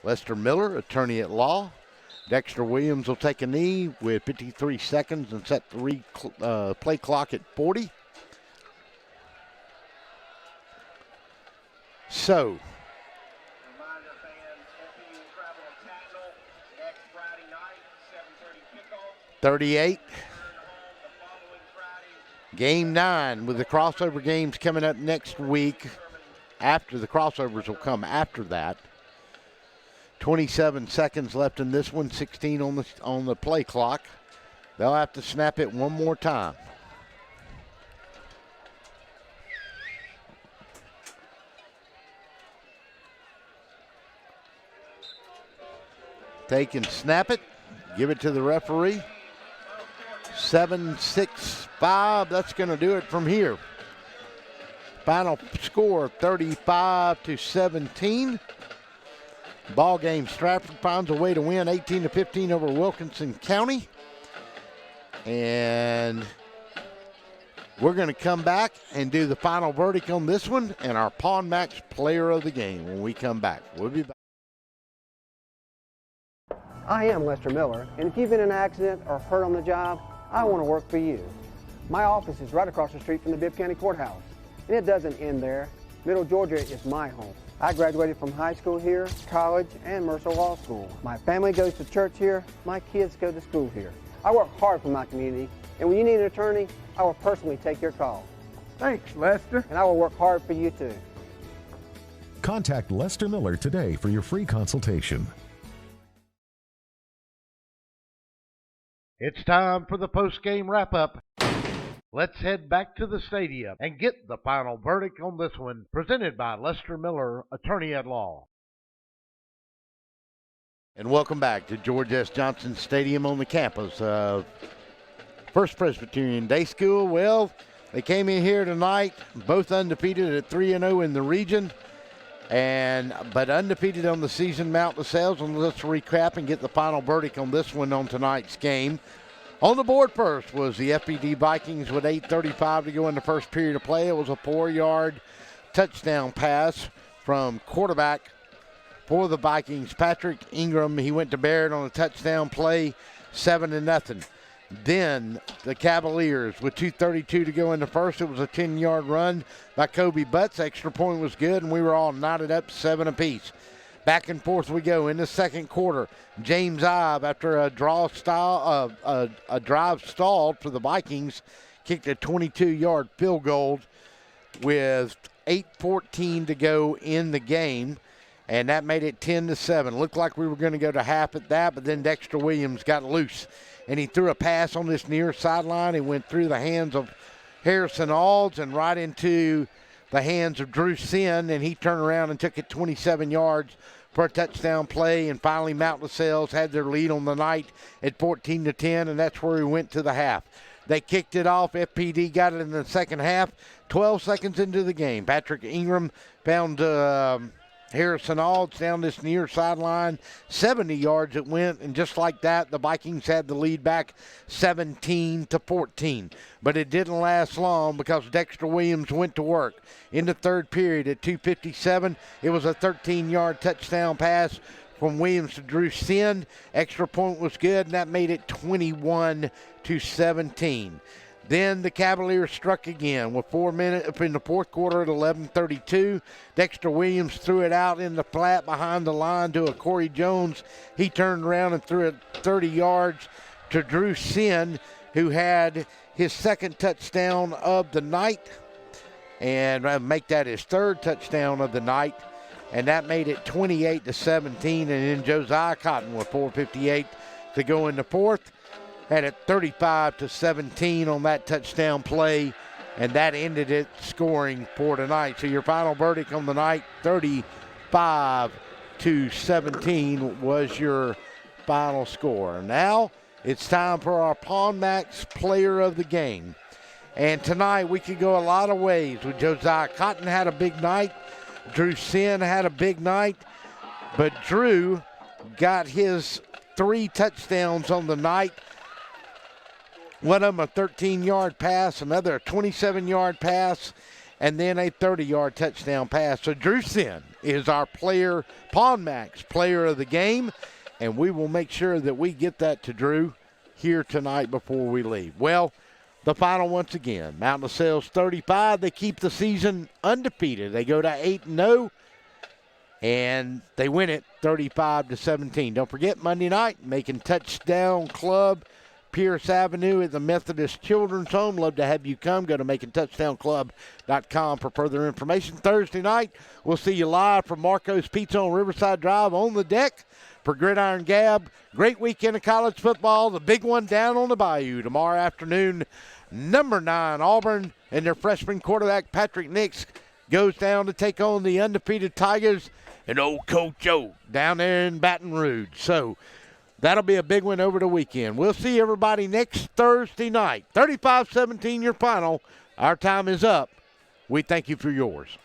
Lester Miller, attorney at law. Dexter Williams will take a knee with 53 seconds and set the play clock at 40. So, 38. Game 9 with the crossover games coming up next week. After the crossovers will come after that. 27 seconds left in this one, 16 on the play clock. They'll have to snap it one more time. Take and snap it. Give it to the referee. 7-6-5. That's going to do it from here. Final score 35-17. Ball game. Stratford finds a way to win 18-15 over Wilkinson County. And we're going to come back and do the final verdict on this one and our Pond Max player of the game when we come back. We'll be back. I am Lester Miller, and if you've been in an accident or hurt on the job, I want to work for you. My office is right across the street from the Bibb County Courthouse, and it doesn't end there. Middle Georgia is my home. I graduated from high school here, college, and Mercer Law School. My family goes to church here. My kids go to school here. I work hard for my community, and when you need an attorney, I will personally take your call. Thanks, Lester. And I will work hard for you, too. Contact Lester Miller today for your free consultation. It's time for the post-game wrap-up. Let's head back to the stadium and get the final verdict on this one, presented by Lester Miller, attorney at law. And welcome back to George S. Johnson Stadium on the campus of First Presbyterian Day School. Well, they came in here tonight, both undefeated at 3-0 in the region, but undefeated on the season, Mount LaSalle. And let's recap and get the final verdict on this one on tonight's game. On the board first was the FPD Vikings with 8:35 to go in the first period of play. It was a 4-yard touchdown pass from quarterback for the Vikings, Patrick Ingram. He went to Barrett on a touchdown play, 7-0. Then the Cavaliers with 2:32 to go in the first. It was a 10-yard run by Kobe Butts. Extra point was good, and we were all knotted up 7 apiece. Back and forth we go in the second quarter. James Ive, after a drive stalled for the Vikings, kicked a 22-yard field goal with 8:14 to go in the game. And that made it 10-7. Looked like we were going to go to half at that, but then Dexter Williams got loose. And he threw a pass on this near sideline. He went through the hands of Harrison Alds and right into the hands of Drew Sin. And he turned around and took it 27 yards for a touchdown play. And finally, Mount LaSalle had their lead on the night at 14-10, and that's where we went to the half. They kicked it off. FPD got it in the second half. 12 seconds into the game, Patrick Ingram found Harrison Alds down this near sideline. 70 yards it went, and just like that, the Vikings had the lead back 17-14. But it didn't last long because Dexter Williams went to work. In the third period at 2:57, it was a 13-yard touchdown pass from Williams to Drew Sin. Extra point was good, and that made it 21-17. Then the Cavaliers struck again with 4 minutes in the fourth quarter at 11:32. Dexter Williams threw it out in the flat behind the line to a Corey Jones. He turned around and threw it 30 yards to Drew Sin, who had his second touchdown of the night, and make that his third touchdown of the night. And that made it 28-17. And then Josiah Cotton with 4:58 to go in the fourth had it 35-17 on that touchdown play, and that ended it scoring for tonight. So your final verdict on the night, 35-17 was your final score. Now it's time for our Pond Max player of the game. And tonight we could go a lot of ways. With Josiah Cotton had a big night. Drew Sin had a big night. But Drew got his 3 touchdowns on the night. One of them a 13-yard pass, another a 27-yard pass, and then a 30-yard touchdown pass. So Drew Sin is our Pond Max player of the game, and we will make sure that we get that to Drew here tonight before we leave. Well, the final once again, Mount LaSalle's 35. They keep the season undefeated. They go to 8-0, and they win it 35-17. Don't forget, Monday night, Macon Touchdown Club, Pierce Avenue at the Methodist Children's Home. Love to have you come. Go to MaconTouchdownClub.com for further information. Thursday night, we'll see you live from Marco's Pizza on Riverside Drive on the deck for Gridiron Gab. Great weekend of college football. The big one down on the Bayou tomorrow afternoon. Number 9, Auburn, and their freshman quarterback, Patrick Nix, goes down to take on the undefeated Tigers. and old Coach O down there in Baton Rouge. So that'll be a big one over the weekend. We'll see everybody next Thursday night. 35-17 your final. Our time is up. We thank you for yours.